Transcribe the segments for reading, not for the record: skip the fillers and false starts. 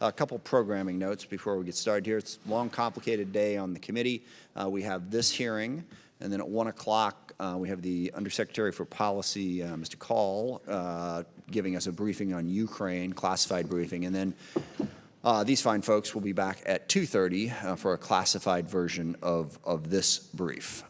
A couple programming notes before we get started here. It's a long, complicated day on the committee. We have this hearing, and then at 1 o'clock, we have the Undersecretary for Policy, Mr. Call, giving us a briefing on Ukraine, classified briefing, and then these fine folks will be back at 2:30 for a classified version of this brief.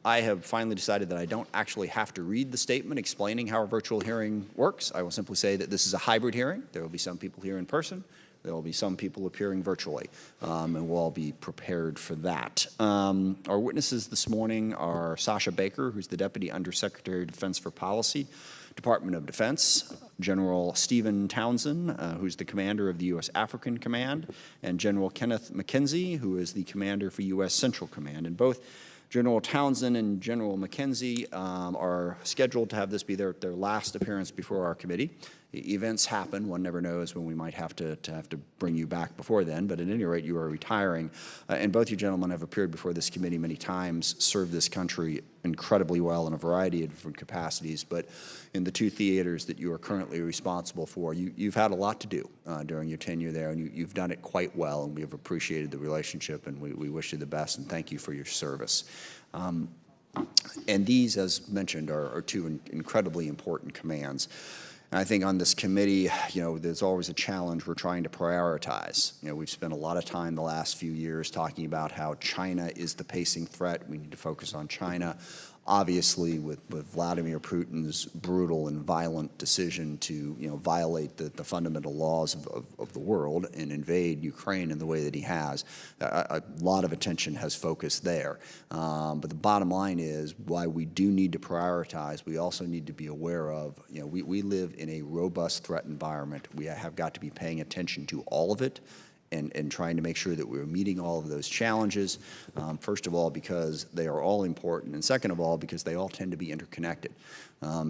I have finally decided that I don't actually have to read the statement explaining how a virtual hearing works. I will simply say that this is a hybrid hearing. There will be some people here in person. There will be some people appearing virtually, and we'll all be prepared for that. Our witnesses this morning are Sasha Baker, who's the Deputy Undersecretary of Defense for Policy, Department of Defense, General Stephen Townsend, who's the commander of the U.S. African Command, and General Kenneth McKenzie, who is the commander for U.S. Central Command. And both General Townsend and General McKenzie are scheduled to have this be their last appearance before our committee. Events happen. One never knows when we might have to bring you back before then, but at any rate, you are retiring. And both you gentlemen have appeared before this committee many times, served this country incredibly well in a variety of different capacities, but in the two theaters that you are currently responsible for, you've had a lot to do during your tenure there, and you've done it quite well, and we have appreciated the relationship, and we wish you the best, and thank you for your service. And these, as mentioned, are two incredibly important commands. And I think on this committee, there's always a challenge we're trying to prioritize. We've spent a lot of time the last few years talking about how China is the pacing threat. We need to focus on China. Obviously, with Vladimir Putin's brutal and violent decision to violate the fundamental laws of the world and invade Ukraine in the way that he has, a lot of attention has focused there. But the bottom line is, while we do need to prioritize, we also need to be aware of, we live in a robust threat environment. We have got to be paying attention to all of it, and trying to make sure that we're meeting all of those challenges, first of all, because they are all important, and second of all, because they all tend to be interconnected.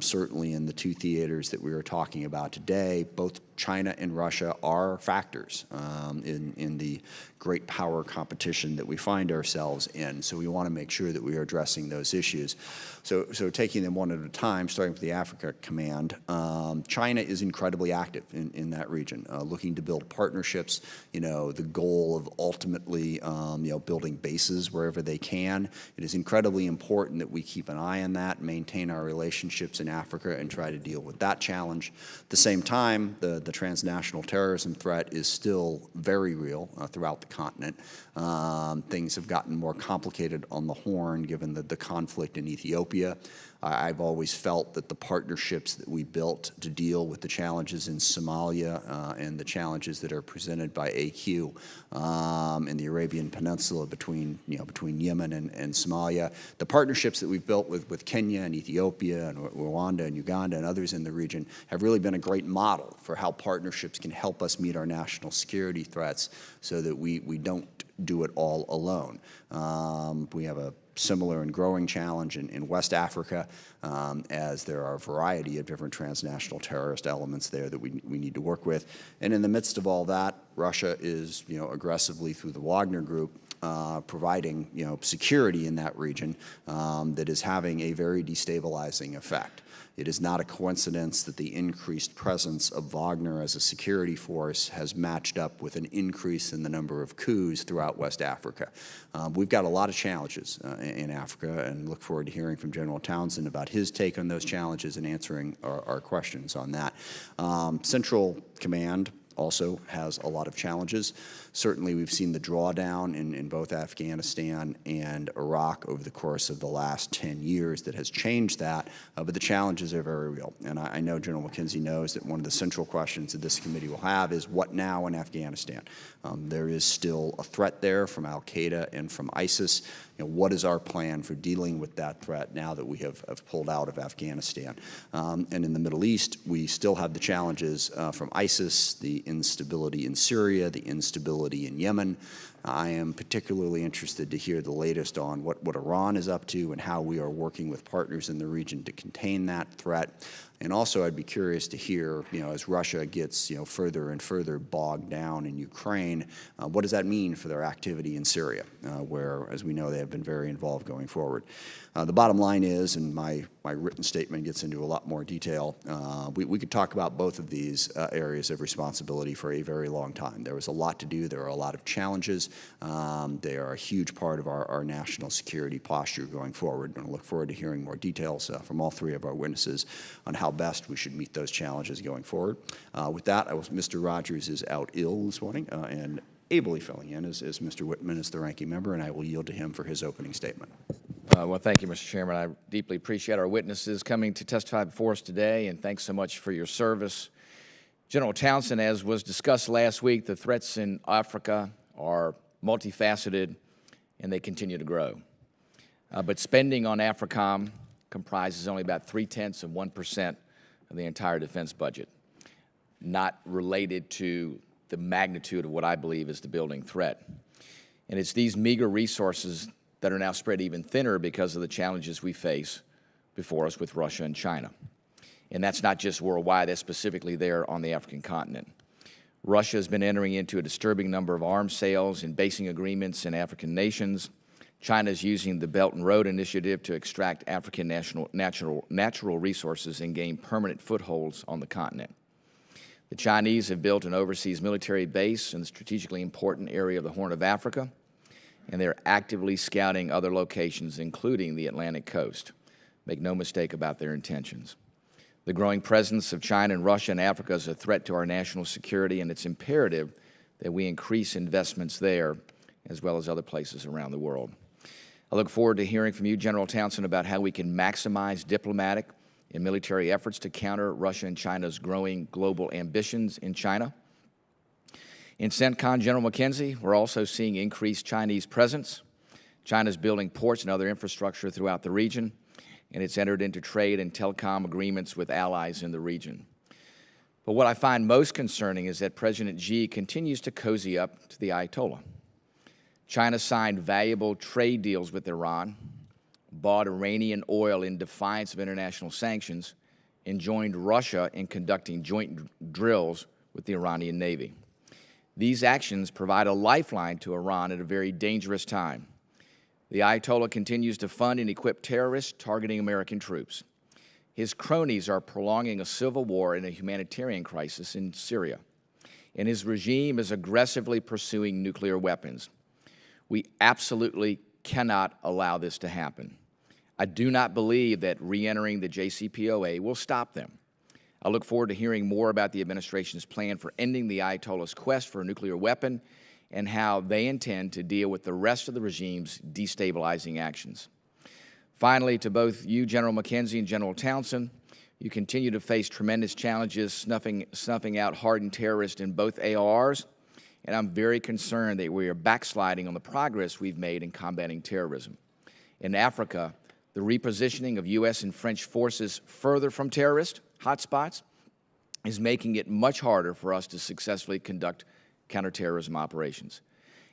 Certainly in the two theaters that we were talking about today, both China and Russia are factors in the great power competition that we find ourselves in. So we want to make sure that we are addressing those issues. So taking them one at a time, starting with the Africa Command, China is incredibly active in that region, looking to build partnerships, the goal of ultimately, building bases wherever they can. It is incredibly important that we keep an eye on that, maintain our relationships in Africa, and try to deal with that challenge. At the same time, the transnational terrorism threat is still very real throughout the continent. Things have gotten more complicated on the Horn given the conflict in Ethiopia. I've always felt that the partnerships that we built to deal with the challenges in Somalia and the challenges that are presented by AQ in the Arabian Peninsula between Yemen and Somalia, the partnerships that we've built with Kenya and Ethiopia and Rwanda and Uganda and others in the region have really been a great model for how partnerships can help us meet our national security threats so that we don't do it all alone. We have a similar and growing challenge in West Africa, as there are a variety of different transnational terrorist elements there that we need to work with. And in the midst of all that, Russia is aggressively through the Wagner Group providing security in that region that is having a very destabilizing effect. It is not a coincidence that the increased presence of Wagner as a security force has matched up with an increase in the number of coups throughout West Africa. We've got a lot of challenges in Africa, and look forward to hearing from General Townsend about his take on those challenges and answering our questions on that. Central Command also has a lot of challenges. Certainly, we've seen the drawdown in both Afghanistan and Iraq over the course of the last 10 years that has changed that, but the challenges are very real. And I know General McKenzie knows that one of the central questions that this committee will have is what now in Afghanistan? There is still a threat there from al-Qaeda and from ISIS. What is our plan for dealing with that threat now that we have pulled out of Afghanistan? And in the Middle East, we still have the challenges from ISIS, the instability in Syria, the instability in Yemen, I am particularly interested to hear the latest on what Iran is up to and how we are working with partners in the region to contain that threat. And also, I'd be curious to hear, as Russia gets, further and further bogged down in Ukraine, what does that mean for their activity in Syria, where, as we know, they have been very involved going forward. The bottom line is, and my written statement gets into a lot more detail, we could talk about both of these areas of responsibility for a very long time. There was a lot to do. There are a lot of challenges. They are a huge part of our national security posture going forward. And I look forward to hearing more details from all three of our witnesses on how best we should meet those challenges going forward. With that, Mr. Rogers is out ill this morning and ably filling in as Mr. Whitman is the ranking member, and I will yield to him for his opening statement. Well, thank you, Mr. Chairman. I deeply appreciate our witnesses coming to testify before us today, and thanks so much for your service. General Townsend, as was discussed last week, the threats in Africa are multifaceted, and they continue to grow. But spending on AFRICOM comprises only about 0.3% of the entire defense budget, not related to the magnitude of what I believe is the building threat. And it's these meager resources that are now spread even thinner because of the challenges we face before us with Russia and China. And that's not just worldwide, that's specifically there on the African continent. Russia has been entering into a disturbing number of arms sales and basing agreements in African nations. China is using the Belt and Road Initiative to extract African natural resources and gain permanent footholds on the continent. The Chinese have built an overseas military base in the strategically important area of the Horn of Africa, and they're actively scouting other locations, including the Atlantic coast. Make no mistake about their intentions. The growing presence of China and Russia in Africa is a threat to our national security, and it's imperative that we increase investments there as well as other places around the world. I look forward to hearing from you, General Townsend, about how we can maximize diplomatic and military efforts to counter Russia and China's growing global ambitions in China. In CENTCOM, General McKenzie, we're also seeing increased Chinese presence. China's building ports and other infrastructure throughout the region, and it's entered into trade and telecom agreements with allies in the region. But what I find most concerning is that President Xi continues to cozy up to the Ayatollah. China signed valuable trade deals with Iran, bought Iranian oil in defiance of international sanctions, and joined Russia in conducting joint drills with the Iranian Navy. These actions provide a lifeline to Iran at a very dangerous time. The Ayatollah continues to fund and equip terrorists targeting American troops. His cronies are prolonging a civil war and a humanitarian crisis in Syria, and his regime is aggressively pursuing nuclear weapons. We absolutely cannot allow this to happen. I do not believe that re-entering the JCPOA will stop them. I look forward to hearing more about the administration's plan for ending the Ayatollah's quest for a nuclear weapon and how they intend to deal with the rest of the regime's destabilizing actions. Finally, to both you, General McKenzie and General Townsend, you continue to face tremendous challenges snuffing out hardened terrorists in both ARs, and I'm very concerned that we are backsliding on the progress we've made in combating terrorism. In Africa, the repositioning of U.S. and French forces further from terrorist hotspots is making it much harder for us to successfully conduct counterterrorism operations.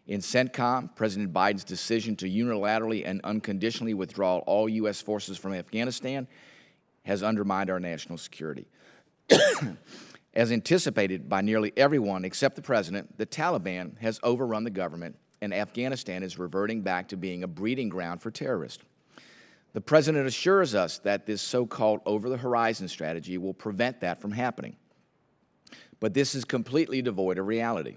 In CENTCOM, President Biden's decision to unilaterally and unconditionally withdraw all U.S. forces from Afghanistan has undermined our national security. As anticipated by nearly everyone except the President, the Taliban has overrun the government, and Afghanistan is reverting back to being a breeding ground for terrorists. The President assures us that this so-called over-the-horizon strategy will prevent that from happening. But this is completely devoid of reality.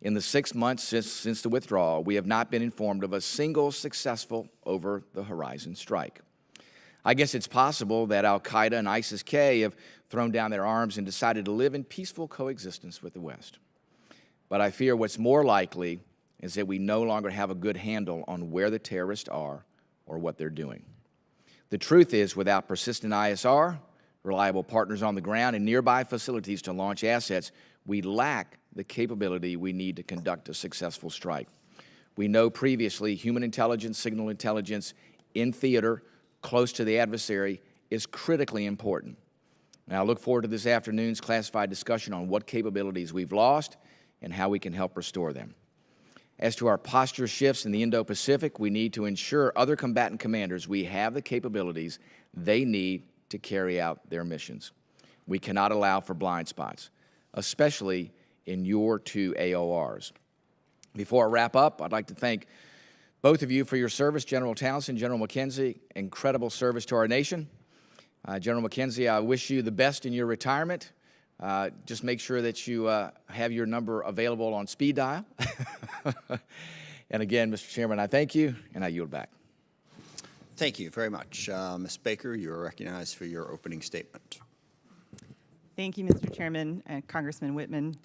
In the 6 months since the withdrawal, we have not been informed of a single successful over-the-horizon strike. I guess it's possible that al-Qaeda and ISIS-K have thrown down their arms and decided to live in peaceful coexistence with the West. But I fear what's more likely is that we no longer have a good handle on where the terrorists are or what they're doing. The truth is, without persistent ISR, reliable partners on the ground, and nearby facilities to launch assets, we lack the capability we need to conduct a successful strike. We know previously human intelligence, signal intelligence in theater, close to the adversary, is critically important. Now, I look forward to this afternoon's classified discussion on what capabilities we've lost and how we can help restore them. As to our posture shifts in the Indo-Pacific, we need to ensure other combatant commanders we have the capabilities they need to carry out their missions. We cannot allow for blind spots, especially in your two AORs. Before I wrap up, I'd like to thank both of you for your service, General Townsend, General McKenzie, incredible service to our nation. General McKenzie, I wish you the best in your retirement. Just make sure that you have your number available on speed dial. And again, Mr. Chairman, I thank you, and I yield back. Thank you very much. Ms. Baker, you are recognized for your opening statement. Thank you, Mr. Chairman and Congressman Whitman.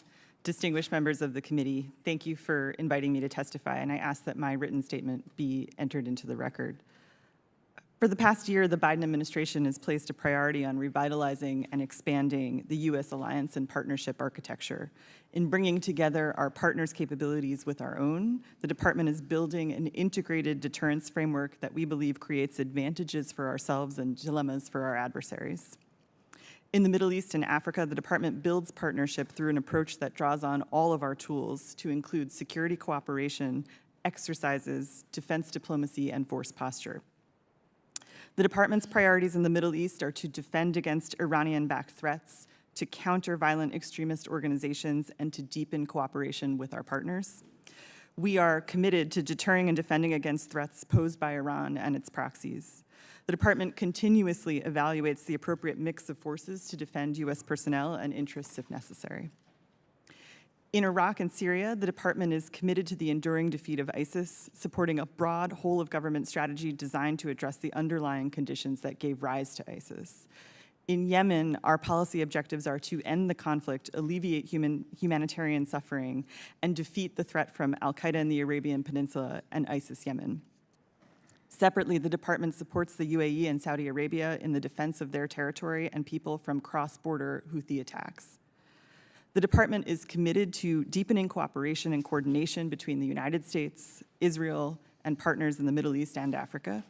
Distinguished members of the committee, thank you for inviting me to testify, and I ask that my written statement be entered into the record. For the past year, the Biden administration has placed a priority on revitalizing and expanding the U.S. alliance and partnership architecture. In bringing together our partners' capabilities with our own, the department is building an integrated deterrence framework that we believe creates advantages for ourselves and dilemmas for our adversaries. In the Middle East and Africa, the department builds partnership through an approach that draws on all of our tools to include security cooperation, exercises, defense diplomacy, and force posture. The department's priorities in the Middle East are to defend against Iranian-backed threats, to counter violent extremist organizations, and to deepen cooperation with our partners. We are committed to deterring and defending against threats posed by Iran and its proxies. The department continuously evaluates the appropriate mix of forces to defend U.S. personnel and interests if necessary. In Iraq and Syria, the department is committed to the enduring defeat of ISIS, supporting a broad whole-of-government strategy designed to address the underlying conditions that gave rise to ISIS. In Yemen, our policy objectives are to end the conflict, alleviate humanitarian suffering, and defeat the threat from al-Qaeda in the Arabian Peninsula and ISIS-Yemen. Separately, the department supports the UAE and Saudi Arabia in the defense of their territory and people from cross-border Houthi attacks. The department is committed to deepening cooperation and coordination between the United States, Israel, and partners in the Middle East and Africa.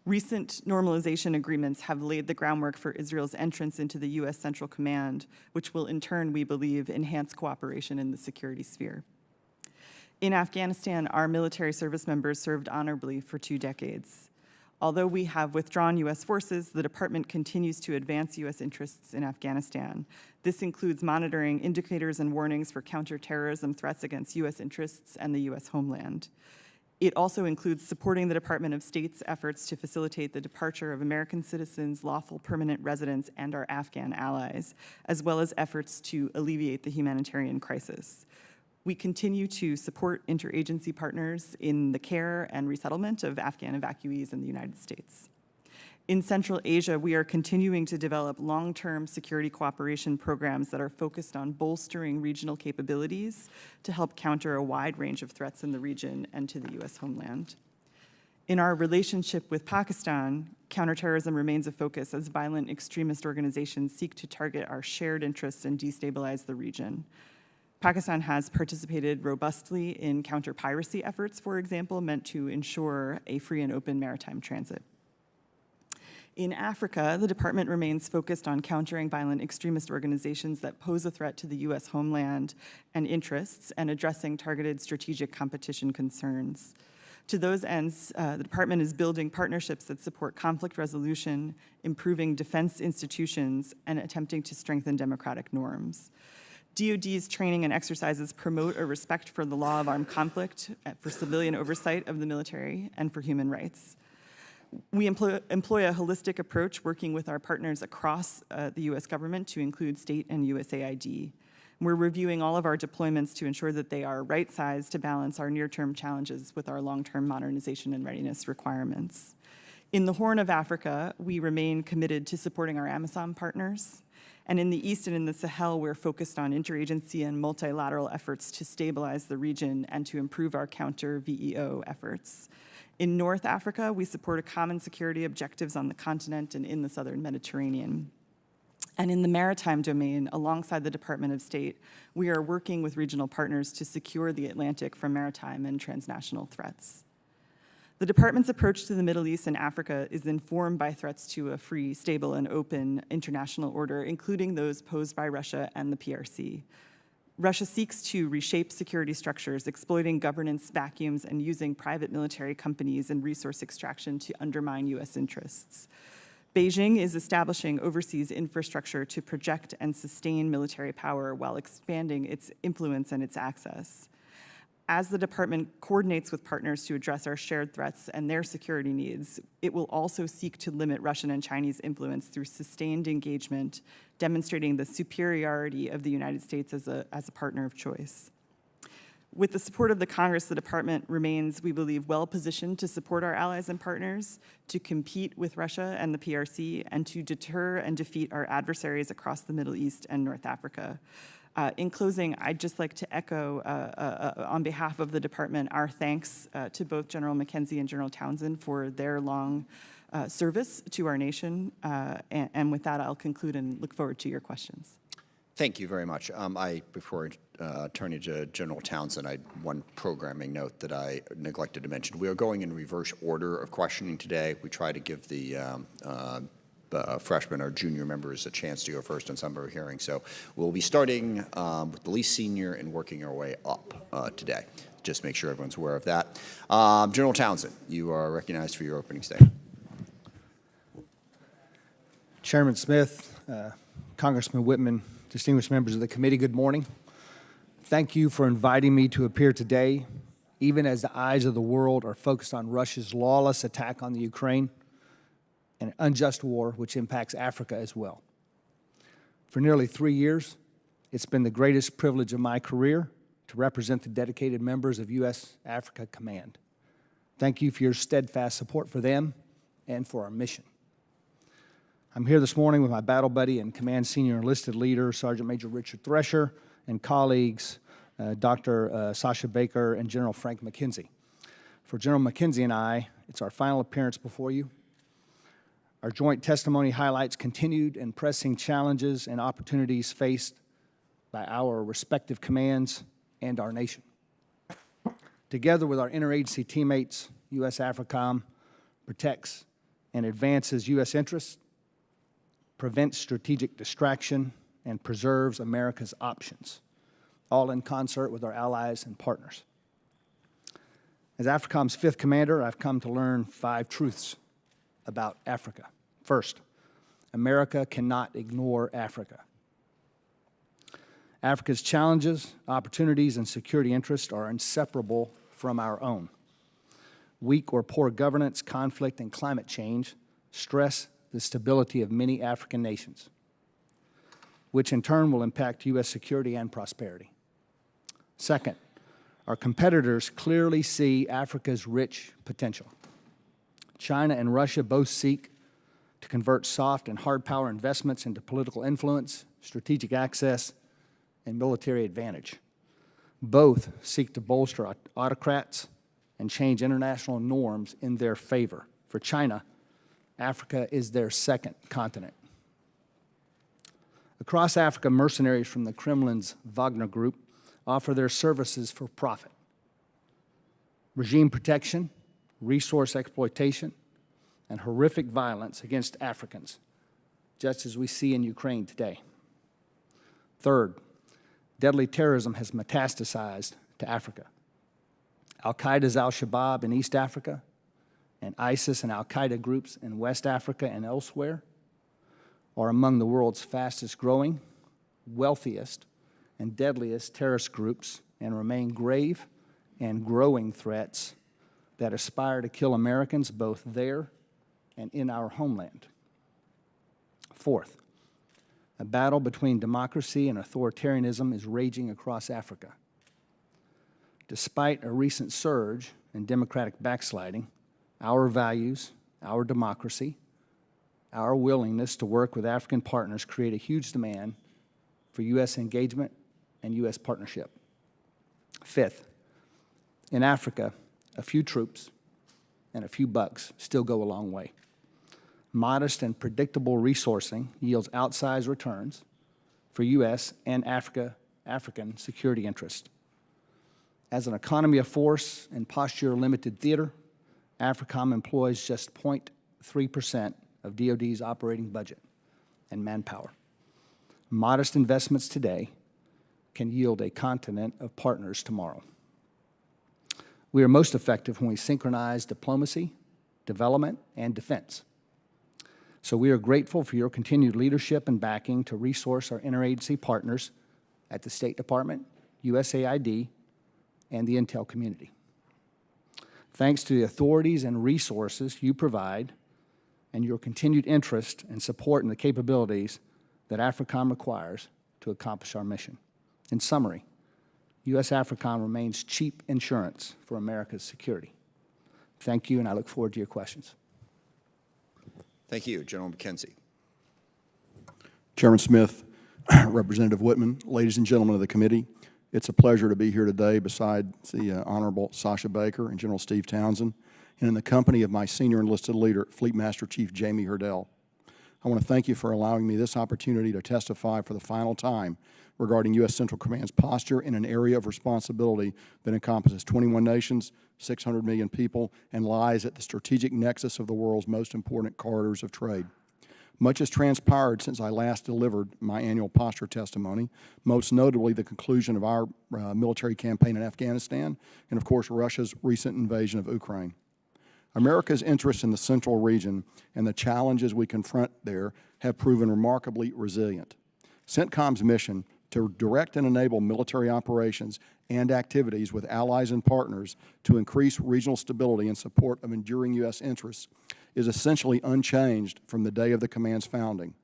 Recent normalization agreements have laid the groundwork for Israel's entrance into the U.S. Central Command, which will in turn, we believe, enhance cooperation in the security sphere. In Afghanistan, our military service members served honorably for 2 decades. Although we have withdrawn U.S. forces, the department continues to advance U.S. interests in Afghanistan. This includes monitoring indicators and warnings for counterterrorism threats against U.S. interests and the U.S. homeland. It also includes supporting the Department of State's efforts to facilitate the departure of American citizens, lawful permanent residents, and our Afghan allies, as well as efforts to alleviate the humanitarian crisis. We continue to support interagency partners in the care and resettlement of Afghan evacuees in the United States. In Central Asia, we are continuing to develop long-term security cooperation programs that are focused on bolstering regional capabilities to help counter a wide range of threats in the region and to the U.S. homeland. In our relationship with Pakistan, counterterrorism remains a focus as violent extremist organizations seek to target our shared interests and destabilize the region. Pakistan has participated robustly in counter-piracy efforts, for example, meant to ensure a free and open maritime transit. In Africa, the department remains focused on countering violent extremist organizations that pose a threat to the U.S. homeland and interests and addressing targeted strategic competition concerns. To those ends, the department is building partnerships that support conflict resolution, improving defense institutions, and attempting to strengthen democratic norms. DoD's training and exercises promote a respect for the law of armed conflict, for civilian oversight of the military, and for human rights. We employ a holistic approach working with our partners across the U.S. government to include state and USAID. We're reviewing all of our deployments to ensure that they are right-sized to balance our near-term challenges with our long-term modernization and readiness requirements. In the Horn of Africa, we remain committed to supporting our AMISOM partners. And in the East and in the Sahel, we're focused on interagency and multilateral efforts to stabilize the region and to improve our counter-VEO efforts. In North Africa, we support a common security objectives on the continent and in the southern Mediterranean. And in the maritime domain, alongside the Department of State, we are working with regional partners to secure the Atlantic from maritime and transnational threats. The department's approach to the Middle East and Africa is informed by threats to a free, stable, and open international order, including those posed by Russia and the PRC. Russia seeks to reshape security structures, exploiting governance vacuums and using private military companies and resource extraction to undermine U.S. interests. Beijing is establishing overseas infrastructure to project and sustain military power while expanding its influence and its access. As the department coordinates with partners to address our shared threats and their security needs, it will also seek to limit Russian and Chinese influence through sustained engagement, demonstrating the superiority of the United States as a partner of choice. With the support of the Congress, the department remains, we believe, well-positioned to support our allies and partners, to compete with Russia and the PRC, and to deter and defeat our adversaries across the Middle East and North Africa. In closing, I'd just like to echo, on behalf of the department, our thanks to both General McKenzie and General Townsend for their long service to our nation. And with that, I'll conclude and look forward to your questions. Thank you very much. Before turning to General Townsend, I had one programming note that I neglected to mention. We are going in reverse order of questioning today. We try to give the freshmen or junior members a chance to go first on some of our hearings. So we'll be starting with the least senior and working our way up today. Just make sure everyone's aware of that. General Townsend, you are recognized for your opening statement. Chairman Smith, Congressman Whitman, distinguished members of the committee, good morning. Thank you for inviting me to appear today, even as the eyes of the world are focused on Russia's lawless attack on the Ukraine and an unjust war which impacts Africa as well. For nearly 3 years, it's been the greatest privilege of my career to represent the dedicated members of U.S. Africa Command. Thank you for your steadfast support for them and for our mission. I'm here this morning with my battle buddy and command senior enlisted leader, Sergeant Major Richard Thresher, and colleagues, Dr. Sasha Baker and General Frank McKenzie. For General McKenzie and I, it's our final appearance before you. Our joint testimony highlights continued and pressing challenges and opportunities faced by our respective commands and our nation. Together with our interagency teammates, U.S. AFRICOM protects and advances U.S. interests, prevents strategic distraction, and preserves America's options, all in concert with our allies and partners. As AFRICOM's 5th commander, I've come to learn 5 truths about Africa. First, America cannot ignore Africa. Africa's challenges, opportunities, and security interests are inseparable from our own. Weak or poor governance, conflict, and climate change stress the stability of many African nations, which in turn will impact U.S. security and prosperity. Second, our competitors clearly see Africa's rich potential. China and Russia both seek to convert soft and hard power investments into political influence, strategic access, and military advantage. Both seek to bolster autocrats and change international norms in their favor. For China, Africa is their second continent. Across Africa, mercenaries from the Kremlin's Wagner Group offer their services for profit. Regime protection, resource exploitation, and horrific violence against Africans, just as we see in Ukraine today. Third, deadly terrorism has metastasized to Africa. Al-Qaeda's Al-Shabaab in East Africa and ISIS and Al-Qaeda groups in West Africa and elsewhere are among the world's fastest growing, wealthiest, and deadliest terrorist groups and remain grave and growing threats that aspire to kill Americans both there and in our homeland. Fourth, a battle between democracy and authoritarianism is raging across Africa. Despite a recent surge in democratic backsliding, our values, our democracy, our willingness to work with African partners create a huge demand for U.S. engagement and U.S. partnership. Fifth, in Africa, a few troops and a few bucks still go a long way. Modest and predictable resourcing yields outsized returns for U.S. and African security interests. As an economy of force and posture-limited theater, AFRICOM employs just 0.3% of DoD's operating budget and manpower. Modest investments today can yield a continent of partners tomorrow. We are most effective when we synchronize diplomacy, development, and defense. So we are grateful for your continued leadership and backing to resource our interagency partners at the State Department, USAID, and the intel community. Thanks to the authorities and resources you provide and your continued interest and support in the capabilities that AFRICOM requires to accomplish our mission. In summary, U.S. AFRICOM remains cheap insurance for America's security. Thank you, and I look forward to your questions. Thank you. General McKenzie. Chairman Smith, Representative Whitman, ladies and gentlemen of the committee, it's a pleasure to be here today beside the Honorable Sasha Baker and General Steve Townsend, and in the company of my senior enlisted leader, Fleet Master Chief Jamie Hurdell. I want to thank you for allowing me this opportunity to testify for the final time regarding U.S. Central Command's posture in an area of responsibility that encompasses 21 nations, 600 million people, and lies at the strategic nexus of the world's most important corridors of trade. Much has transpired since I last delivered my annual posture testimony, most notably the conclusion of our military campaign in Afghanistan, and of course Russia's recent invasion of Ukraine. America's interests in the central region and the challenges we confront there have proven remarkably resilient. CENTCOM's mission to direct and enable military operations and activities with allies and partners to increase regional stability in support of enduring U.S. interests is essentially unchanged from the day of the command's founding.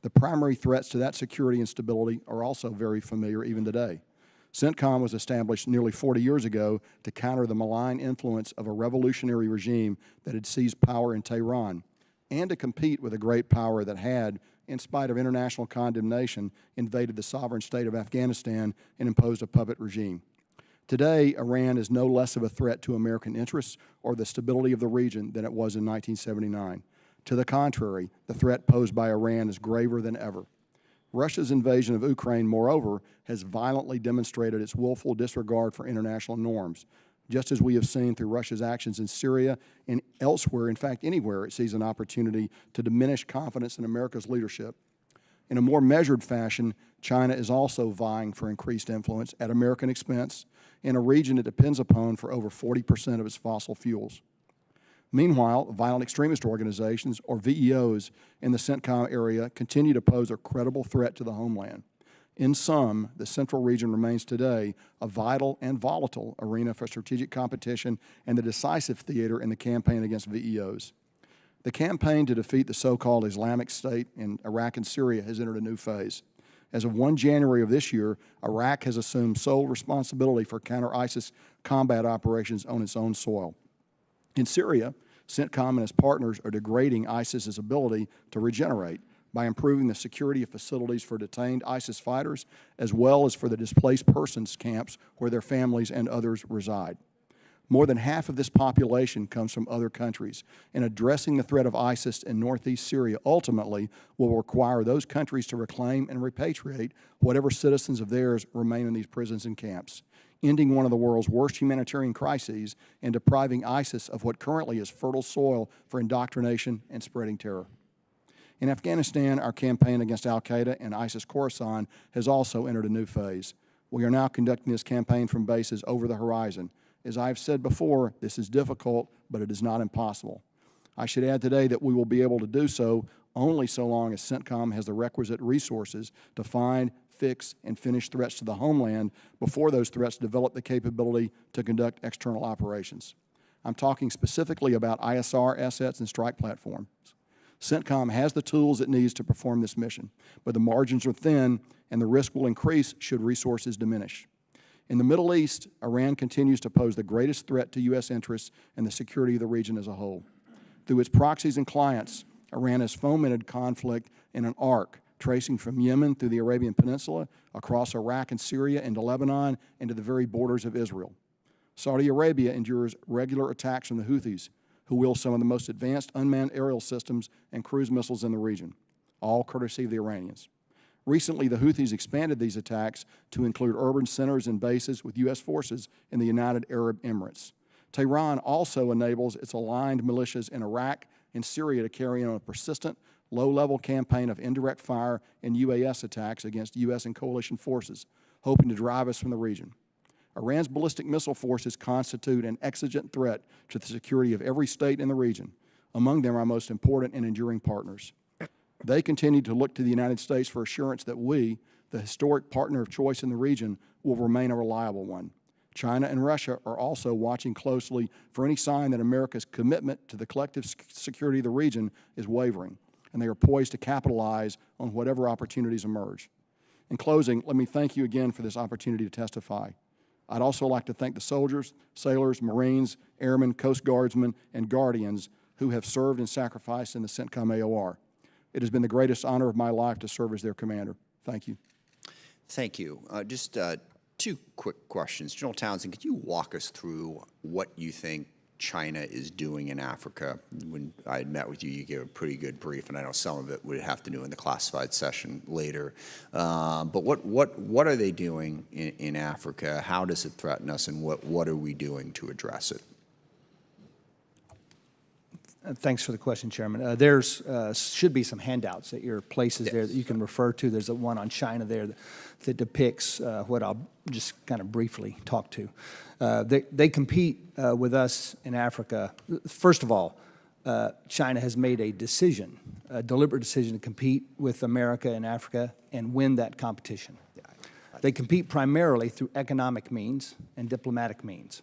The primary threats to that security and stability are also very familiar even today. CENTCOM was established nearly 40 years ago to counter the malign influence of a revolutionary regime that had seized power in Tehran, and to compete with a great power that had, in spite of international condemnation, invaded the sovereign state of Afghanistan and imposed a puppet regime. Today, Iran is no less of a threat to American interests or the stability of the region than it was in 1979. To the contrary, the threat posed by Iran is graver than ever. Russia's invasion of Ukraine, moreover, has violently demonstrated its willful disregard for international norms, just as we have seen through Russia's actions in Syria and elsewhere, in fact, anywhere it sees an opportunity to diminish confidence in America's leadership. In a more measured fashion, China is also vying for increased influence at American expense in a region it depends upon for over 40% of its fossil fuels. Meanwhile, violent extremist organizations, or VEOs, in the CENTCOM area continue to pose a credible threat to the homeland. In sum, the central region remains today a vital and volatile arena for strategic competition and the decisive theater in the campaign against VEOs. The campaign to defeat the so-called Islamic State in Iraq and Syria has entered a new phase. As of 1 January of this year, Iraq has assumed sole responsibility for counter-ISIS combat operations on its own soil. In Syria, CENTCOM and its partners are degrading ISIS's ability to regenerate by improving the security of facilities for detained ISIS fighters, as well as for the displaced persons camps where their families and others reside. More than half of this population comes from other countries, and addressing the threat of ISIS in northeast Syria ultimately will require those countries to reclaim and repatriate whatever citizens of theirs remain in these prisons and camps, ending one of the world's worst humanitarian crises and depriving ISIS of what currently is fertile soil for indoctrination and spreading terror. In Afghanistan, our campaign against al-Qaeda and ISIS-Khorasan has also entered a new phase. We are now conducting this campaign from bases over the horizon. As I have said before, this is difficult, but it is not impossible. I should add today that we will be able to do so only so long as CENTCOM has the requisite resources to find, fix, and finish threats to the homeland before those threats develop the capability to conduct external operations. I'm talking specifically about ISR assets and strike platforms. CENTCOM has the tools it needs to perform this mission, but the margins are thin and the risk will increase should resources diminish. In the Middle East, Iran continues to pose the greatest threat to U.S. interests and the security of the region as a whole. Through its proxies and clients, Iran has fomented conflict in an arc tracing from Yemen through the Arabian Peninsula, across Iraq and Syria into Lebanon, and to the very borders of Israel. Saudi Arabia endures regular attacks from the Houthis, who wield some of the most advanced unmanned aerial systems and cruise missiles in the region, all courtesy of the Iranians. Recently, the Houthis expanded these attacks to include urban centers and bases with U.S. forces in the United Arab Emirates. Tehran also enables its aligned militias in Iraq and Syria to carry on a persistent, low-level campaign of indirect fire and UAS attacks against U.S. and coalition forces, hoping to drive us from the region. Iran's ballistic missile forces constitute an exigent threat to the security of every state in the region, among them our most important and enduring partners. They continue to look to the United States for assurance that we, the historic partner of choice in the region, will remain a reliable one. China and Russia are also watching closely for any sign that America's commitment to the collective security of the region is wavering, and they are poised to capitalize on whatever opportunities emerge. In closing, let me thank you again for this opportunity to testify. I'd also like to thank the soldiers, sailors, Marines, airmen, Coast Guardsmen, and Guardians who have served and sacrificed in the CENTCOM AOR. It has been the greatest honor of my life to serve as their commander. Thank you. Thank you. Just two quick questions. General Townsend, could you walk us through what you think China is doing in Africa? When I had met with you, you gave a pretty good brief, and I know some of it would have to do in the classified session later. But what are they doing in Africa? How does it threaten us, and what are we doing to address it? Thanks for the question, Chairman. There's should be some handouts at your places there that you can refer to. There's a one on China there that depicts what I'll just kind of briefly talk to. They compete with us in Africa. First of all, China has made a decision, a deliberate decision to compete with America in Africa and win that competition. They compete primarily through economic means and diplomatic means.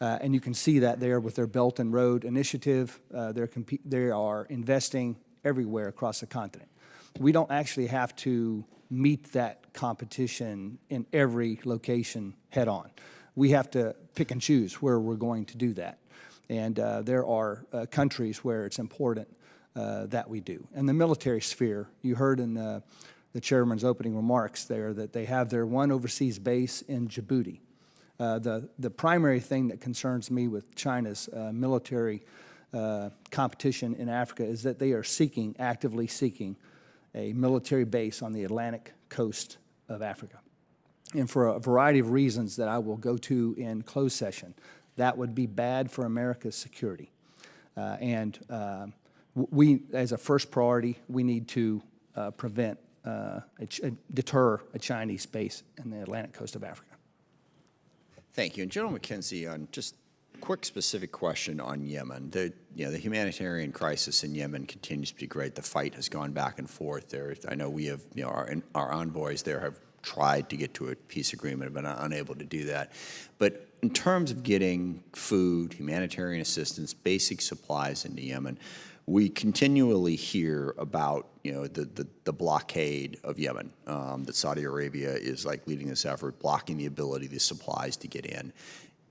And you can see that there with their Belt and Road Initiative. They are investing everywhere across the continent. We don't actually have to meet that competition in every location head on. We have to pick and choose where we're going to do that. And there are countries where it's important that we do. And the military sphere, you heard in the chairman's opening remarks there that they have their one overseas base in Djibouti. The primary thing that concerns me with China's military competition in Africa is that they are actively seeking a military base on the Atlantic coast of Africa. And for a variety of reasons that I will go to in closed session, that would be bad for America's security. We, as a first priority, we need to deter a Chinese base in the Atlantic coast of Africa. Thank you. And General McKenzie, on just a quick specific question on Yemen. The humanitarian crisis in Yemen continues to be great. The fight has gone back and forth there. I know we have, our envoys there have tried to get to a peace agreement, but are unable to do that. But in terms of getting food, humanitarian assistance, basic supplies into Yemen, we continually hear about the blockade of Yemen, that Saudi Arabia is like leading this effort, blocking the ability of the supplies to get in.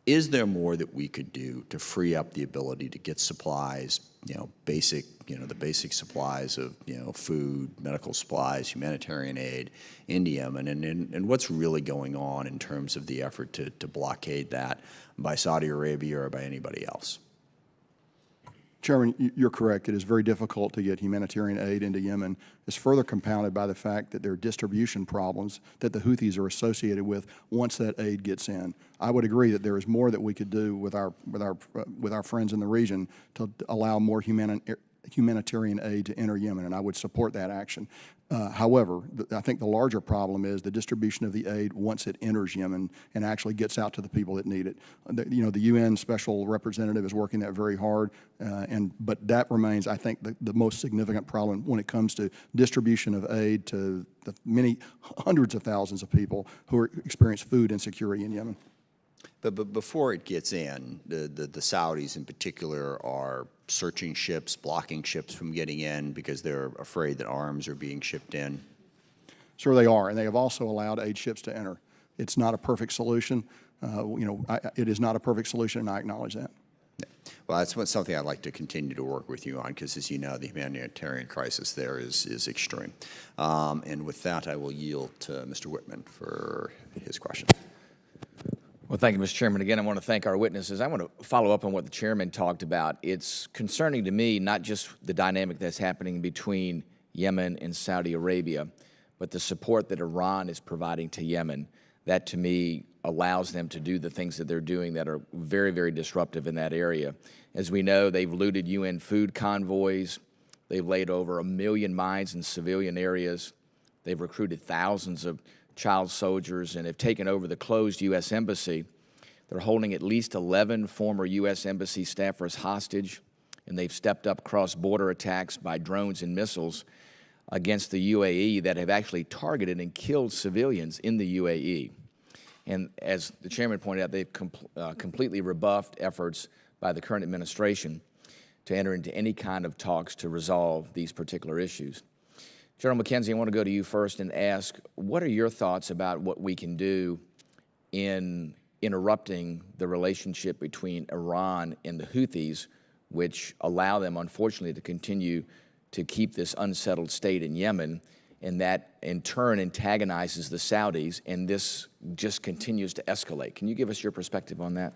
Is there more that we could do to free up the ability to get supplies, the basic supplies of food, medical supplies, humanitarian aid into Yemen, and what's really going on in terms of the effort to blockade that by Saudi Arabia or by anybody else? Chairman, you're correct. It is very difficult to get humanitarian aid into Yemen. It's further compounded by the fact that there are distribution problems that the Houthis are associated with once that aid gets in. I would agree that there is more that we could do with our friends in the region to allow more humanitarian aid to enter Yemen, and I would support that action. However, I think the larger problem is the distribution of the aid once it enters Yemen and actually gets out to the people that need it. The UN Special Representative is working that very hard, but that remains, I think, the most significant problem when it comes to distribution of aid to the many hundreds of thousands of people who experience food insecurity in Yemen. But before it gets in, the Saudis in particular are searching ships, blocking ships from getting in because they're afraid that arms are being shipped in. Sure, they are, and they have also allowed aid ships to enter. It's not a perfect solution. It is not a perfect solution, and I acknowledge that. Well, that's something I'd like to continue to work with you on because, as you know, the humanitarian crisis there is extreme. And with that, I will yield to Mr. Whitman for his question. Well, thank you, Mr. Chairman. Again, I want to thank our witnesses. I want to follow up on what the chairman talked about. It's concerning to me not just the dynamic that's happening between Yemen and Saudi Arabia, but the support that Iran is providing to Yemen. That, to me, allows them to do the things that they're doing that are very, very disruptive in that area. As we know, they've looted UN food convoys. They've laid over 1 million mines in civilian areas. They've recruited thousands of child soldiers and have taken over the closed U.S. embassy. They're holding at least 11 former U.S. embassy staffers hostage, and they've stepped up cross-border attacks by drones and missiles against the UAE that have actually targeted and killed civilians in the UAE. And as the chairman pointed out, they've completely rebuffed efforts by the current administration to enter into any kind of talks to resolve these particular issues. General McKenzie, I want to go to you first and ask, what are your thoughts about what we can do in interrupting the relationship between Iran and the Houthis, which allow them, unfortunately, to continue to keep this unsettled state in Yemen, and that in turn antagonizes the Saudis, and this just continues to escalate? Can you give us your perspective on that?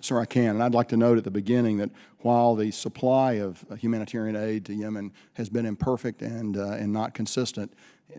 Sir, I can. And I'd like to note at the beginning that while the supply of humanitarian aid to Yemen has been imperfect and not consistent,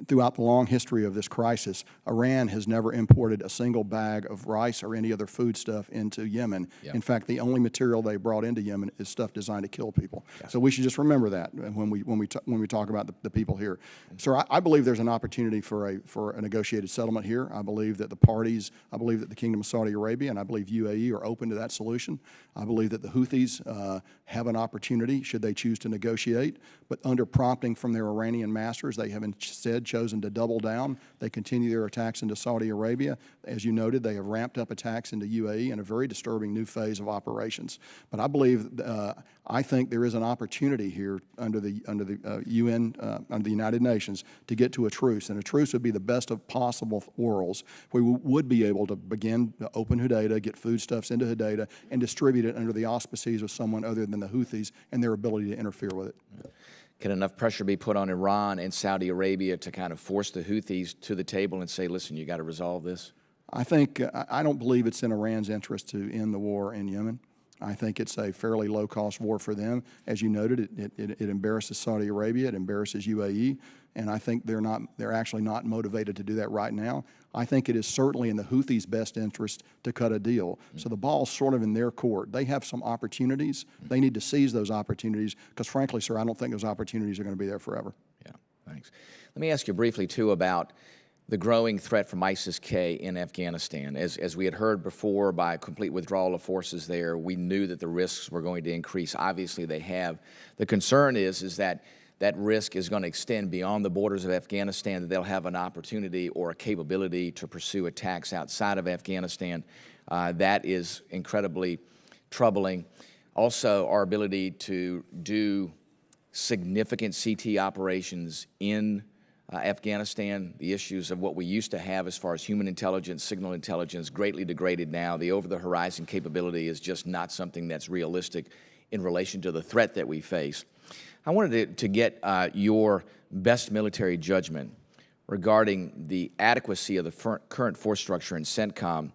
throughout the long history of this crisis, Iran has never imported a single bag of rice or any other foodstuff into Yemen. Yeah. In fact, the only material they brought into Yemen is stuff designed to kill people. So we should just remember that when we talk about the people here. Sir, I believe there's an opportunity for a negotiated settlement here. I believe that I believe that the Kingdom of Saudi Arabia and I believe UAE are open to that solution. I believe that the Houthis have an opportunity should they choose to negotiate, but under prompting from their Iranian masters, they have instead chosen to double down. They continue their attacks into Saudi Arabia. As you noted, they have ramped up attacks into UAE in a very disturbing new phase of operations. But I think there is an opportunity here under the UN, under the United Nations, to get to a truce, and a truce would be the best of possible worlds, where we would be able to begin to open Hodeidah, get foodstuffs into Hodeidah, and distribute it under the auspices of someone other than the Houthis and their ability to interfere with it. Can enough pressure be put on Iran and Saudi Arabia to kind of force the Houthis to the table and say, listen, you got to resolve this? I don't believe it's in Iran's interest to end the war in Yemen. I think it's a fairly low-cost war for them. As you noted, it embarrasses Saudi Arabia, it embarrasses UAE, and I think they're actually not motivated to do that right now. I think it is certainly in the Houthis' best interest to cut a deal. So the ball's sort of in their court. They have some opportunities. They need to seize those opportunities because, frankly, sir, I don't think those opportunities are going to be there forever. Yeah, thanks. Let me ask you briefly, too, about the growing threat from ISIS-K in Afghanistan. As we had heard before, by complete withdrawal of forces there, we knew that the risks were going to increase. Obviously, they have. The concern is that that risk is going to extend beyond the borders of Afghanistan, that they'll have an opportunity or a capability to pursue attacks outside of Afghanistan. That is incredibly troubling. Also, our ability to do significant CT operations in Afghanistan, the issues of what we used to have as far as human intelligence, signal intelligence, greatly degraded now. The over-the-horizon capability is just not something that's realistic in relation to the threat that we face. I wanted to get your best military judgment regarding the adequacy of the current force structure in CENTCOM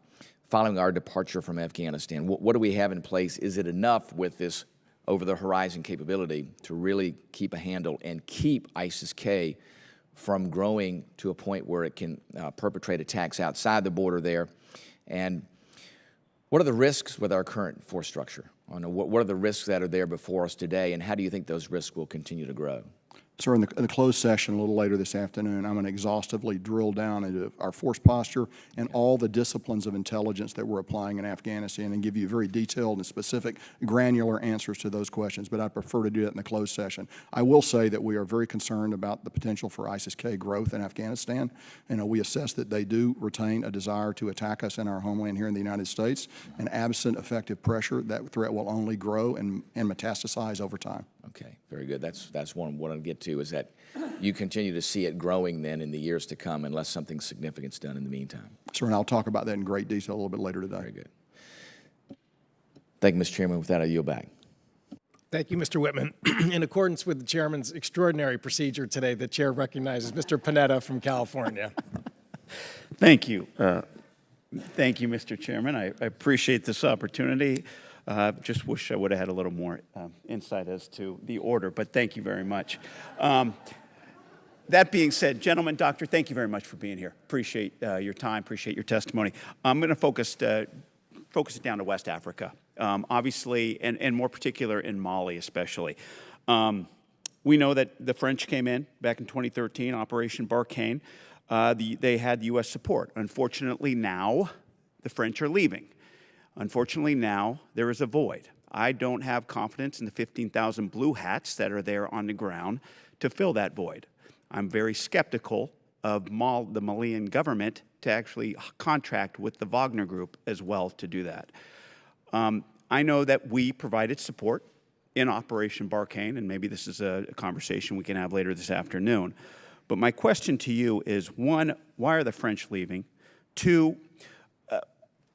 following our departure from Afghanistan. What do we have in place? Is it enough with this over-the-horizon capability to really keep a handle and keep ISIS-K from growing to a point where it can perpetrate attacks outside the border there? And what are the risks with our current force structure? What are the risks that are there before us today, and how do you think those risks will continue to grow? Sir, in the closed session a little later this afternoon, I'm going to exhaustively drill down into our force posture and all the disciplines of intelligence that we're applying in Afghanistan and give you very detailed and specific, granular answers to those questions, but I prefer to do that in the closed session. I will say that we are very concerned about the potential for ISIS-K growth in Afghanistan. We assess that they do retain a desire to attack us in our homeland here in the United States, and absent effective pressure, that threat will only grow and metastasize over time. Okay, very good. That's one I want to get to, is that you continue to see it growing then in the years to come unless something significant's done in the meantime. Sir, and I'll talk about that in great detail a little bit later today. Very good. Thank you, Mr. Chairman. With that, I yield back. Thank you, Mr. Whitman. In accordance with the chairman's extraordinary procedure today, the chair recognizes Mr. Panetta from California. Thank you. Thank you, Mr. Chairman. I appreciate this opportunity. Just wish I would have had a little more insight as to the order, but thank you very much. That being said, gentlemen, doctor, thank you very much for being here. Appreciate your time, appreciate your testimony. I'm going to focus it down to West Africa, obviously, and more particular in Mali especially. We know that the French came in back in 2013, Operation Barkhane. they had U.S. support. Unfortunately, now the French are leaving. Unfortunately, now there is a void. I don't have confidence in the 15,000 blue hats that are there on the ground to fill that void. I'm very skeptical of the Malian government to actually contract with the Wagner Group as well to do that. I know that we provided support in Operation Barkhane, and maybe this is a conversation we can have later this afternoon. But my question to you is, one, why are the French leaving? Two,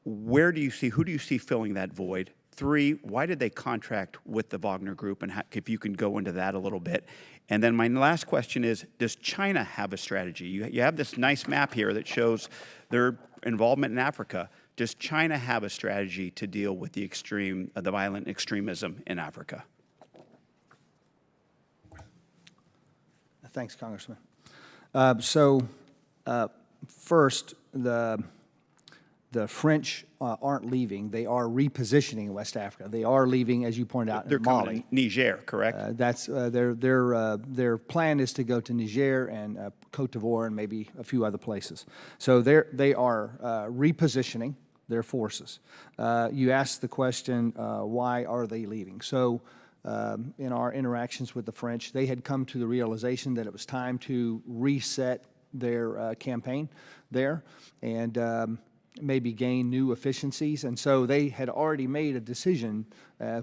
who do you see filling that void? Three, why did they contract with the Wagner Group? And if you can go into that a little bit. And then my last question is, does China have a strategy? You have this nice map here that shows their involvement in Africa. Does China have a strategy to deal with the violent extremism in Africa? Thanks, Congressman. First, the French aren't leaving. They are repositioning in West Africa. They are leaving, as you pointed out, They're in Mali. coming to Niger, correct? That's their plan is to go to Niger and Cote d'Ivoire and maybe a few other places. So they are repositioning their forces. You asked the question, why are they leaving? So in our interactions with the French, they had come to the realization that it was time to reset their campaign there and maybe gain new efficiencies. And so they had already made a decision,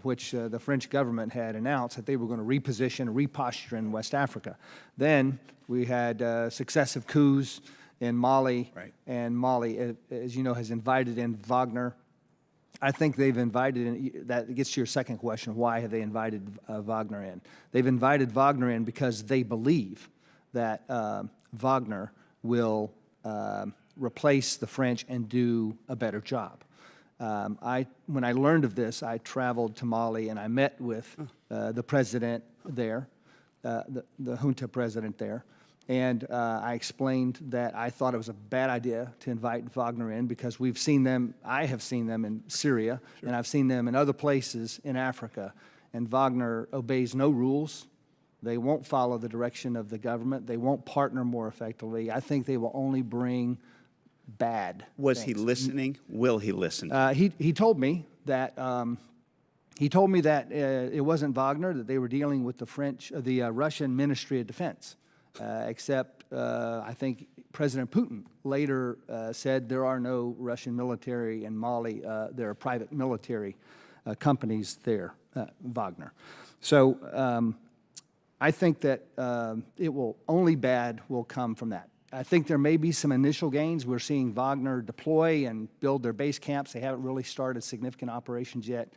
which the French government had announced, that they were going to reposition, reposture in West Africa. Then we had successive coups in Mali, Right. and Mali, as you know, has invited in Wagner. I think they've invited in, that gets to your second question, why have they invited Wagner in? They've invited Wagner in because they believe that Wagner will replace the French and do a better job. When I learned of this, I traveled to Mali and I met with the president there, the junta president there, and I explained that I thought it was a bad idea to invite Wagner in because we've seen them, I have seen them in Syria, and I've seen them in other places in Africa, and Wagner obeys no rules. They won't follow the direction of the government. They won't partner more effectively. I think they will only bring bad Was he things. listening? Will he listen? He told me that it wasn't Wagner, that they were dealing with the Russian Ministry of Defense. Except I think President Putin later said there are no Russian military in Mali. There are private military companies there, Wagner. So I think that only bad will come from that. I think there may be some initial gains. We're seeing Wagner deploy and build their base camps. They haven't really started significant operations yet.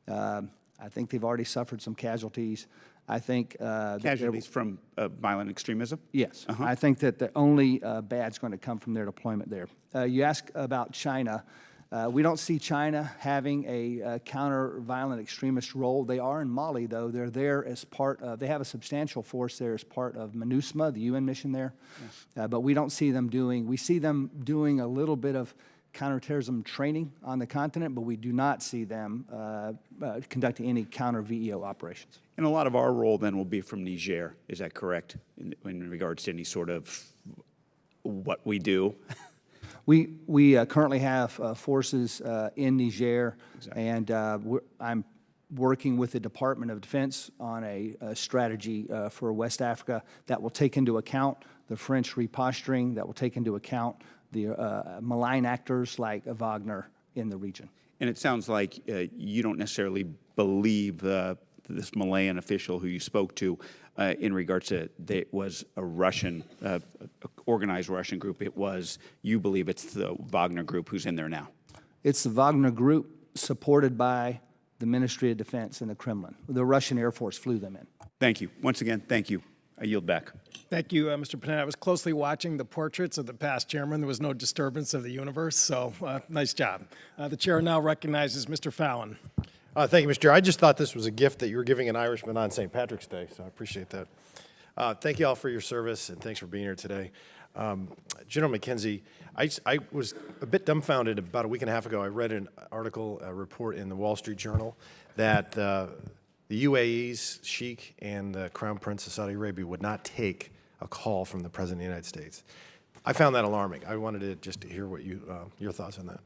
I think they've already suffered some casualties. I think Casualties from violent extremism? Yes. I think that the only bad's going to come from their deployment there. You ask about China. We don't see China having a counter-violent extremist role. They are in Mali, though. They're there as part of, they have a substantial force there as part of MINUSMA, the UN mission there. Yeah. But we don't see them we see them doing a little bit of counterterrorism training on the continent, but we do not see them conducting any counter-VEO operations. And a lot of our role then will be from Niger. Is that correct in regards to any sort of what we do? We currently have forces in Niger, exactly. And I'm working with the Department of Defense on a strategy for West Africa that will take into account the French reposturing, that will take into account the malign actors like Wagner in the region. And it sounds like you don't necessarily believe this Malayan official who you spoke to in regards to it was a Russian, organized Russian group. You believe it's the Wagner group who's in there now. It's the Wagner group supported by the Ministry of Defense and the Kremlin. The Russian Air Force flew them in. Thank you. Once again, thank you. I yield back. Thank you, Mr. Panetta. I was closely watching the portraits of the past chairman. There was no disturbance of the universe, so nice job. The chair now recognizes Mr. Fallon. Thank you, Mr. Chair. I just thought this was a gift that you were giving an Irishman on St. Patrick's Day, so I appreciate that. Thank you all for your service, and thanks for being here today. General McKenzie, I was a bit dumbfounded about a week and a half ago. I read an article, a report in the Wall Street Journal that the UAE's Sheikh and the Crown Prince of Saudi Arabia would not take a call from the President of the United States. I found that alarming. I wanted to just hear what your thoughts on that.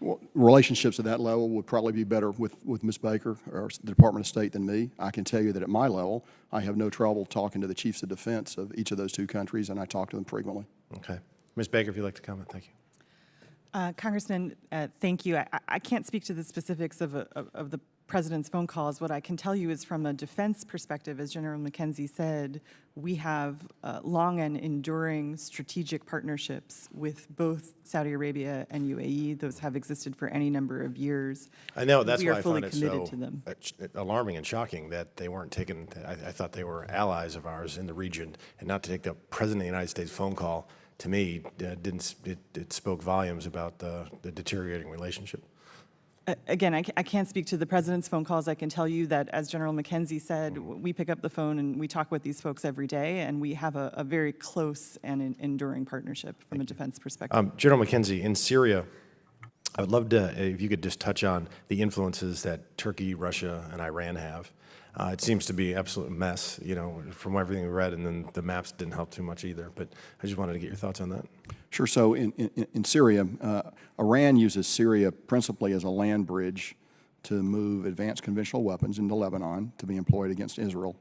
Well, relationships at that level would probably be better with Ms. Baker or the Department of State than me. I can tell you that at my level, I have no trouble talking to the chiefs of defense of each of those two countries, and I talk to them frequently. Okay. Ms. Baker, if you'd like to comment, thank you. Congressman, thank you. I can't speak to the specifics of the president's phone calls. What I can tell you is from a defense perspective, as General McKenzie said, we have long and enduring strategic partnerships with both Saudi Arabia and UAE. Those have existed for any number of years. I know, that's we why are I fully find it committed so to them. alarming and shocking that they weren't taken. I thought they were allies of ours in the region, and not to take the President of the United States phone call, to me, it spoke volumes about the deteriorating relationship. Again, I can't speak to the president's phone calls. I can tell you that, as General McKenzie said, we pick up the phone and we talk with these folks every day, and we have a very close and enduring partnership from a defense perspective. General McKenzie, in Syria, I would love to, if you could just touch on the influences that Turkey, Russia, and Iran have. It seems to be an absolute mess, from everything we read, and then the maps didn't help too much either. But I just wanted to get your thoughts on that. Sure. So in Syria, Iran uses Syria principally as a land bridge to move advanced conventional weapons into Lebanon to be employed against Israel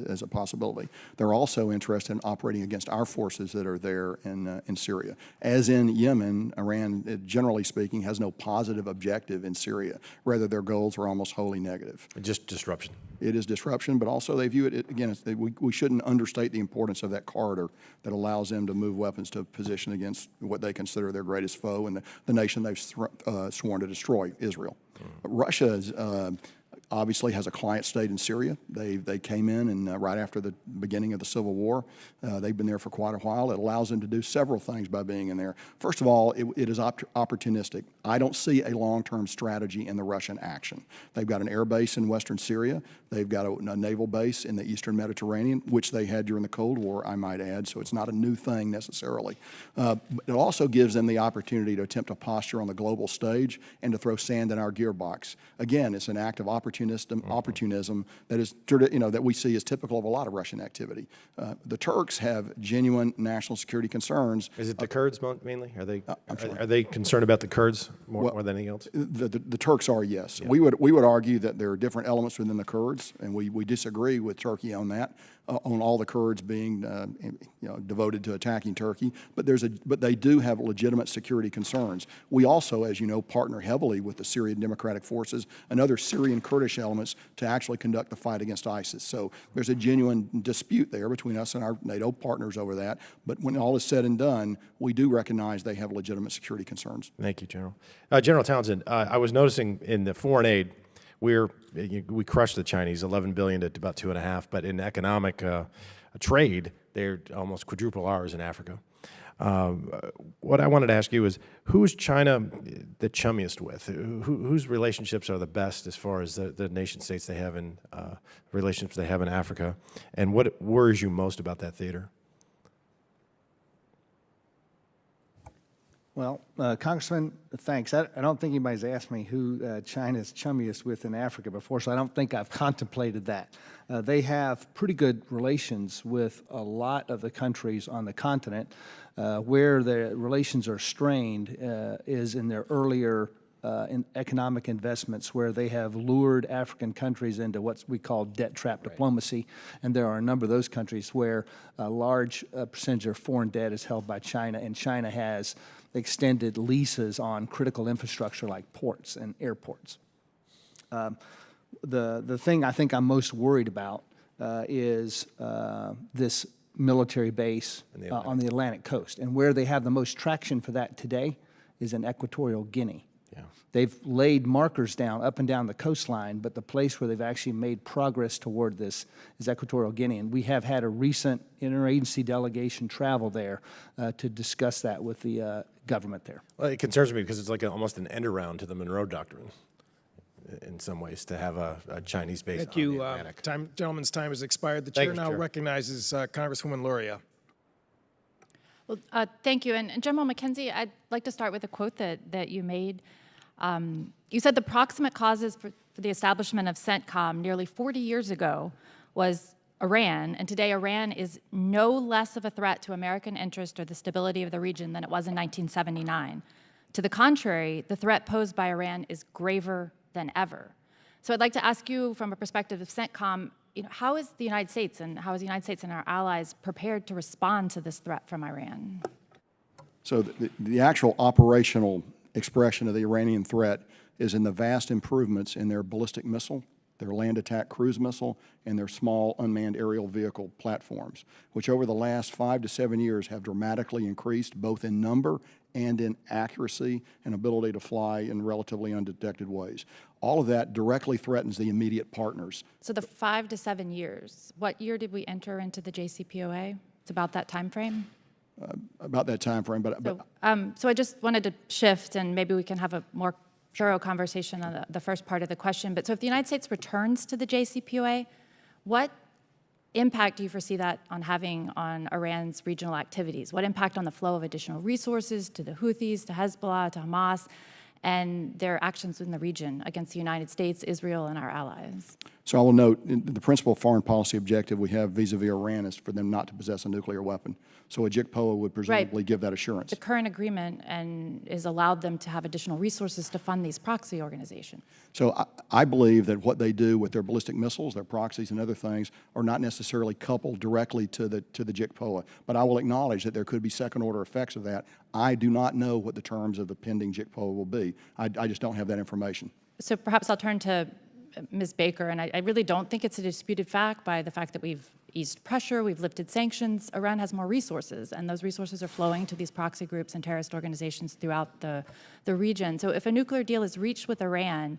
as a possibility. They're also interested in operating against our forces that are there in Syria. As in Yemen, Iran, generally speaking, has no positive objective in Syria. Rather, their goals are almost wholly negative. Just disruption. It is disruption, but also they view it, again, we shouldn't understate the importance of that corridor that allows them to move weapons to a position against what they consider their greatest foe and the nation they've sworn to destroy, Israel. Russia is, obviously has a client state in Syria. They came in and right after the beginning of the Civil War. They've been there for quite a while. It allows them to do several things by being in there. First of all, it is opportunistic. I don't see a long-term strategy in the Russian action. They've got an air base in western Syria. They've got a naval base in the eastern Mediterranean, which they had during the Cold War, I might add, so it's not a new thing necessarily. It also gives them the opportunity to attempt a posture on the global stage and to throw sand in our gearbox. Again, it's an act of opportunism that is, that we see as typical of a lot of Russian activity. The Turks have genuine national security concerns. Is it the Kurds mainly? Are they concerned about the Kurds more than anything else? The Turks are, yes. Yeah. We would argue that there are different elements within the Kurds, and we disagree with Turkey on that, on all the Kurds being devoted to attacking Turkey. But they do have legitimate security concerns. We also, as you know, partner heavily with the Syrian Democratic Forces and other Syrian Kurdish elements to actually conduct the fight against ISIS. So there's a genuine dispute there between us and our NATO partners over that. But when all is said and done, we do recognize they have legitimate security concerns. Thank you, General. General Townsend, I was noticing in the foreign aid, we crushed the Chinese, 11 billion to about 2.5, but in economic trade, they're almost quadruple ours in Africa. What I wanted to ask you is, who's China the chummiest with? Whose relationships are the best as far as the nation states they have in relationships they have in Africa? And what worries you most about that theater? Well, Congressman, thanks. I don't think anybody's asked me who China's chummiest with in Africa before, so I don't think I've contemplated that. They have pretty good relations with a lot of the countries on the continent. Where the relations are strained is in their earlier in economic investments, where they have lured African countries into what we call debt trap diplomacy. And there are a number of those countries where a large percentage of foreign debt is held by China, and China has extended leases on critical infrastructure like ports and airports. The thing I think I'm most worried about is this military base on the Atlantic coast. And where they have the most traction for that today is in Equatorial Guinea. Yeah. They've laid markers down up and down the coastline, but the place where they've actually made progress toward this is Equatorial Guinea. And we have had a recent interagency delegation travel there to discuss that with the government there. Well, it concerns me because it's like almost an end around to the Monroe Doctrine in some ways to have a Chinese base Thank on you. the Atlantic. Gentleman's time has expired. The Thank chair you, now Chair. recognizes Congresswoman Luria. Well, thank you. And General McKenzie, I'd like to start with a quote that you made. You said the proximate causes for the establishment of CENTCOM nearly 40 years ago was Iran, and today Iran is no less of a threat to American interest or the stability of the region than it was in 1979. To the contrary, the threat posed by Iran is graver than ever. So I'd like to ask you, from a perspective of CENTCOM, how is the United States and our allies prepared to respond to this threat from Iran? So the actual operational expression of the Iranian threat is in the vast improvements in their ballistic missile, their land attack cruise missile, and their small unmanned aerial vehicle platforms, which over the last 5 to 7 years have dramatically increased both in number and in accuracy and ability to fly in relatively undetected ways. All of that directly threatens the immediate partners. So the 5 to 7 years, what year did we enter into the JCPOA? It's about that time frame? About that time frame, but So I just wanted to shift, and maybe we can have a more thorough conversation on the first part of the question. But so if the United States returns to the JCPOA, what impact do you foresee that having on Iran's regional activities? What impact on the flow of additional resources to the Houthis, to Hezbollah, to Hamas, and their actions in the region against the United States, Israel, and our allies? So I will note, the principal foreign policy objective we have vis-a-vis Iran is for them not to possess a nuclear weapon. So a JICPOA would presumably give that assurance. The current agreement is allowed them to have additional resources to fund these proxy organizations. So I believe that what they do with their ballistic missiles, their proxies and other things are not necessarily coupled directly to the JICPOA. But I will acknowledge that there could be second-order effects of that. I do not know what the terms of the pending JICPOA will be. I just don't have that information. So perhaps I'll turn to Ms. Baker, and I really don't think it's a disputed fact by the fact that we've eased pressure, we've lifted sanctions. Iran has more resources, and those resources are flowing to these proxy groups and terrorist organizations throughout the region. So if a nuclear deal is reached with Iran,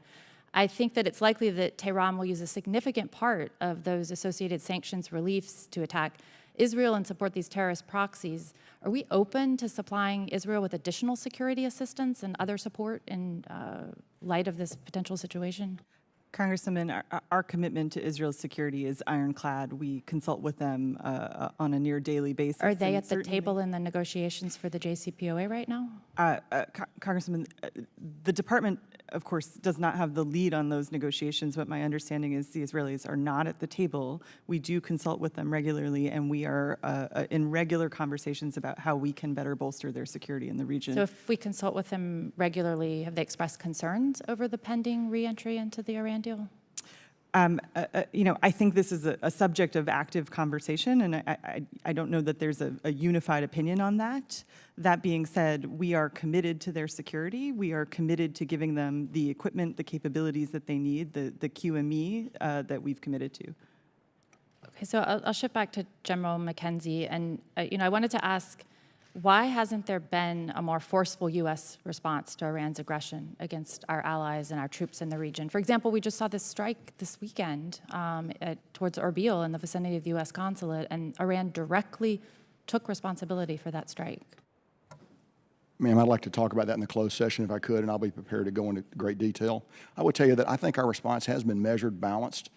I think that it's likely that Tehran will use a significant part of those associated sanctions reliefs to attack Israel and support these terrorist proxies. Are we open to supplying Israel with additional security assistance and other support in light of this potential situation? Congresswoman, our commitment to Israel's security is ironclad. We consult with them on a near daily basis. Are they at the table in the negotiations for the JCPOA right now? Congresswoman, the department, of course, does not have the lead on those negotiations, but my understanding is the Israelis are not at the table. We do consult with them regularly, and we are in regular conversations about how we can better bolster their security in the region. So if we consult with them regularly, have they expressed concerns over the pending re-entry into the Iran deal? I think this is a subject of active conversation, and I don't know that there's a unified opinion on that. That being said, we are committed to their security. We are committed to giving them the equipment, the capabilities that they need, the QME that we've committed to. Okay, so I'll shift back to General McKenzie, and I wanted to ask, why hasn't there been a more forceful U.S. response to Iran's aggression against our allies and our troops in the region? For example, we just saw this strike this weekend towards Erbil in the vicinity of the U.S. consulate, and Iran directly took responsibility for that strike. Ma'am, I'd like to talk about that in the closed session if I could, and I'll be prepared to go into great detail. I would tell you that I think our response has been measured, balanced.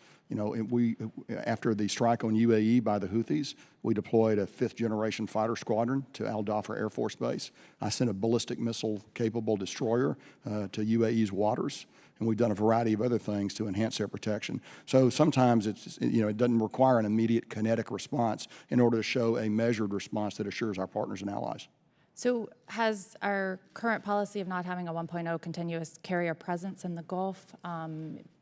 After the strike on UAE by the Houthis, we deployed a 5th-generation fighter squadron to Al Dhafra Air Force Base. I sent a ballistic missile-capable destroyer to UAE's waters, and we've done a variety of other things to enhance their protection. So sometimes it doesn't require an immediate kinetic response in order to show a measured response that assures our partners and allies. So has our current policy of not having a 1.0 continuous carrier presence in the Gulf,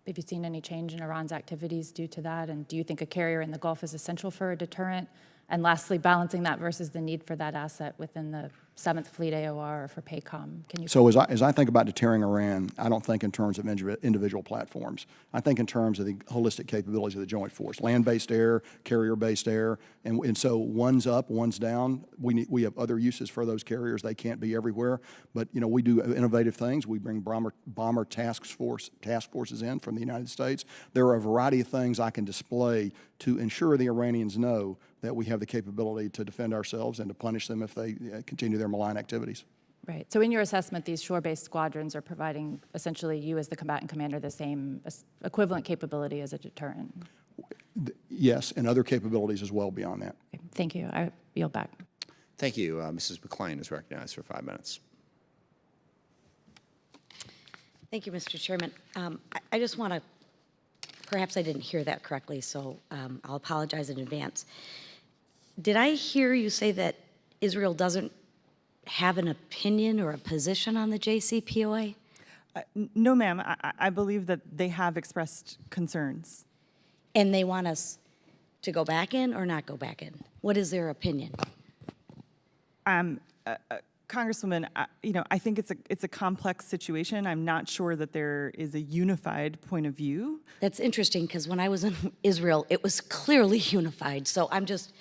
have you seen any change in Iran's activities due to that? And do you think a carrier in the Gulf is essential for a deterrent? And lastly, balancing that versus the need for that asset within the 7th Fleet AOR or for PACOM. Can you? So as I think about deterring Iran, I don't think in terms of individual platforms. I think in terms of the holistic capabilities of the joint force, land-based air, carrier-based air, and so one's up, one's down. We have other uses for those carriers. They can't be everywhere, but we do innovative things. We bring bomber task forces in from the United States. There are a variety of things I can display to ensure the Iranians know that we have the capability to defend ourselves and to punish them if they continue their malign activities. Right. So in your assessment, these shore-based squadrons are providing essentially you as the combatant commander the same equivalent capability as a deterrent? Yes, and other capabilities as well beyond that. Okay, thank you. I yield back. Thank you. Mrs. McClain is recognized for 5 minutes. Thank you, Mr. Chairman. I just want to perhaps I didn't hear that correctly, so I'll apologize in advance. Did I hear you say that Israel doesn't have an opinion or a position on the JCPOA? No, ma'am. I believe that they have expressed concerns. And they want us to go back in or not go back in? What is their opinion? Congresswoman, I think it's a complex situation. I'm not sure that there is a unified point of view. That's interesting, because when I was in Israel, it was clearly unified. So I'm just,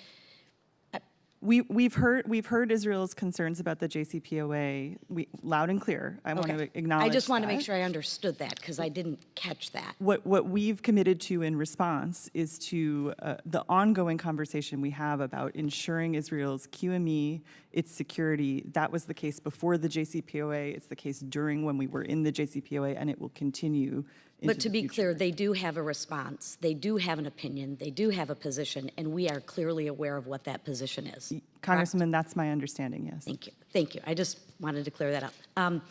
We've heard Israel's concerns about the JCPOA loud and clear. I want to acknowledge I just want to make that. sure I understood that, because I didn't catch that. What we've committed to in response is to the ongoing conversation we have about ensuring Israel's QME, its security. That was the case before the JCPOA. It's the case during when we were in the JCPOA, and it will continue. But to be clear, they do have a response, they do have an opinion, they do have a position, and we are clearly aware of what that position is. Congresswoman, that's my understanding, yes. Thank you. Thank you. I just wanted to clear that up.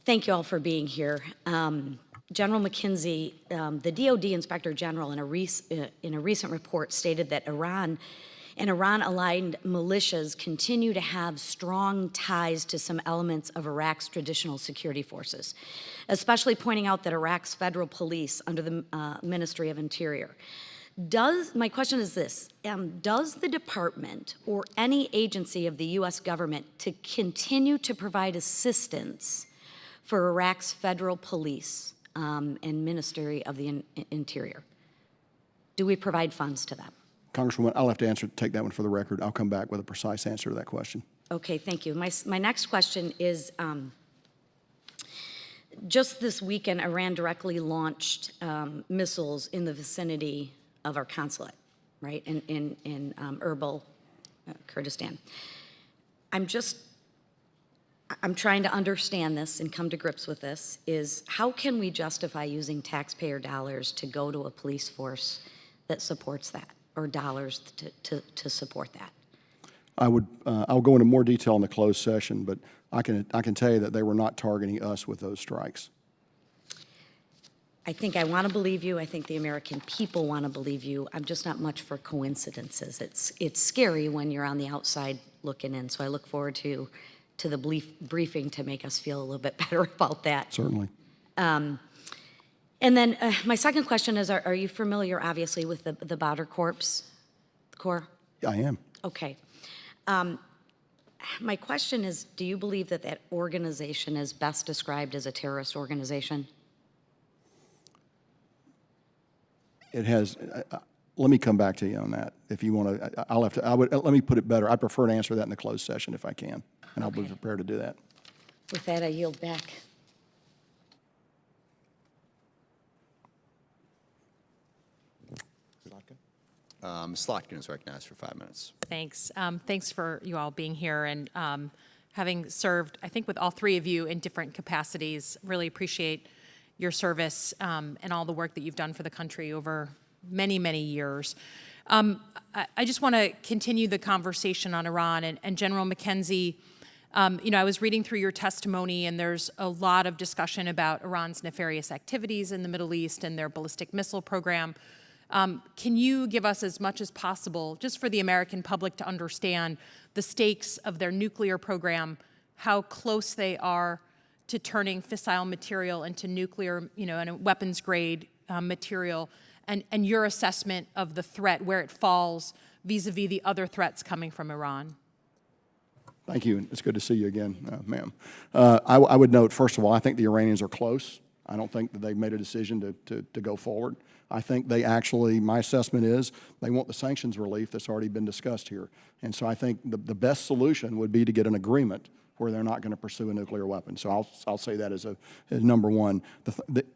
Thank you all for being here. General McKinsey, the DoD Inspector General, in a recent report stated that Iran and Iran-aligned militias continue to have strong ties to some elements of Iraq's traditional security forces, especially pointing out that Iraq's federal police under the Ministry of Interior. My question is this, does the department or any agency of the U.S. government to continue to provide assistance for Iraq's federal police and Ministry of the Interior? Do we provide funds to them? Congresswoman, I'll have to take that one for the record. I'll come back with a precise answer to that question. Okay, thank you. My next question is, just this weekend, Iran directly launched missiles in the vicinity of our consulate, right, in Erbil, Kurdistan. I'm trying to understand this and come to grips with this, is how can we justify using taxpayer dollars to go to a police force that supports that, or dollars to support that? I'll go into more detail in the closed session, but I can tell you that they were not targeting us with those strikes. I think I want to believe you. I think the American people want to believe you. I'm just not much for coincidences. It's scary when you're on the outside looking in. So I look forward to the briefing to make us feel a little bit better about that. Certainly. And then my second question is, are you familiar, obviously, with the Badr Corps? I am. Okay. My question is, do you believe that that organization is best described as a terrorist organization? It has. Let me come back to you on that. If you want to, let me put it better. I prefer to answer that in the closed session if I can, and I'll be prepared to do that. With that, I yield back. Ms. Slotkin is recognized for 5 minutes. Thanks. Thanks for you all being here and having served, I think, with all three of you in different capacities. Really appreciate your service and all the work that you've done for the country over many, many years. I just want to continue the conversation on Iran and General McKenzie. I was reading through your testimony, and there's a lot of discussion about Iran's nefarious activities in the Middle East and their ballistic missile program. Can you give us as much as possible, just for the American public to understand the stakes of their nuclear program, how close they are to turning fissile material into nuclear, and weapons-grade material, and your assessment of the threat, where it falls vis-a-vis the other threats coming from Iran? Thank you. It's good to see you again, ma'am. I would note, first of all, I think the Iranians are close. I don't think that they've made a decision to go forward. I think they actually, my assessment is, they want the sanctions relief that's already been discussed here. And so I think the best solution would be to get an agreement where they're not going to pursue a nuclear weapon. So I'll say that as number one.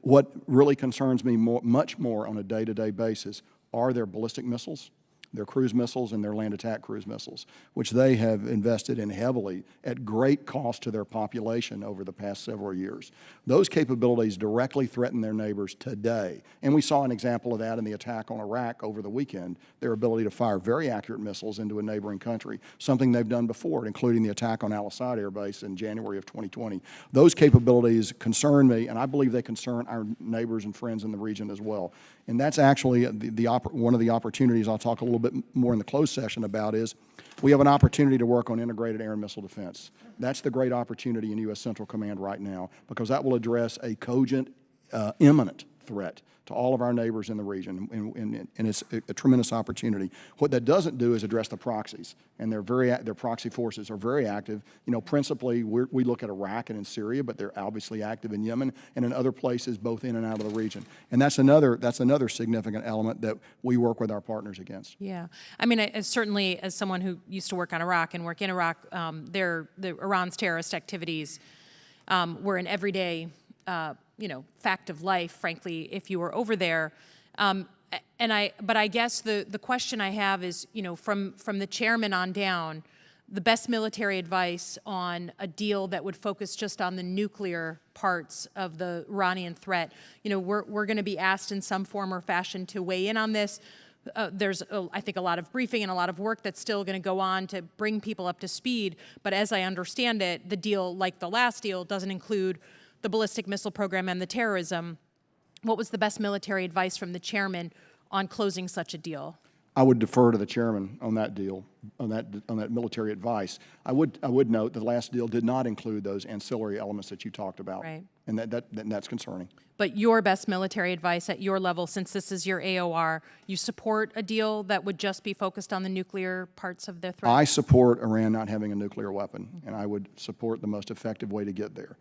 What really concerns me much more on a day-to-day basis are their ballistic missiles. their cruise missiles and their land attack cruise missiles, which they have invested in heavily at great cost to their population over the past several years. Those capabilities directly threaten their neighbors today. And we saw an example of that in the attack on Iraq over the weekend, their ability to fire very accurate missiles into a neighboring country, something they've done before, including the attack on Al-Assad Air Base in January of 2020. Those capabilities concern me, and I believe they concern our neighbors and friends in the region as well. And that's actually one of the opportunities I'll talk a little bit more in the closed session about is we have an opportunity to work on integrated air and missile defense. That's the great opportunity in U.S. Central Command right now, because that will address a cogent, imminent threat to all of our neighbors in the region, and it's a tremendous opportunity. What that doesn't do is address the proxies, and their proxy forces are very active. You know, principally, we look at Iraq and in Syria, but they're obviously active in Yemen and in other places, both in and out of the region. And that's another significant element that we work with our partners against. Yeah, I mean, certainly as someone who used to work on Iraq and work in Iraq, Iran's terrorist activities were an everyday fact of life, frankly, if you were over there. But I guess the question I have is, from the chairman on down, the best military advice on a deal that would focus just on the nuclear parts of the Iranian threat. We're going to be asked in some form or fashion to weigh in on this. There's, I think, a lot of briefing and a lot of work that's still going to go on to bring people up to speed. But as I understand it, the deal, like the last deal, doesn't include the ballistic missile program and the terrorism. What was the best military advice from the chairman on closing such a deal? I would defer to the chairman on that deal, on that military advice. I would note the last deal did not include those ancillary elements that you talked about, right? And that's concerning. But your best military advice at your level, since this is your AOR, you support a deal that would just be focused on the nuclear parts of their threat? I support Iran not having a nuclear weapon, and I would support the most effective way to get there.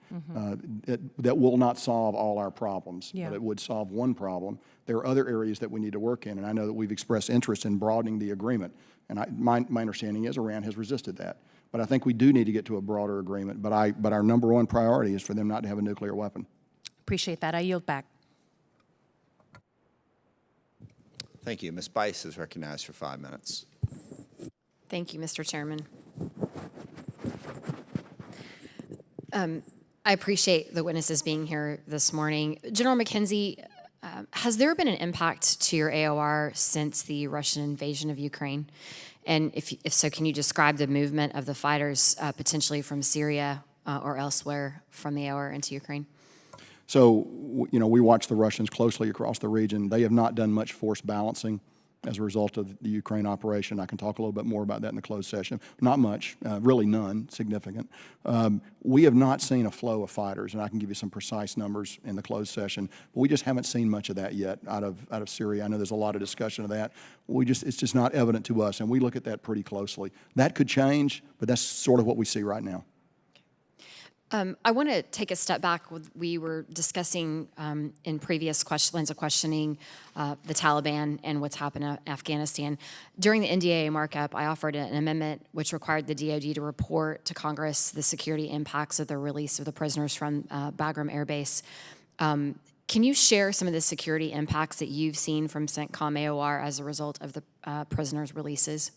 That will not solve all our problems, but it would solve one problem. There are other areas that we need to work in, and I know that we've expressed interest in broadening the agreement, and my understanding is Iran has resisted that. But I think we do need to get to a broader agreement, but our number one priority is for them not to have a nuclear weapon. Appreciate that. I yield back. Thank you. Ms. Bice is recognized for 5 minutes. Thank you, Mr. Chairman. I appreciate the witnesses being here this morning. General McKenzie, has there been an impact to your AOR since the Russian invasion of Ukraine? And if so, can you describe the movement of the fighters potentially from Syria or elsewhere from the AOR into Ukraine? So, we watch the Russians closely across the region. They have not done much force balancing as a result of the Ukraine operation. I can talk a little bit more about that in the closed session. Not much, really none significant. We have not seen a flow of fighters, and I can give you some precise numbers in the closed session, but we just haven't seen much of that yet out of Syria. I know there's a lot of discussion of that. It's just not evident to us, and we look at that pretty closely. That could change, but that's sort of what we see right now. I want to take a step back. We were discussing in previous lines of questioning the Taliban and what's happened in Afghanistan. During the NDAA markup, I offered an amendment which required the DoD to report to Congress the security impacts of the release of the prisoners from Bagram Air Base. Can you share some of the security impacts that you've seen from CENTCOM AOR as a result of the prisoners' releases?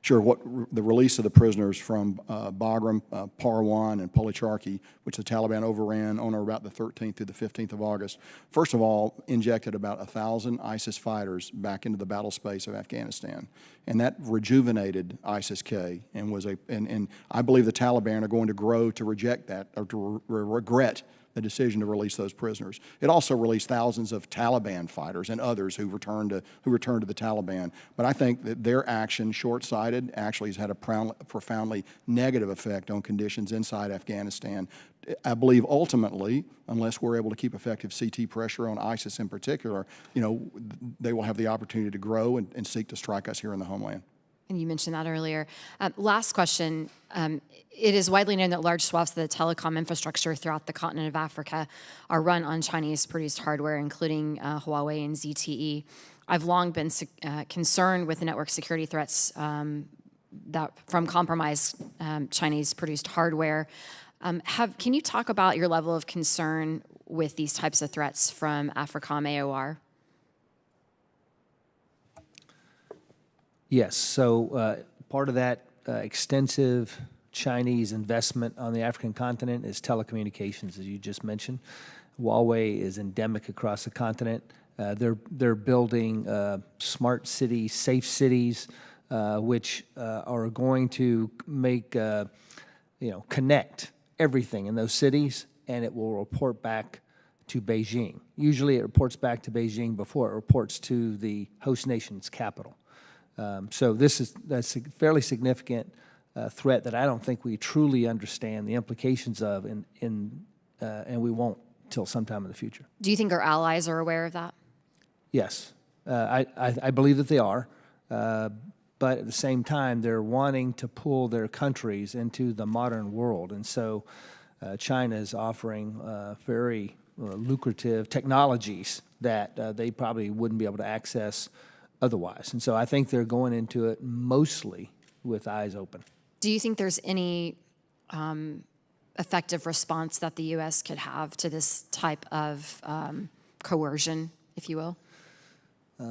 Sure. The release of the prisoners from Bagram, Parwan, and Policharki, which the Taliban overran on or about the 13th through the 15th of August, first of all, injected about 1,000 ISIS fighters back into the battle space of Afghanistan, and that rejuvenated ISIS-K, and I believe the Taliban are going to grow to reject that or to regret the decision to release those prisoners. It also released thousands of Taliban fighters and others who returned to the Taliban. But I think that their action, short-sighted, actually has had a profoundly negative effect on conditions inside Afghanistan. I believe ultimately, unless we're able to keep effective CT pressure on ISIS in particular, they will have the opportunity to grow and seek to strike us here in the homeland. And you mentioned that earlier. Last question. It is widely known that large swaths of the telecom infrastructure throughout the continent of Africa are run on Chinese-produced hardware, including Huawei and ZTE. I've long been concerned with the network security threats that from compromised Chinese-produced hardware. Can you talk about your level of concern with these types of threats from AFRICOM AOR? Yes, so part of that extensive Chinese investment on the African continent is telecommunications, as you just mentioned. Huawei is endemic across the continent. They're building smart cities, safe cities, which are going to make connect everything in those cities, and it will report back to Beijing. Usually, it reports back to Beijing before it reports to the host nation's capital. So that's a fairly significant threat that I don't think we truly understand the implications of, and we won't till sometime in the future. Do you think our allies are aware of that? Yes, I believe that they are, but at the same time, they're wanting to pull their countries into the modern world, and so China is offering very lucrative technologies that they probably wouldn't be able to access otherwise. And so I think they're going into it mostly with eyes open. Do you think there's any effective response that the U.S. could have to this type of coercion, if you will?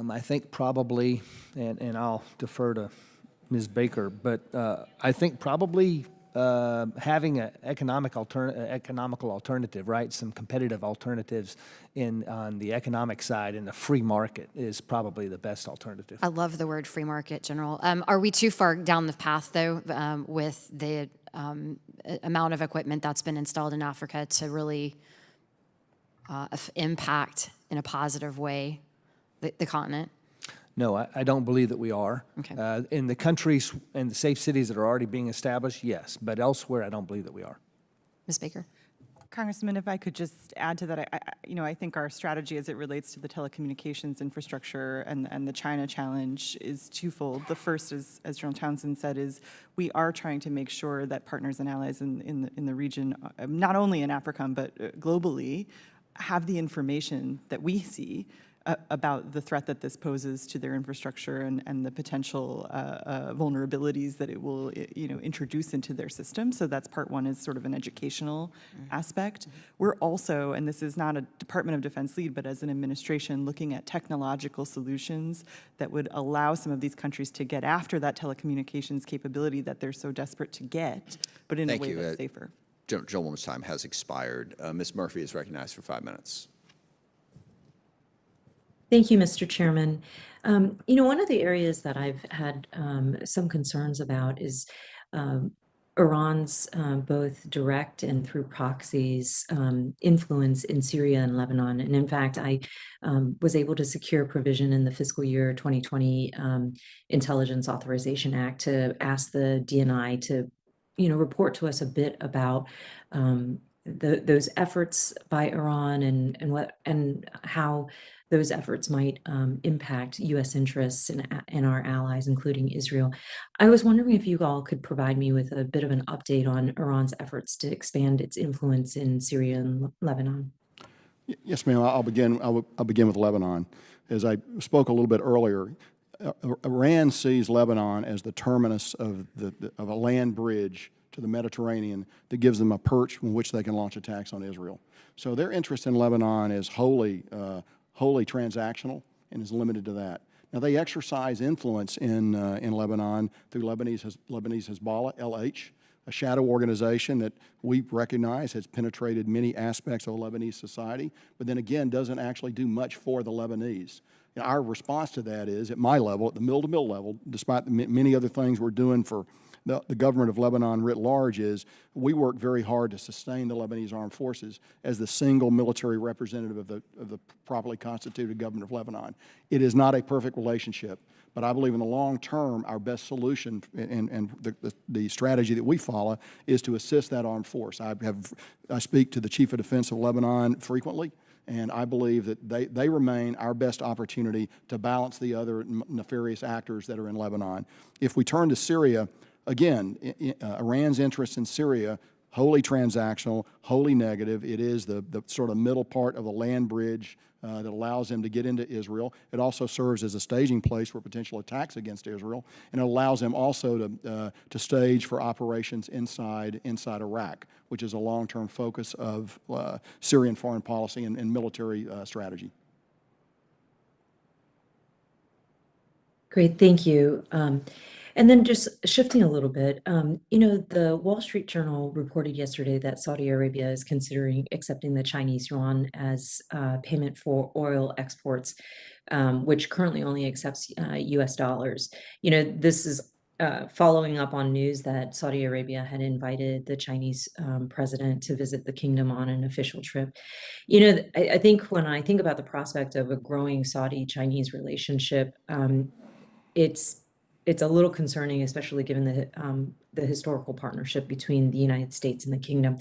I think probably, and I'll defer to Ms. Baker, but I think probably having an economical alternative, right? Some competitive alternatives on the economic side in the free market is probably the best alternative. I love the word free market, General. Are we too far down the path, though, with the amount of equipment that's been installed in Africa to really impact in a positive way the continent? No, I don't believe that we are. Okay. In the countries and the safe cities that are already being established, yes, but elsewhere, I don't believe that we are. Ms. Baker? Congressman, if I could just add to that, I think our strategy as it relates to the telecommunications infrastructure and the China challenge is twofold. The first is, as General Townsend said, is we are trying to make sure that partners and allies in the region, not only in AFRICOM, but globally, have the information that we see about the threat that this poses to their infrastructure and the potential vulnerabilities that it will introduce into their system. So that's part one, is sort of an educational aspect. We're also, and this is not a Department of Defense lead, but as an administration, looking at technological solutions that would allow some of these countries to get after that telecommunications capability that they're so desperate to get, but in a way that's safer. Gentlewoman's time has expired. Ms. Murphy is recognized for 5 minutes. Thank you, Mr. Chairman. One of the areas that I've had some concerns about is Iran's both direct and through proxies influence in Syria and Lebanon. And in fact, I was able to secure provision in the fiscal year 2020 Intelligence Authorization Act to ask the DNI to, report to us a bit about those efforts by Iran and how those efforts might impact U.S. interests and our allies, including Israel. I was wondering if you all could provide me with a bit of an update on Iran's efforts to expand its influence in Syria and Lebanon. Yes, ma'am. I'll begin with Lebanon. As I spoke a little bit earlier, Iran sees Lebanon as the terminus of a land bridge to the Mediterranean that gives them a perch from which they can launch attacks on Israel. So their interest in Lebanon is wholly transactional and is limited to that. Now, they exercise influence in Lebanon through Lebanese Hezbollah, LH, a shadow organization that we recognize has penetrated many aspects of Lebanese society, but then again doesn't actually do much for the Lebanese. Our response to that is, at my level, at the mill-to-mill level, despite the many other things we're doing for the government of Lebanon writ large, is we work very hard to sustain the Lebanese armed forces as the single military representative of the properly constituted government of Lebanon. It is not a perfect relationship, but I believe in the long term, our best solution and the strategy that we follow is to assist that armed force. I speak to the Chief of Defense of Lebanon frequently, and I believe that they remain our best opportunity to balance the other nefarious actors that are in Lebanon. If we turn to Syria, again, Iran's interest in Syria, wholly transactional, wholly negative. It is the sort of middle part of the land bridge that allows them to get into Israel. It also serves as a staging place for potential attacks against Israel, and it allows them also to stage for operations inside Iraq, which is a long-term focus of Syrian foreign policy and military strategy. Great, thank you. And then just shifting a little bit, the Wall Street Journal reported yesterday that Saudi Arabia is considering accepting the Chinese yuan as payment for oil exports, which currently only accepts US dollars. This is following up on news that Saudi Arabia had invited the Chinese president to visit the kingdom on an official trip. I think when I think about the prospect of a growing Saudi-Chinese relationship, it's a little concerning, especially given the historical partnership between the United States and the kingdom.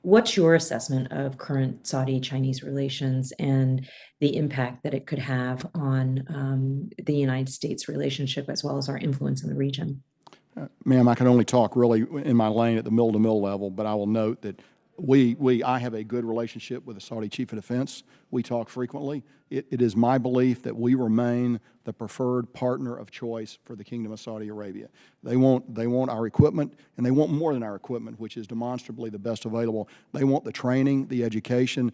What's your assessment of current Saudi-Chinese relations and the impact that it could have on the United States relationship as well as our influence in the region? Ma'am, I can only talk really in my lane at the mill-to-mill level, but I will note that I have a good relationship with the Saudi Chief of Defense. We talk frequently. It is my belief that we remain the preferred partner of choice for the Kingdom of Saudi Arabia. They want our equipment, and they want more than our equipment, which is demonstrably the best available. They want the training, the education,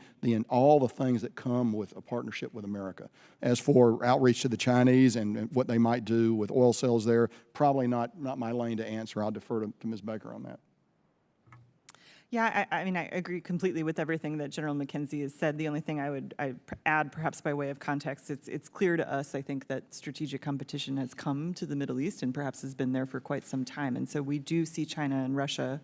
all the things that come with a partnership with America. As for outreach to the Chinese and what they might do with oil sales there, probably not my lane to answer. I'll defer to Ms. Baker on that. Yeah, I mean, I agree completely with everything that General McKenzie has said. The only thing I'd add, perhaps by way of context, it's clear to us, I think, that strategic competition has come to the Middle East and perhaps has been there for quite some time. And so we do see China and Russia,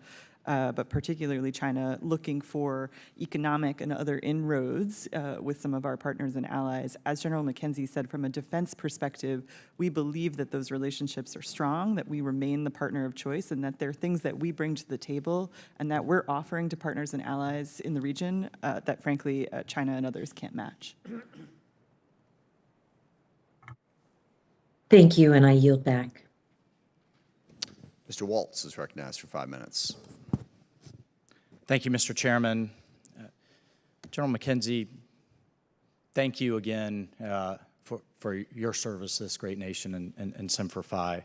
but particularly China, looking for economic and other inroads with some of our partners and allies. As General McKenzie said, from a defense perspective, we believe that those relationships are strong, that we remain the partner of choice, and that there are things that we bring to the table and that we're offering to partners and allies in the region that, frankly, China and others can't match. Thank you, and I yield back. Mr. Waltz is recognized for 5 minutes. Thank you, Mr. Chairman. General McKenzie, thank you again for your service to this great nation and Semper Fi.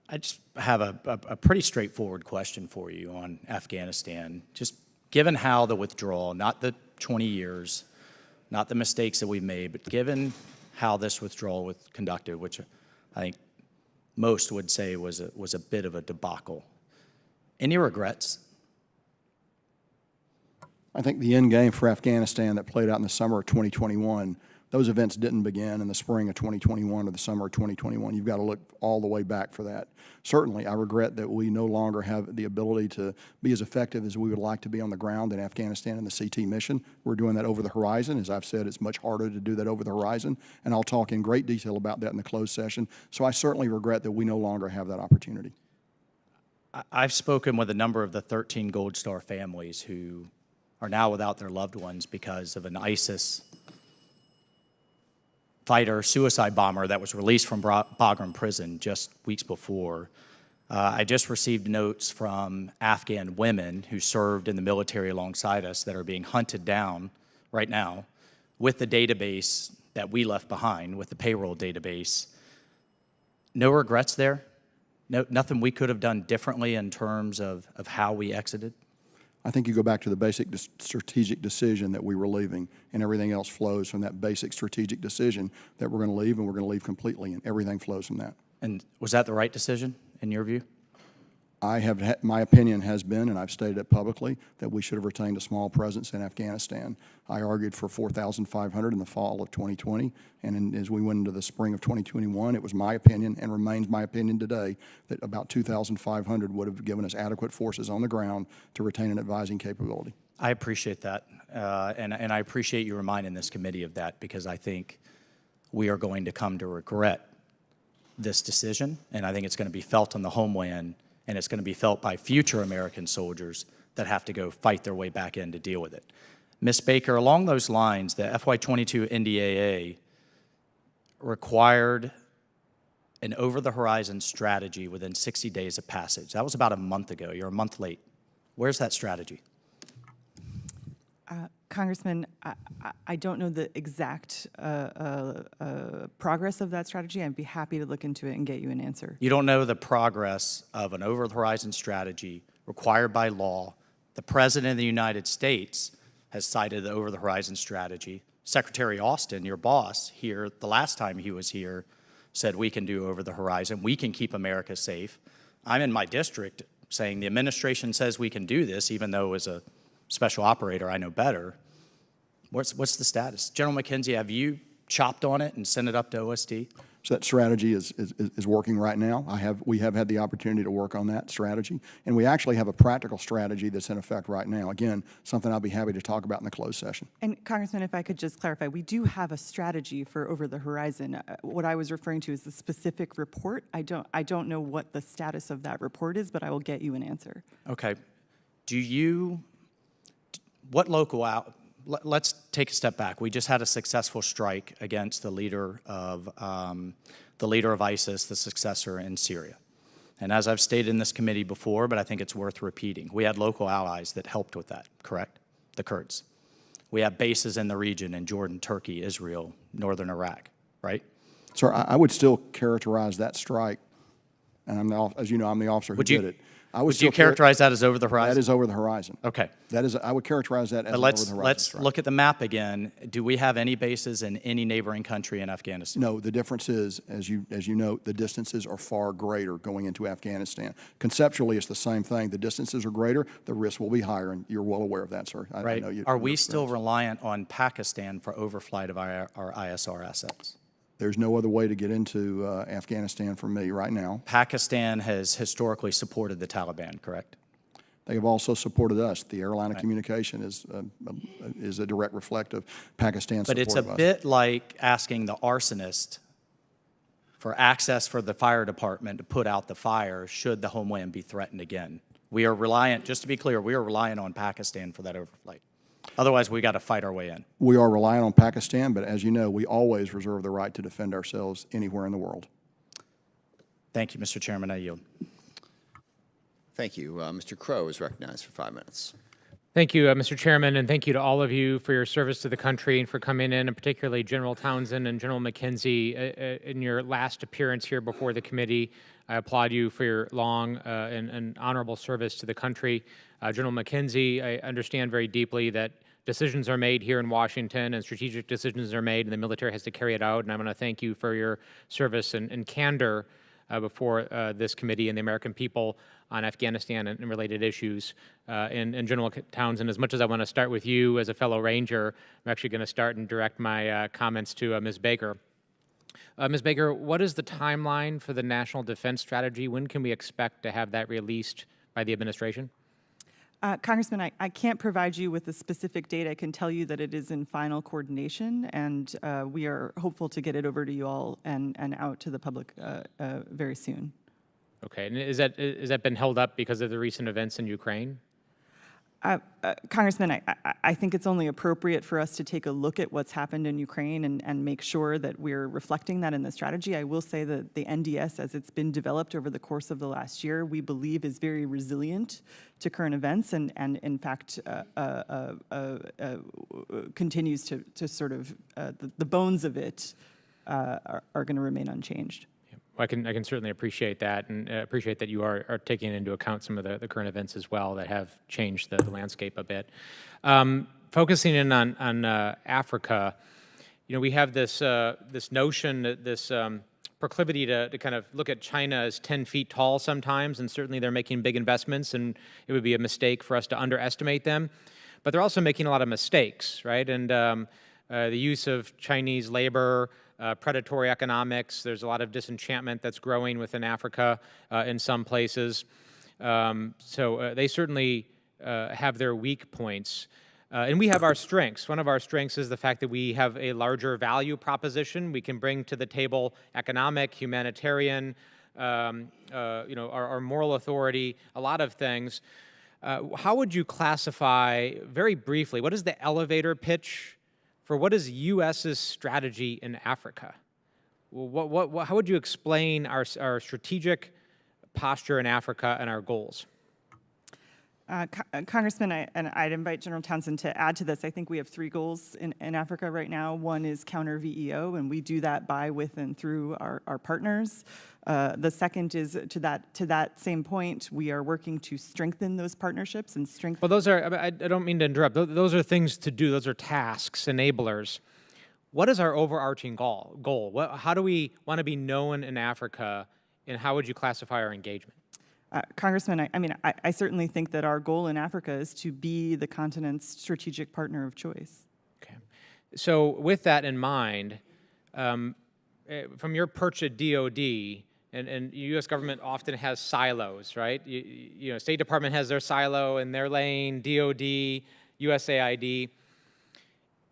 I just have a pretty straightforward question for you on Afghanistan. Just given how the withdrawal, not the 20 years, not the mistakes that we've made, but given how this withdrawal was conducted, which I think most would say was a bit of a debacle. Any regrets? I think the end game for Afghanistan that played out in the summer of 2021, those events didn't begin in the spring of 2021 or the summer of 2021. You've got to look all the way back for that. Certainly, I regret that we no longer have the ability to be as effective as we would like to be on the ground in Afghanistan in the CT mission. We're doing that over the horizon. As I've said, it's much harder to do that over the horizon, and I'll talk in great detail about that in the closed session. So I certainly regret that we no longer have that opportunity. I've spoken with a number of the 13 Gold Star families who are now without their loved ones because of an ISIS fighter, suicide bomber that was released from Bagram prison just weeks before. I just received notes from Afghan women who served in the military alongside us that are being hunted down right now with the database that we left behind, with the payroll database. No regrets there? No, nothing we could have done differently in terms of how we exited? I think you go back to the basic strategic decision that we were leaving, and everything else flows from that basic strategic decision that we're going to leave, and we're going to leave completely, and everything flows from that. And was that the right decision, in your view? My opinion has been, and I've stated it publicly, that we should have retained a small presence in Afghanistan. I argued for 4,500 in the fall of 2020, and as we went into the spring of 2021, it was my opinion, and remains my opinion today, that about 2,500 would have given us adequate forces on the ground to retain an advising capability. I appreciate that, and I appreciate you reminding this committee of that, because I think we are going to come to regret this decision, and I think it's going to be felt on the homeland, and it's going to be felt by future American soldiers that have to go fight their way back in to deal with it. Ms. Baker, along those lines, the FY22 NDAA required an over-the-horizon strategy within 60 days of passage. That was about a month ago. You're a month late. Where's that strategy? Congressman, I don't know the exact progress of that strategy. I'd be happy to look into it and get you an answer. You don't know the progress of an over-the-horizon strategy required by law. The President of the United States has cited the over-the-horizon strategy Secretary Austin, your boss here, the last time he was here, said we can do over the horizon, we can keep America safe. I'm in my district saying the administration says we can do this, even though as a special operator I know better. What's the status? General McKenzie, have you chopped on it and sent it up to OSD? So that strategy is working right now. We have had the opportunity to work on that strategy, and we actually have a practical strategy that's in effect right now. Again, something I'll be happy to talk about in the closed session. And Congressman, if I could just clarify, we do have a strategy for over the horizon. What I was referring to is the specific report. I don't know what the status of that report is, but I will get you an answer. Okay. What local out? Let's take a step back. We just had a successful strike against the leader of ISIS, the successor in Syria. And as I've stated in this committee before, but I think it's worth repeating, we had local allies that helped with that, correct? The Kurds. We have bases in the region in Jordan, Turkey, Israel, northern Iraq, right? Sir, I would still characterize that strike, and as you know, I'm the officer who did it. Would you characterize that as over the horizon? That is over the horizon. Okay. I would characterize that as over the horizon. Let's look at the map again. Do we have any bases in any neighboring country in Afghanistan? No, the difference is, as you note, the distances are far greater going into Afghanistan. Conceptually, it's the same thing. The distances are greater, the risk will be higher, and you're well aware of that, sir. Right. Are we still reliant on Pakistan for overflight of our ISR assets? There's no other way to get into Afghanistan for me right now. Pakistan has historically supported the Taliban, correct? They have also supported us. The airline of communication is a direct reflect of Pakistan's support of us. But it's a bit like asking the arsonist for access for the fire department to put out the fire should the homeland be threatened again. We are reliant, just to be clear, we are reliant on Pakistan for that overflight. Otherwise, we got to fight our way in. We are relying on Pakistan, but as you know, we always reserve the right to defend ourselves anywhere in the world. Thank you, Mr. Chairman. I yield. Thank you. Mr. Crow is recognized for 5 minutes. Thank you, Mr. Chairman, and thank you to all of you for your service to the country and for coming in, and particularly General Townsend and General McKenzie in your last appearance here before the committee. I applaud you for your long and honorable service to the country. General McKenzie, I understand very deeply that decisions are made here in Washington and strategic decisions are made and the military has to carry it out, and I want to thank you for your service and candor before this committee and the American people on Afghanistan and related issues. And General Townsend, as much as I want to start with you as a fellow Ranger, I'm actually going to start and direct my comments to Ms. Baker. Ms. Baker, what is the timeline for the National Defense Strategy? When can we expect to have that released by the administration? Congressman, I can't provide you with a specific date. I can tell you that it is in final coordination, and we are hopeful to get it over to you all and out to the public very soon. Okay, and is that been held up because of the recent events in Ukraine? Congressman, I think it's only appropriate for us to take a look at what's happened in Ukraine and make sure that we're reflecting that in the strategy. I will say that the NDS, as it's been developed over the course of the last year, we believe is very resilient to current events and in fact, continues to sort of, the bones of it are going to remain unchanged. I can certainly appreciate that, and appreciate that you are taking into account some of the current events as well that have changed the landscape a bit. Focusing in on Africa, you know, we have this notion, this proclivity to kind of look at China as 10 feet tall sometimes, and certainly they're making big investments, and it would be a mistake for us to underestimate them. But they're also making a lot of mistakes, right? And the use of Chinese labor, predatory economics. There's a lot of disenchantment that's growing within Africa in some places. So they certainly have their weak points. And we have our strengths. One of our strengths is the fact that we have a larger value proposition. We can bring to the table economic, humanitarian, our moral authority, a lot of things. How would you classify, very briefly, what is the elevator pitch for what is U.S.'s strategy in Africa? How would you explain our strategic posture in Africa and our goals? Congressman, I'd invite General Townsend to add to this. I think we have 3 goals in Africa right now. One is counter VEO, and we do that by, with, and through our partners. The second is to that same point, we are working to strengthen those partnerships and strengthen. Well, those are, I don't mean to interrupt, those are things to do, those are tasks, enablers. what is our overarching goal? How do we want to be known in Africa, and how would you classify our engagement? Congressman, I certainly think that our goal in Africa is to be the continent's strategic partner of choice. Okay. So with that in mind, from your perch at DOD, and U.S. government often has silos, right? You know, State Department has their silo in their lane, DOD, USAID.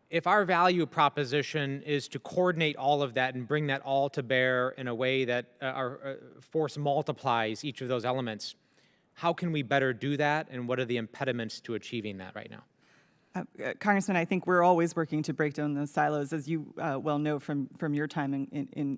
If our value proposition is to coordinate all of that and bring that all to bear in a way that our force multiplies each of those elements, how can we better do that, and what are the impediments to achieving that right now? Congressman, I think we're always working to break down those silos, as you well know from your time in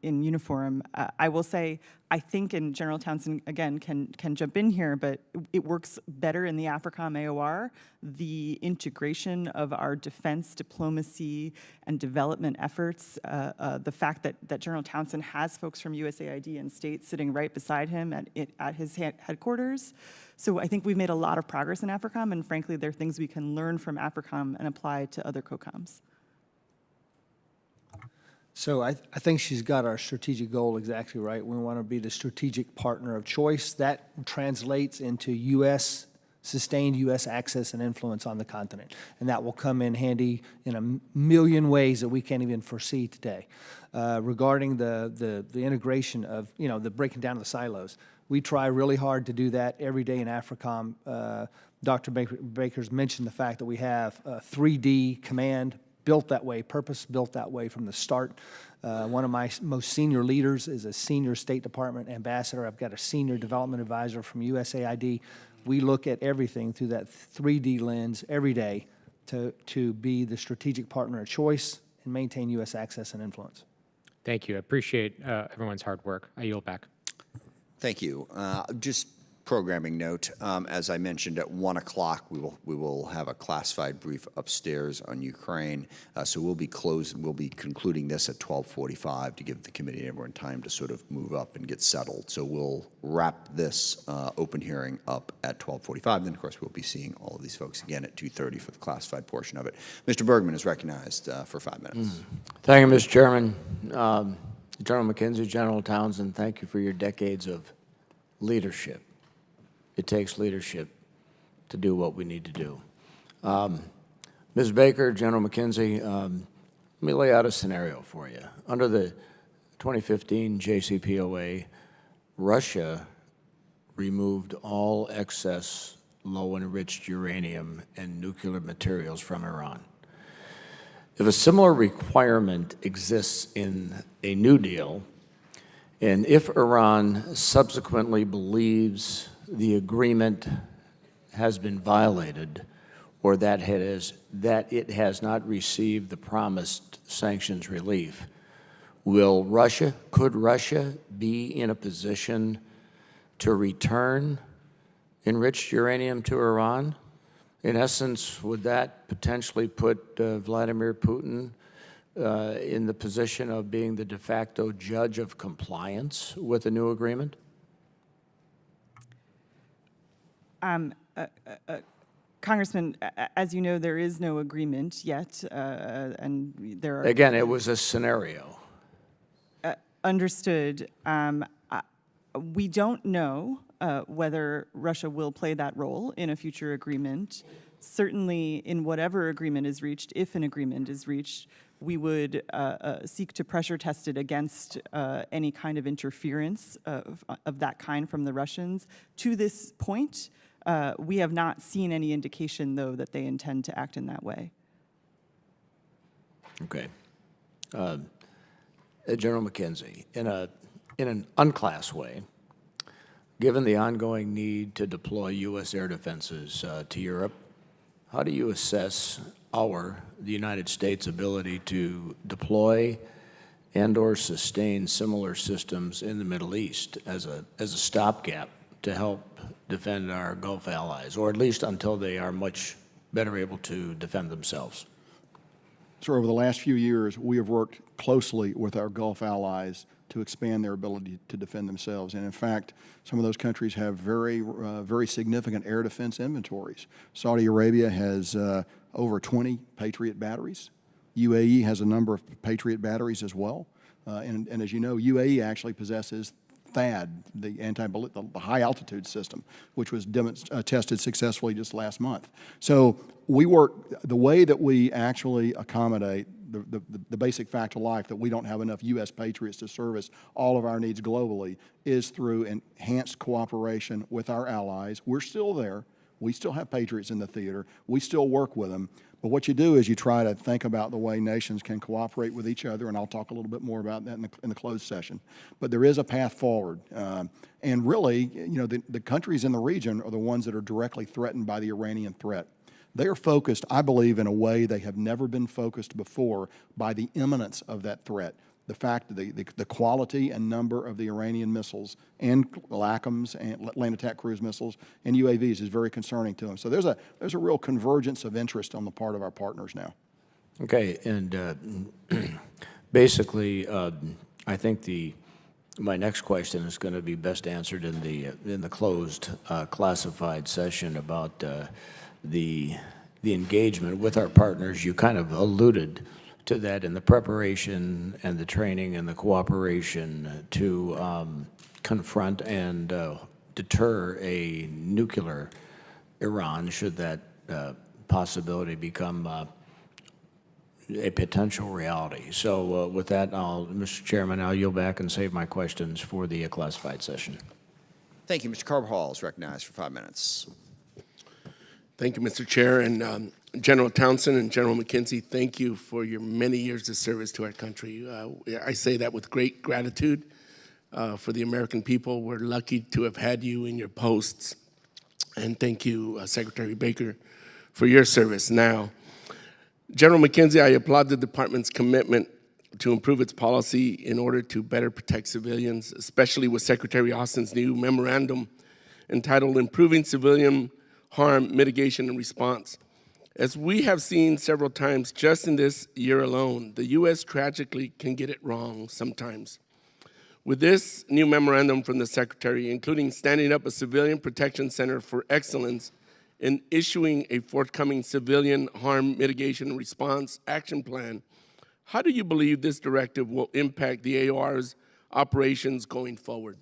uniform. I will say, I think, and General Townsend, again, can jump in here, but it works better in the AFRICOM AOR. The integration of our defense, diplomacy, and development efforts, the fact that General Townsend has folks from USAID and state sitting right beside him at his headquarters. So I think we've made a lot of progress in AFRICOM, and frankly, there are things we can learn from AFRICOM and apply to other COCOMs. So I think she's got our strategic goal exactly right. We want to be the strategic partner of choice. That translates into sustained U.S. access and influence on the continent. And that will come in handy in a million ways that we can't even foresee today. Regarding the integration of, the breaking down of the silos, we try really hard to do that every day in AFRICOM. Dr. Baker's mentioned the fact that we have a 3D command built that way, purpose built that way from the start. One of my most senior leaders is a senior State Department ambassador. I've got a senior development advisor from USAID. We look at everything through that 3D lens every day to be the strategic partner of choice and maintain U.S. access and influence. Thank you. I appreciate everyone's hard work. I yield back. Thank you. Just programming note, as I mentioned, at 1 o'clock we will have a classified brief upstairs on Ukraine. So we'll be concluding this at 12:45 to give the committee and everyone time to sort of move up and get settled. So we'll wrap this open hearing up at 12:45. Then of course we'll be seeing all of these folks again at 2:30 for the classified portion of it. Mr. Bergman is recognized for 5 minutes. Thank you, Mr. Chairman. General McKenzie, General Townsend, thank you for your decades of leadership. It takes leadership to do what we need to do. Ms. Baker, General McKenzie, let me lay out a scenario for you. Under the 2015 JCPOA, Russia removed all excess low-enriched uranium and nuclear materials from Iran. If a similar requirement exists in a New Deal, and if Iran subsequently believes the agreement has been violated or that it has not received the promised sanctions relief, could Russia be in a position to return enriched uranium to Iran? In essence, would that potentially put Vladimir Putin in the position of being the de facto judge of compliance with the new agreement? Congressman, as you know, there is no agreement yet, and there are... Again, it was a scenario. Understood. We don't know whether Russia will play that role in a future agreement. Certainly, in whatever agreement is reached, if an agreement is reached, we would seek to pressure test it against any kind of interference of that kind from the Russians. To this point, we have not seen any indication, though, that they intend to act in that way. Okay. General McKenzie, in an unclass way, given the ongoing need to deploy U.S. air defenses to Europe, how do you assess the United States' ability to deploy and/or sustain similar systems in the Middle East as a stopgap to help defend our Gulf allies, or at least until they are much better able to defend themselves? So over the last few years, we have worked closely with our Gulf allies to expand their ability to defend themselves. And in fact, some of those countries have very significant air defense inventories. Saudi Arabia has over 20 Patriot batteries. UAE has a number of Patriot batteries as well. And as you know, UAE actually possesses THAAD, the high-altitude system, which was tested successfully just last month. So we work, the way that we actually accommodate the basic fact of life that we don't have enough U.S. Patriots to service all of our needs globally is through enhanced cooperation with our allies. We're still there. We still have Patriots in the theater. We still work with them. But what you do is you try to think about the way nations can cooperate with each other, and I'll talk a little bit more about that in the closed session. But there is a path forward. And really, the countries in the region are the ones that are directly threatened by the Iranian threat. They are focused, I believe, in a way they have never been focused before by the imminence of that threat. The fact that the quality and number of the Iranian missiles and LACMs and land attack cruise missiles and UAVs is very concerning to them. So there's a real convergence of interest on the part of our partners now. Okay, and basically, I think my next question is going to be best answered in the closed classified session about the engagement with our partners. You kind of alluded to that in the preparation and the training and the cooperation to confront and deter a nuclear Iran should that possibility become a potential reality. So with that, Mr. Chairman, I'll yield back and save my questions for the classified session. Thank you. Mr. Carbajal is recognized for 5 minutes. Thank you, Mr. Chair. And General Townsend and General McKenzie, thank you for your many years of service to our country. I say that with great gratitude for the American people. We're lucky to have had you in your posts. And thank you, Secretary Baker, for your service now. General McKenzie, I applaud the department's commitment to improve its policy in order to better protect civilians, especially with Secretary Austin's new memorandum entitled Improving Civilian Harm Mitigation and Response. As we have seen several times just in this year alone, the U.S. tragically can get it wrong sometimes. With this new memorandum from the Secretary, including standing up a Civilian Protection Center for Excellence and issuing a forthcoming Civilian Harm Mitigation and Response Action Plan, how do you believe this directive will impact the AOR's operations going forward?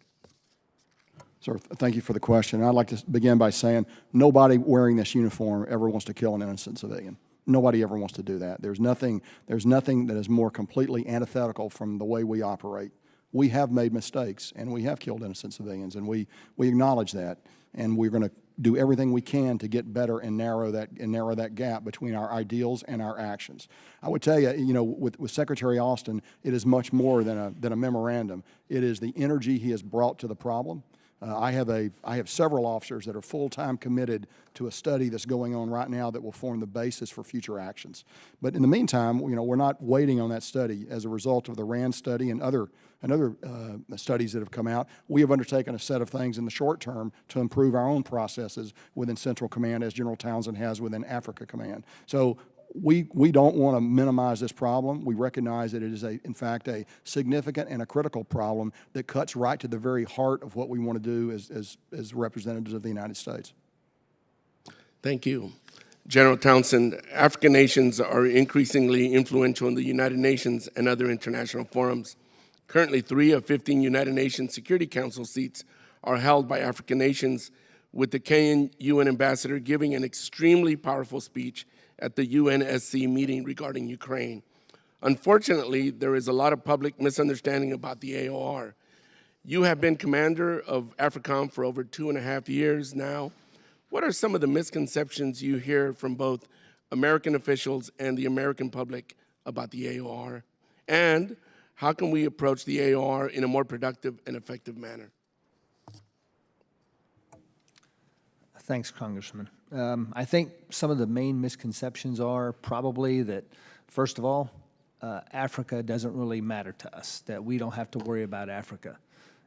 Sir, thank you for the question. I'd like to begin by saying nobody wearing this uniform ever wants to kill an innocent civilian. Nobody ever wants to do that. There's nothing that is more completely antithetical from the way we operate. We have made mistakes, and we have killed innocent civilians, and we acknowledge that, and we're going to do everything we can to get better and narrow that gap between our ideals and our actions. I would tell you, with Secretary Austin, it is much more than a memorandum. It is the energy he has brought to the problem. I have several officers that are full-time committed to a study that's going on right now that will form the basis for future actions. But in the meantime, we're not waiting on that study. As a result of the RAND study and other studies that have come out, we have undertaken a set of things in the short term to improve our own processes within Central Command, as General Townsend has within Africa Command. So we don't want to minimize this problem. We recognize that it is, in fact, a significant and a critical problem that cuts right to the very heart of what we want to do as representatives of the United States. Thank you. General Townsend, African nations are increasingly influential in the United Nations and other international forums. Currently, 3 of 15 United Nations Security Council seats are held by African nations, with the Kenyan UN ambassador giving an extremely powerful speech at the UNSC meeting regarding Ukraine. Unfortunately, there is a lot of public misunderstanding about the AOR. You have been commander of AFRICOM for over 2.5 years now. What are some of the misconceptions you hear from both American officials and the American public about the AOR? And how can we approach the AOR in a more productive and effective manner? Thanks, Congressman. I think some of the main misconceptions are probably that, first of all, Africa doesn't really matter to us, that we don't have to worry about Africa.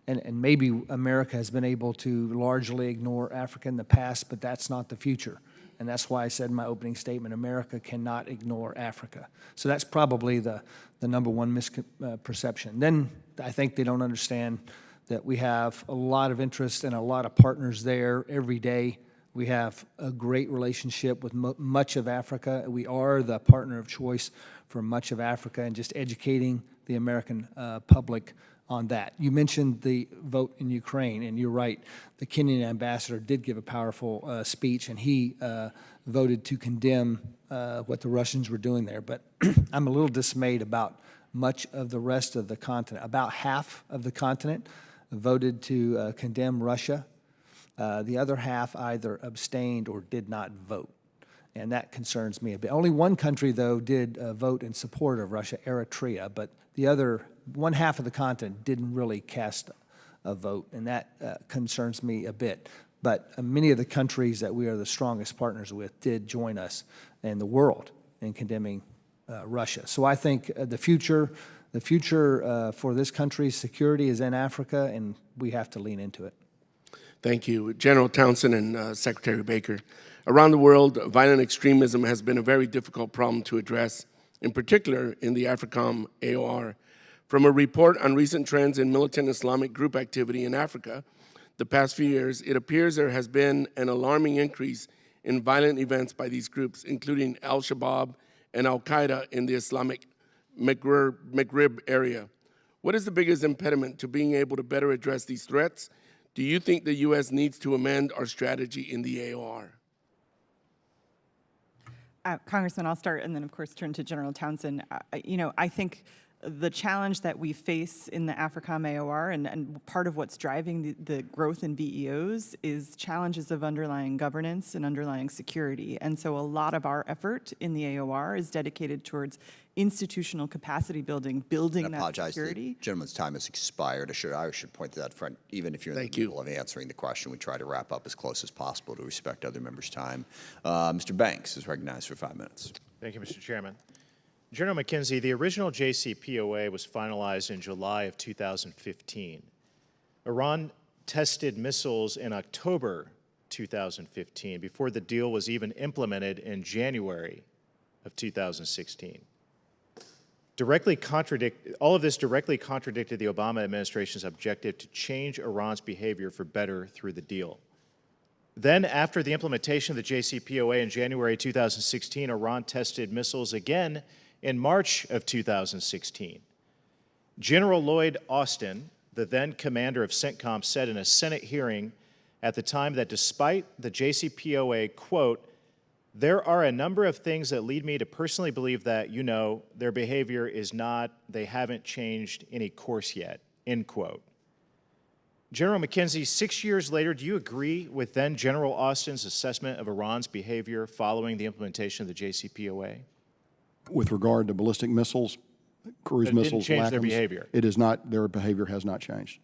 And maybe America has been able to largely ignore Africa in the past, but that's not the future. And that's why I said in my opening statement, America cannot ignore Africa. So that's probably the number one misperception. Then I think they don't understand that we have a lot of interest and a lot of partners there every day We have a great relationship with much of Africa. We are the partner of choice for much of Africa, and just educating the American public on that. You mentioned the vote in Ukraine, and you're right. The Kenyan ambassador did give a powerful speech, and he voted to condemn what the Russians were doing there. But I'm a little dismayed about much of the rest of the continent. About half of the continent voted to condemn Russia. The other half either abstained or did not vote. And that concerns me a bit. Only one country, though, did vote in support of Russia, Eritrea, but the other one half of the continent didn't really cast a vote, and that concerns me a bit. But many of the countries that we are the strongest partners with did join us in the world in condemning Russia. So I think the future for this country's security is in Africa, and we have to lean into it. Thank you. General Townsend and Secretary Baker. Around the world, violent extremism has been a very difficult problem to address, in particular in the AFRICOM AOR. From a report on recent trends in militant Islamic group activity in Africa the past few years, it appears there has been an alarming increase in violent events by these groups, including Al-Shabaab and Al-Qaeda in the Islamic Maghreb area. What is the biggest impediment to being able to better address these threats? Do you think the U.S. needs to amend our strategy in the AOR? Congressman, I'll start and then, of course, turn to General Townsend. I think the challenge that we face in the AFRICOM AOR and part of what's driving the growth in VEOs is challenges of underlying governance and underlying security. And so a lot of our effort in the AOR is dedicated towards institutional capacity building that security. The gentleman's time has expired. I should point to that front. Even if you're in the middle of answering the question, we try to wrap up as close as possible to respect other members' time. Mr. Banks is recognized for 5 minutes. Thank you, Mr. Chairman. General McKenzie, the original JCPOA was finalized in July of 2015. Iran tested missiles in October 2015 before the deal was even implemented in January of 2016. All of this directly contradicted the Obama administration's objective to change Iran's behavior for better through the deal. Then, after the implementation of the JCPOA in January 2016, Iran tested missiles again in March of 2016. General Lloyd Austin, the then commander of CENTCOM, said in a Senate hearing at the time that despite the JCPOA, quote, "There are a number of things that lead me to personally believe that, their behavior is not, they haven't changed any course yet," end quote. General McKenzie, 6 years later, do you agree with then General Austin's assessment of Iran's behavior following the implementation of the JCPOA? With regard to ballistic missiles, cruise missiles, didn't change their behavior. It is not, their behavior has not changed.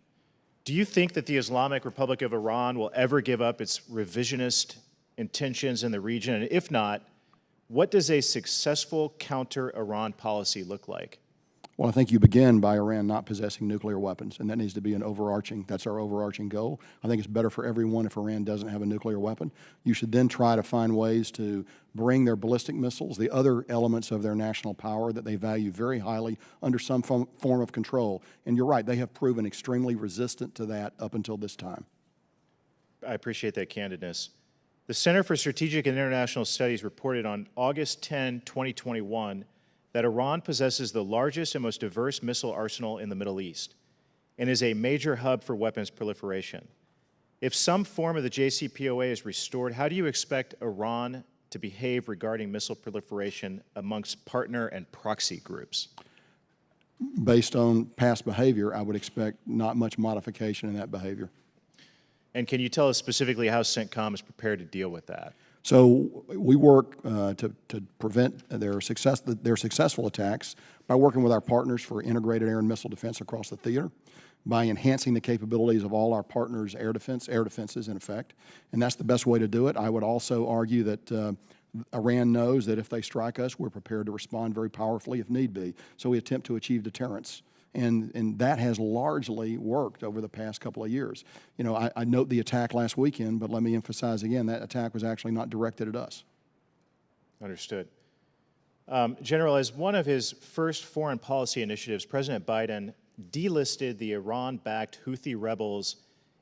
Do you think that the Islamic Republic of Iran will ever give up its revisionist intentions in the region? And if not, what does a successful counter-Iran policy look like? Well, I think you begin by Iran not possessing nuclear weapons, and that needs to be that's our overarching goal. I think it's better for everyone if Iran doesn't have a nuclear weapon. You should then try to find ways to bring their ballistic missiles, the other elements of their national power that they value very highly, under some form of control. And you're right, they have proven extremely resistant to that up until this time. I appreciate that candidness. The Center for Strategic and International Studies reported on August 10, 2021, that Iran possesses the largest and most diverse missile arsenal in the Middle East and is a major hub for weapons proliferation. If some form of the JCPOA is restored, how do you expect Iran to behave regarding missile proliferation amongst partner and proxy groups? Based on past behavior, I would expect not much modification in that behavior. And can you tell us specifically how CENTCOM is prepared to deal with that? So we work to prevent their successful attacks by working with our partners for integrated air and missile defense across the theater, by enhancing the capabilities of all our partners' air defenses in effect, and that's the best way to do it. I would also argue that Iran knows that if they strike us, we're prepared to respond very powerfully if need be. So we attempt to achieve deterrence. And that has largely worked over the past couple of years. I note the attack last weekend, but let me emphasize again, that attack was actually not directed at us. Understood. General, as one of his first foreign policy initiatives, President Biden delisted the Iran-backed Houthi rebels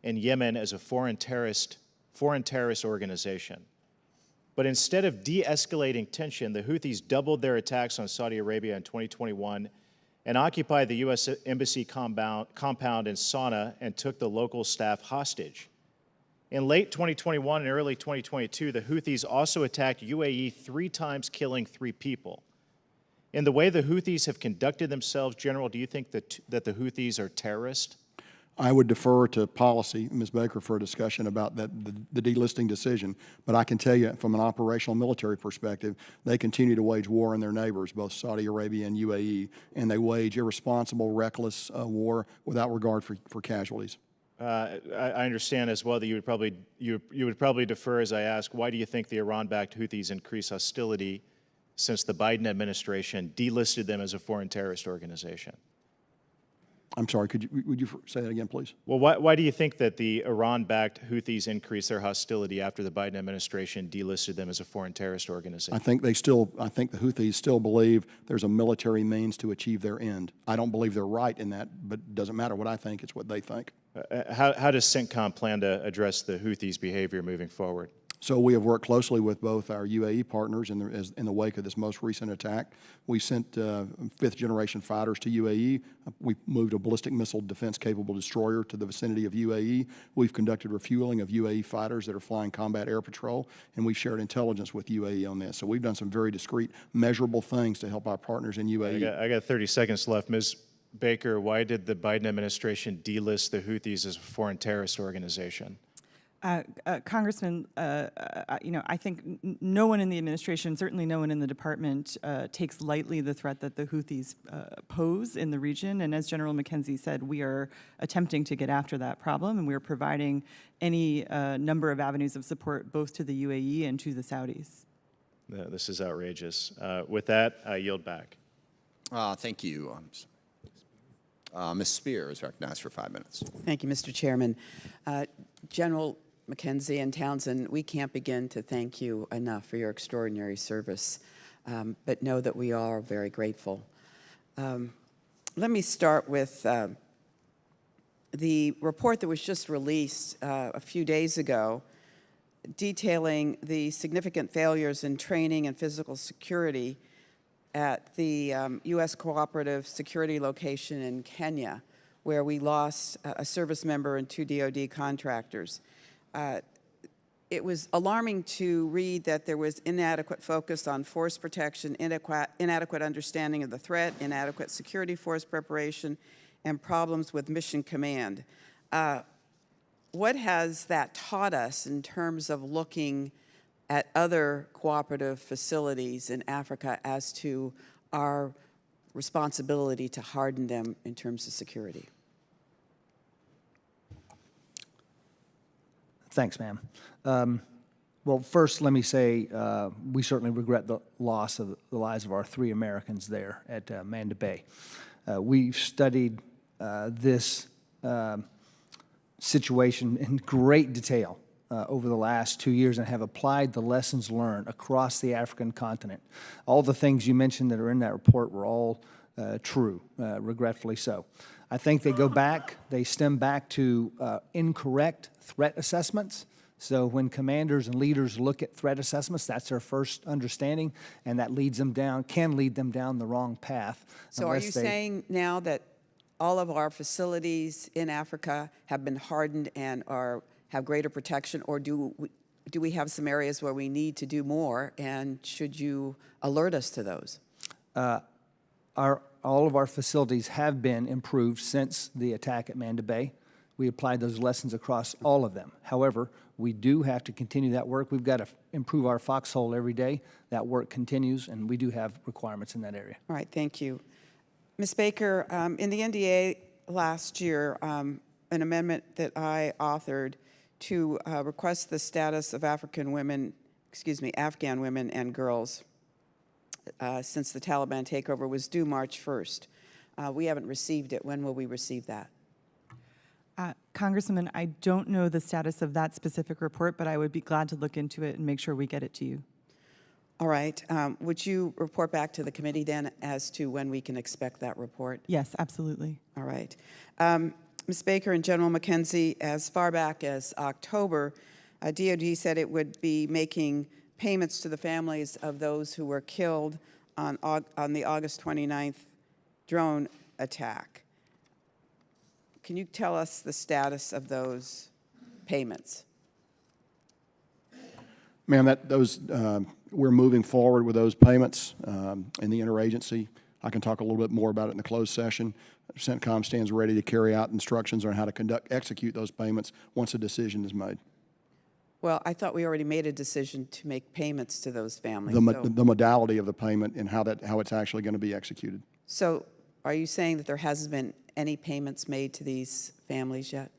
in Yemen as a foreign terrorist foreign terrorist organization. But instead of de-escalating tension, the Houthis doubled their attacks on Saudi Arabia in 2021 and occupied the U.S. Embassy compound in Sana'a and took the local staff hostage. In late 2021 and early 2022, the Houthis also attacked UAE 3 times, killing 3 people. In the way the Houthis have conducted themselves, General, do you think that the Houthis are terrorists? I would defer to policy, Ms. Baker, for a discussion about the delisting decision. But I can tell you from an operational military perspective, they continue to wage war on their neighbors, both Saudi Arabia and UAE, and they wage irresponsible, reckless war without regard for casualties. I understand as well that you would probably defer as I ask, why do you think the Iran-backed Houthis increase hostility since the Biden administration delisted them as a foreign terrorist organization? I'm sorry, would you say that again, please? Well, why do you think that the Iran-backed Houthis increased their hostility after the Biden administration delisted them as a foreign terrorist organization? I think the Houthis still believe there's a military means to achieve their end. I don't believe they're right in that, but it doesn't matter what I think, it's what they think. How does CENTCOM plan to address the Houthis' behavior moving forward? So we have worked closely with both our UAE partners in the wake of this most recent attack. We sent fifth-generation fighters to UAE. We moved a ballistic missile defense-capable destroyer to the vicinity of UAE. We've conducted refueling of UAE fighters that are flying combat air patrol, and we've shared intelligence with UAE on this. So we've done some very discrete, measurable things to help our partners in UAE. I got 30 seconds left. Ms. Baker, why did the Biden administration delist the Houthis as a foreign terrorist organization? Congressman, I think no one in the administration, certainly no one in the department, takes lightly the threat that the Houthis pose in the region. And as General McKenzie said, we are attempting to get after that problem, and we are providing any number of avenues of support both to the UAE and to the Saudis. This is outrageous. With that, I yield back. Thank you. Ms. Spear is recognized for 5 minutes. Thank you, Mr. Chairman. General McKenzie and Townsend, we can't begin to thank you enough for your extraordinary service, but know that we are very grateful. Let me start with the report that was just released a few days ago, detailing the significant failures in training and physical security at the U.S. Cooperative Security location in Kenya, where we lost a service member and 2 DoD contractors. It was alarming to read that there was inadequate focus on force protection, inadequate understanding of the threat, inadequate security force preparation, and problems with mission command. What has that taught us in terms of looking at other cooperative facilities in Africa as to our responsibility to harden them in terms of security? Thanks, ma'am. Well, first, let me say we certainly regret the loss of the lives of our 3 Americans there at Manda Bay. We've studied this situation in great detail over the last 2 years and have applied the lessons learned across the African continent. All the things you mentioned that are in that report were all true, regretfully so. I think they stem back to incorrect threat assessments. So when commanders and leaders look at threat assessments, that's their first understanding, and that can lead them down the wrong path. So are you saying now that all of our facilities in Africa have been hardened and have greater protection, or do we have some areas where we need to do more, and should you alert us to those? All of our facilities have been improved since the attack at Manda Bay. We applied those lessons across all of them. However, we do have to continue that work. We've got to improve our foxhole every day. That work continues, and we do have requirements in that area. All right, thank you. Ms. Baker, in the NDA last year, an amendment that I authored to request the status of Afghan women and girls since the Taliban takeover was due March 1st. We haven't received it. When will we receive that? Congresswoman, I don't know the status of that specific report, but I would be glad to look into it and make sure we get it to you. All right. Would you report back to the committee then as to when we can expect that report? Yes, absolutely. All right. Ms. Baker and General McKenzie, as far back as October, DOD said it would be making payments to the families of those who were killed on the August 29th drone attack. Can you tell us the status of those payments? Ma'am, we're moving forward with those payments in the interagency. I can talk a little bit more about it in the closed session. CENTCOM stands ready to carry out instructions on how to execute those payments once a decision is made. Well, I thought we already made a decision to make payments to those families. The modality of the payment and how it's actually going to be executed. So are you saying that there hasn't been any payments made to these families yet?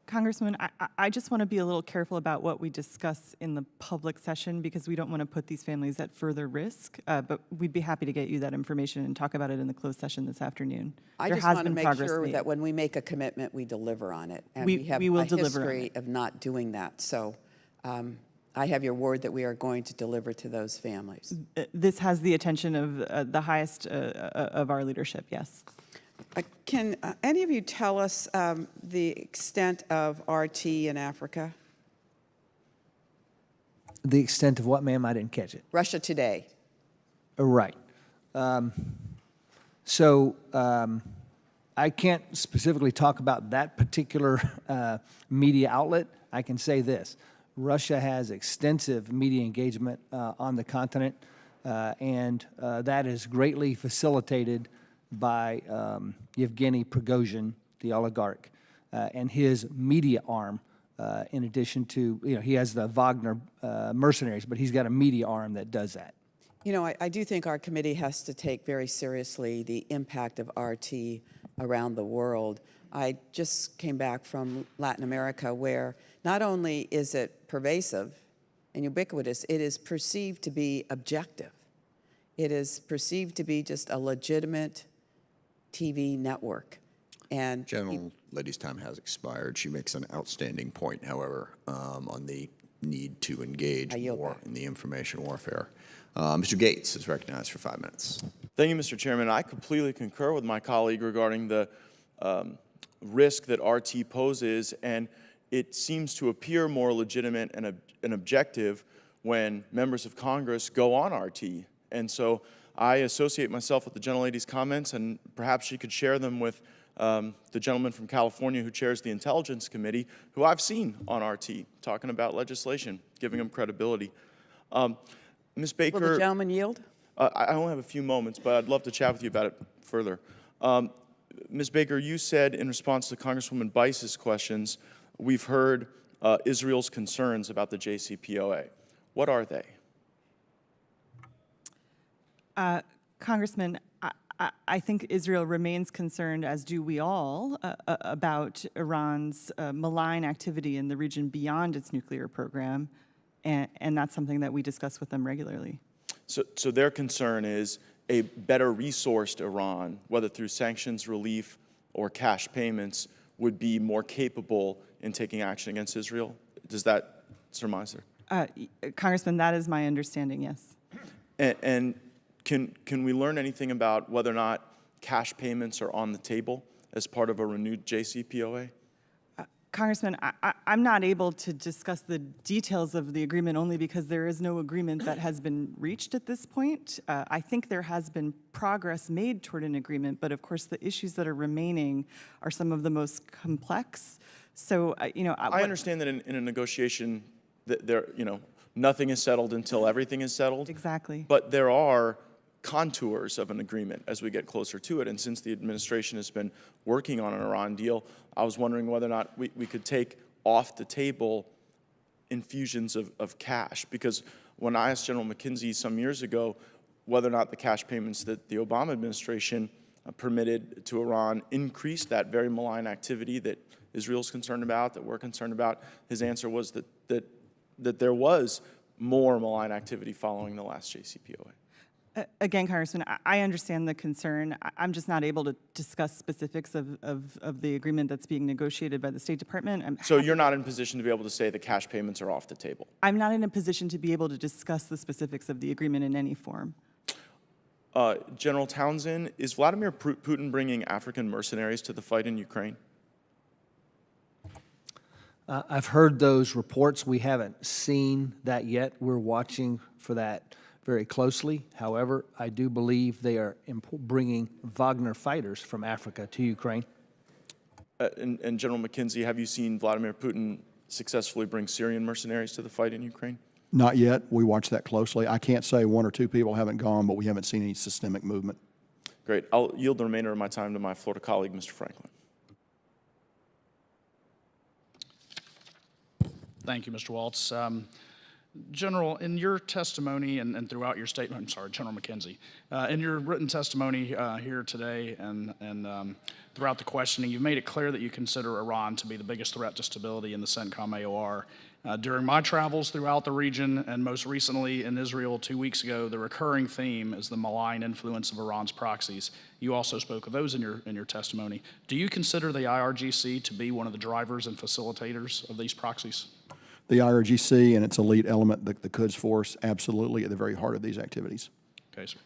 Congressman, I just want to be a little careful about what we discuss in the public session because we don't want to put these families at further risk, but we'd be happy to get you that information and talk about it in the closed session this afternoon. I just want to make sure that when we make a commitment, we deliver on it. And we have will a deliver on history it. of not doing that. So I have your word that we are going to deliver to those families. This has the attention of the highest of our leadership, yes. Can any of you tell us the extent of RT in Africa? The extent of what, ma'am? I didn't catch it. Russia Today. Right. I can't specifically talk about that particular media outlet. I can say this. Russia has extensive media engagement on the continent, and that is greatly facilitated by Yevgeny Prigozhin, the oligarch, and his media arm, in addition to, he has the Wagner mercenaries, but he's got a media arm that does that. You know, I do think our committee has to take very seriously the impact of RT around the world. I just came back from Latin America where not only is it pervasive and ubiquitous, it is perceived to be objective. It is perceived to be just a legitimate TV network. And General Lady's time has expired. She makes an outstanding point, however, on the need to engage more in the information warfare. Mr. Gates is recognized for 5 minutes. Thank you, Mr. Chairman. I completely concur with my colleague regarding the risk that RT poses, and it seems to appear more legitimate and objective when members of Congress go on RT. And so I associate myself with the gentlelady's comments, and perhaps she could share them with the gentleman from California who chairs the Intelligence Committee, who I've seen on RT, talking about legislation, giving him credibility. Ms. Baker— Will the gentleman yield? I only have a few moments, but I'd love to chat with you about it further. Ms. Baker, you said in response to Congresswoman Bice's questions, we've heard Israel's concerns about the JCPOA. What are they? Congressman, I think Israel remains concerned, as do we all, about Iran's malign activity in the region beyond its nuclear program, and that's something that we discuss with them regularly. So their concern is a better resourced Iran, whether through sanctions relief or cash payments, would be more capable in taking action against Israel? Does that surmise there? Congressman, that is my understanding, yes. And can we learn anything about whether or not cash payments are on the table as part of a renewed JCPOA? Congressman, I'm not able to discuss the details of the agreement only because there is no agreement that has been reached at this point. I think there has been progress made toward an agreement, but of course the issues that are remaining are some of the most complex. So, I understand that in a negotiation, that nothing is settled until everything is settled. Exactly. But there are contours of an agreement as we get closer to it. And since the administration has been working on an Iran deal, I was wondering whether or not we could take off the table infusions of cash. Because when I asked General McKenzie some years ago whether or not the cash payments that the Obama administration permitted to Iran increased that very malign activity that Israel's concerned about, that we're concerned about, his answer was that there was more malign activity following the last JCPOA. Again, Congressman, I understand the concern. I'm just not able to discuss specifics of the agreement that's being negotiated by the State Department. So you're not in a position to be able to say the cash payments are off the table? I'm not in a position to be able to discuss the specifics of the agreement in any form. General Townsend, is Vladimir Putin bringing African mercenaries to the fight in Ukraine? I've heard those reports. We haven't seen that yet. We're watching for that very closely. However, I do believe they are bringing Wagner fighters from Africa to Ukraine. And General McKenzie, have you seen Vladimir Putin successfully bring Syrian mercenaries to the fight in Ukraine? Not yet. We watch that closely. I can't say one or two people haven't gone, but we haven't seen any systemic movement. Great. I'll yield the remainder of my time to my Florida colleague, Mr. Franklin. Thank you, Mr. Waltz. General, in your testimony and throughout your statement, I'm sorry, General McKenzie, in your written testimony here today and throughout the questioning, you've made it clear that you consider Iran to be the biggest threat to stability in the CENTCOM AOR. During my travels throughout the region and most recently in Israel 2 weeks ago, the recurring theme is the malign influence of Iran's proxies. You also spoke of those in your testimony. Do you consider the IRGC to be one of the drivers and facilitators of these proxies? The IRGC and its elite element, the Quds Force, absolutely at the very heart of these activities. Okay, sir.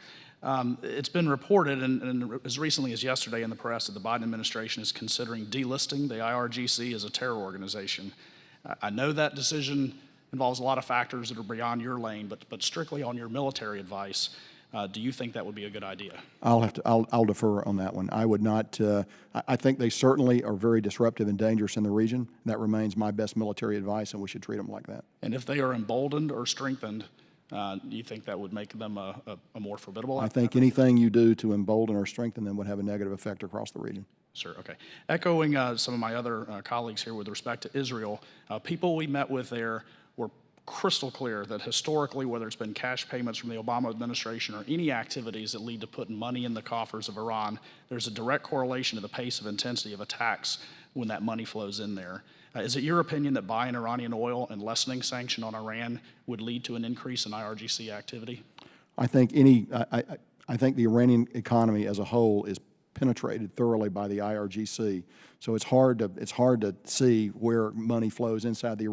It's been reported, and as recently as yesterday in the press, that the Biden administration is considering delisting the IRGC as a terror organization. I know that decision involves a lot of factors that are beyond your lane, but strictly on your military advice, do you think that would be a good idea? I'll defer on that one. I would not. I think they certainly are very disruptive and dangerous in the region. That remains my best military advice, and we should treat them like that. And if they are emboldened or strengthened, do you think that would make them a more formidable? I think anything you do to embolden or strengthen them would have a negative effect across the region. Sure, okay. Echoing some of my other colleagues here with respect to Israel, people we met with there were crystal clear that historically, whether it's been cash payments from the Obama administration or any activities that lead to putting money in the coffers of Iran, there's a direct correlation to the pace of intensity of attacks when that money flows in there. Is it your opinion that buying Iranian oil and lessening sanction on Iran would lead to an increase in IRGC activity? I think I think the Iranian economy as a whole is penetrated thoroughly by the IRGC. So it's hard to see where money flows inside the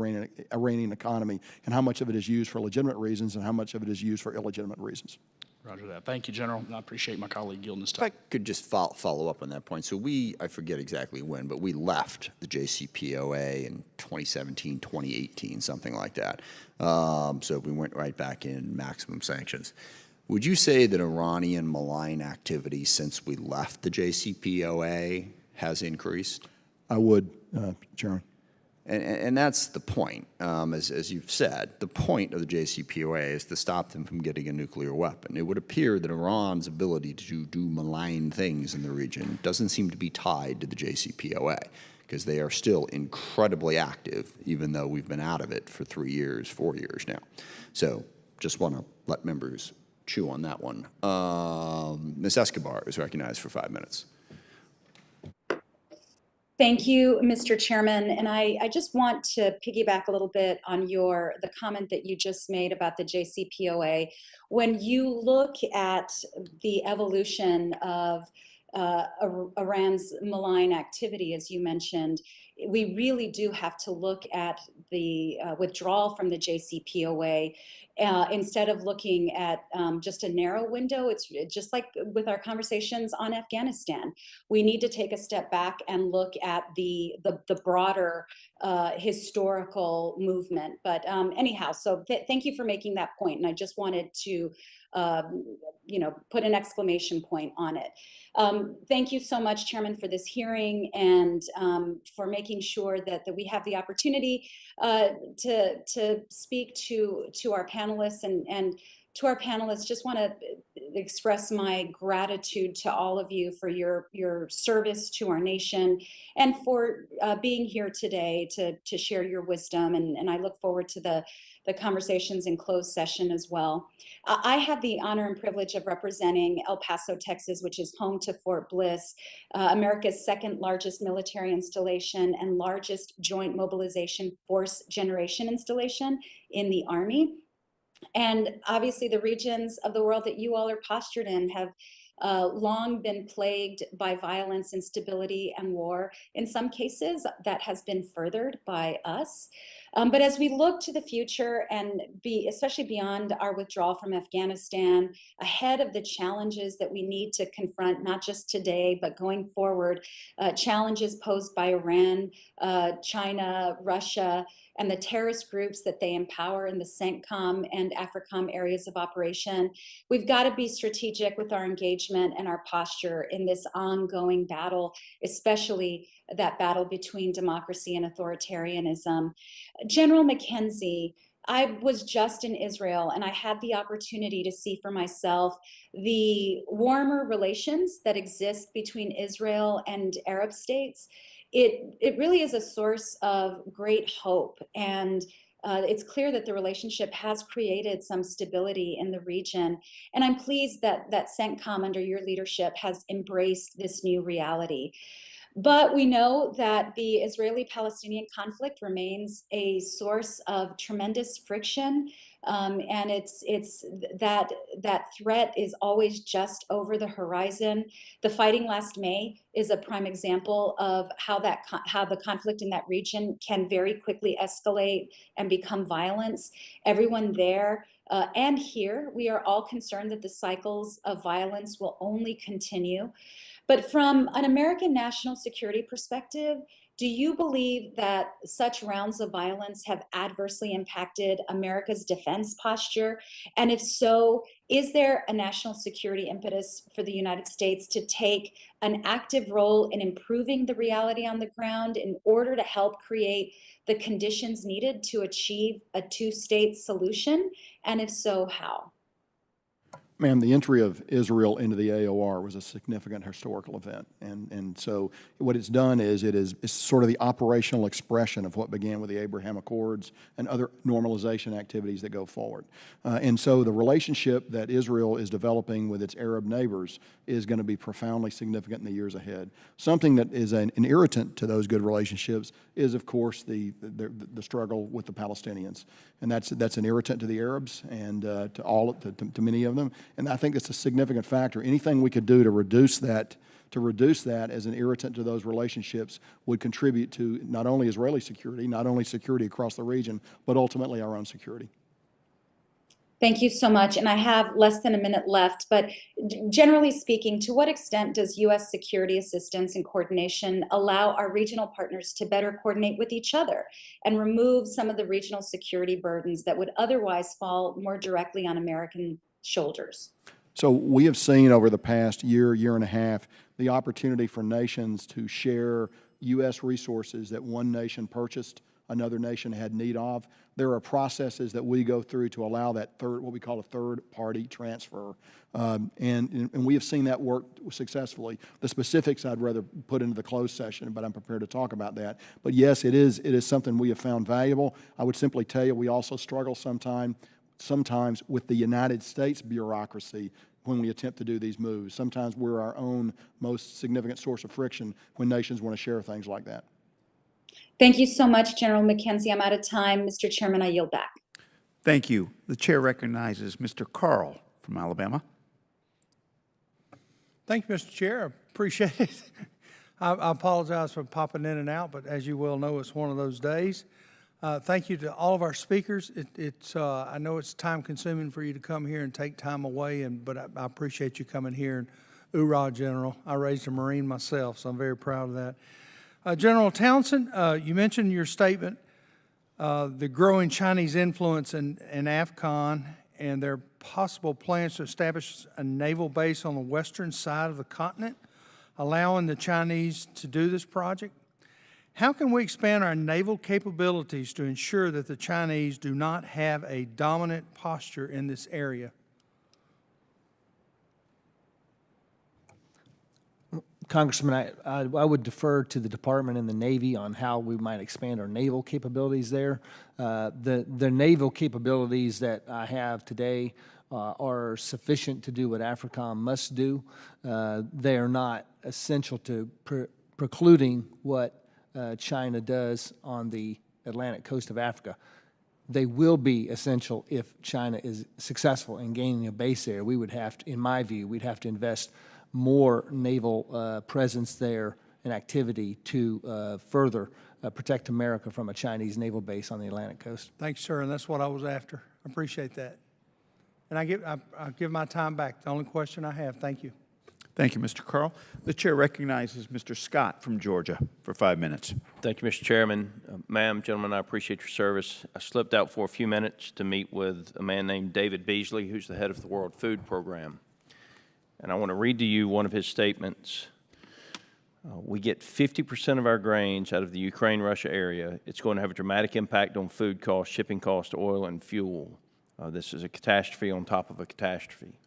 Iranian economy and how much of it is used for legitimate reasons and how much of it is used for illegitimate reasons. Roger that. Thank you, General. And I appreciate my colleague yielding this time. If I could just follow up on that point. So I forget exactly when, but we left the JCPOA in 2017, 2018, something like that. So we went right back in maximum sanctions. Would you say that Iranian malign activity since we left the JCPOA has increased? I would, Chairman. And that's the point, as you've said. The point of the JCPOA is to stop them from getting a nuclear weapon. It would appear that Iran's ability to do malign things in the region doesn't seem to be tied to the JCPOA, because they are still incredibly active, even though we've been out of it for 3 years, 4 years now. So just want to let members chew on that one. Ms. Escobar is recognized for 5 minutes. Thank you, Mr. Chairman. And I just want to piggyback a little bit on the comment that you just made about the JCPOA. When you look at the evolution of Iran's malign activity, as you mentioned, we really do have to look at the withdrawal from the JCPOA. Instead of looking at just a narrow window, it's just like with our conversations on Afghanistan. We need to take a step back and look at the broader historical movement. But anyhow, so thank you for making that point. And I just wanted to put an exclamation point on it. Thank you so much, Chairman, for this hearing and for making sure that we have the opportunity to speak to our panelists and to our panelists. Just want to express my gratitude to all of you for your service to our nation and for being here today to share your wisdom. And I look forward to the conversations in closed session as well. I have the honor and privilege of representing El Paso, Texas, which is home to Fort Bliss, America's second largest military installation and largest joint mobilization force generation installation in the Army. And obviously the regions of the world that you all are postured in have long been plagued by violence, instability, and war. In some cases, that has been furthered by us. But as we look to the future and especially beyond our withdrawal from Afghanistan, ahead of the challenges that we need to confront, not just today, but going forward, challenges posed by Iran, China, Russia, and the terrorist groups that they empower in the CENTCOM and AFRICOM areas of operation, we've got to be strategic with our engagement and our posture in this ongoing battle, especially that battle between democracy and authoritarianism. General McKenzie, I was just in Israel and I had the opportunity to see for myself the warmer relations that exist between Israel and Arab states. It really is a source of great hope, and it's clear that the relationship has created some stability in the region. And I'm pleased that CENTCOM under your leadership has embraced this new reality. But we know that the Israeli-Palestinian conflict remains a source of tremendous friction, and it's that threat is always just over the horizon. The fighting last May is a prime example of how the conflict in that region can very quickly escalate and become violence. Everyone there and here, we are all concerned that the cycles of violence will only continue. But from an American national security perspective, do you believe that such rounds of violence have adversely impacted America's defense posture? And if so, is there a national security impetus for the United States to take an active role in improving the reality on the ground in order to help create the conditions needed to achieve a two-state solution? And if so, how? Ma'am, the entry of Israel into the AOR was a significant historical event. And so what it's done is it's sort of the operational expression of what began with the Abraham Accords and other normalization activities that go forward. And so the relationship that Israel is developing with its Arab neighbors is going to be profoundly significant in the years ahead. Something that is an irritant to those good relationships is, of course, the struggle with the Palestinians. And that's an irritant to the Arabs and to many of them. And I think it's a significant factor. Anything we could do to reduce that as an irritant to those relationships would contribute to not only Israeli security, not only security across the region, but ultimately our own security. Thank you so much. And I have less than a minute left, but generally speaking, to what extent does U.S. security assistance and coordination allow our regional partners to better coordinate with each other and remove some of the regional security burdens that would otherwise fall more directly on American shoulders? So we have seen over the past year and a half, the opportunity for nations to share U.S. resources that one nation purchased, another nation had need of. There are processes that we go through to allow that what we call a third-party transfer. And we have seen that work successfully. The specifics I'd rather put into the closed session, but I'm prepared to talk about that. But yes, it is something we have found valuable. I would simply tell you we also struggle sometimes with the United States bureaucracy when we attempt to do these moves. Sometimes we're our own most significant source of friction when nations want to share things like that. Thank you so much, General McKenzie. I'm out of time. Mr. Chairman, I yield back. Thank you. The chair recognizes Mr. Carl from Alabama. Thank you, Mr. Chair. I appreciate it. I apologize for popping in and out, but as you well know, it's one of those days. Thank you to all of our speakers. I know it's time-consuming for you to come here and take time away, but I appreciate you coming here. And hoorah, General. I raised a Marine myself, so I'm very proud of that. General Townsend, you mentioned in your statement the growing Chinese influence in AFCON and their possible plans to establish a naval base on the western side of the continent, allowing the Chinese to do this project. How can we expand our naval capabilities to ensure that the Chinese do not have a dominant posture in this area? Congressman, I would defer to the Department and the Navy on how we might expand our naval capabilities there. The naval capabilities that I have today are sufficient to do what AFRICOM must do. They are not essential to precluding what China does on the Atlantic coast of Africa. They will be essential if China is successful in gaining a base there. We would have to, in my view, we'd have to invest more naval presence there and activity to further protect America from a Chinese naval base on the Atlantic coast. Thanks, sir, and that's what I was after. I appreciate that. And I give my time back. The only question I have. Thank you. Thank you, Mr. Carl. The chair recognizes Mr. Scott from Georgia for 5 minutes. Thank you, Mr. Chairman. Ma'am, gentlemen, I appreciate your service. I slipped out for a few minutes to meet with a man named David Beasley, who's the head of the World Food Program. And I want to read to you one of his statements. We get 50% of our grains out of the Ukraine-Russia area. It's going to have a dramatic impact on food costs, shipping costs, oil, and fuel. This is a catastrophe on top of a catastrophe.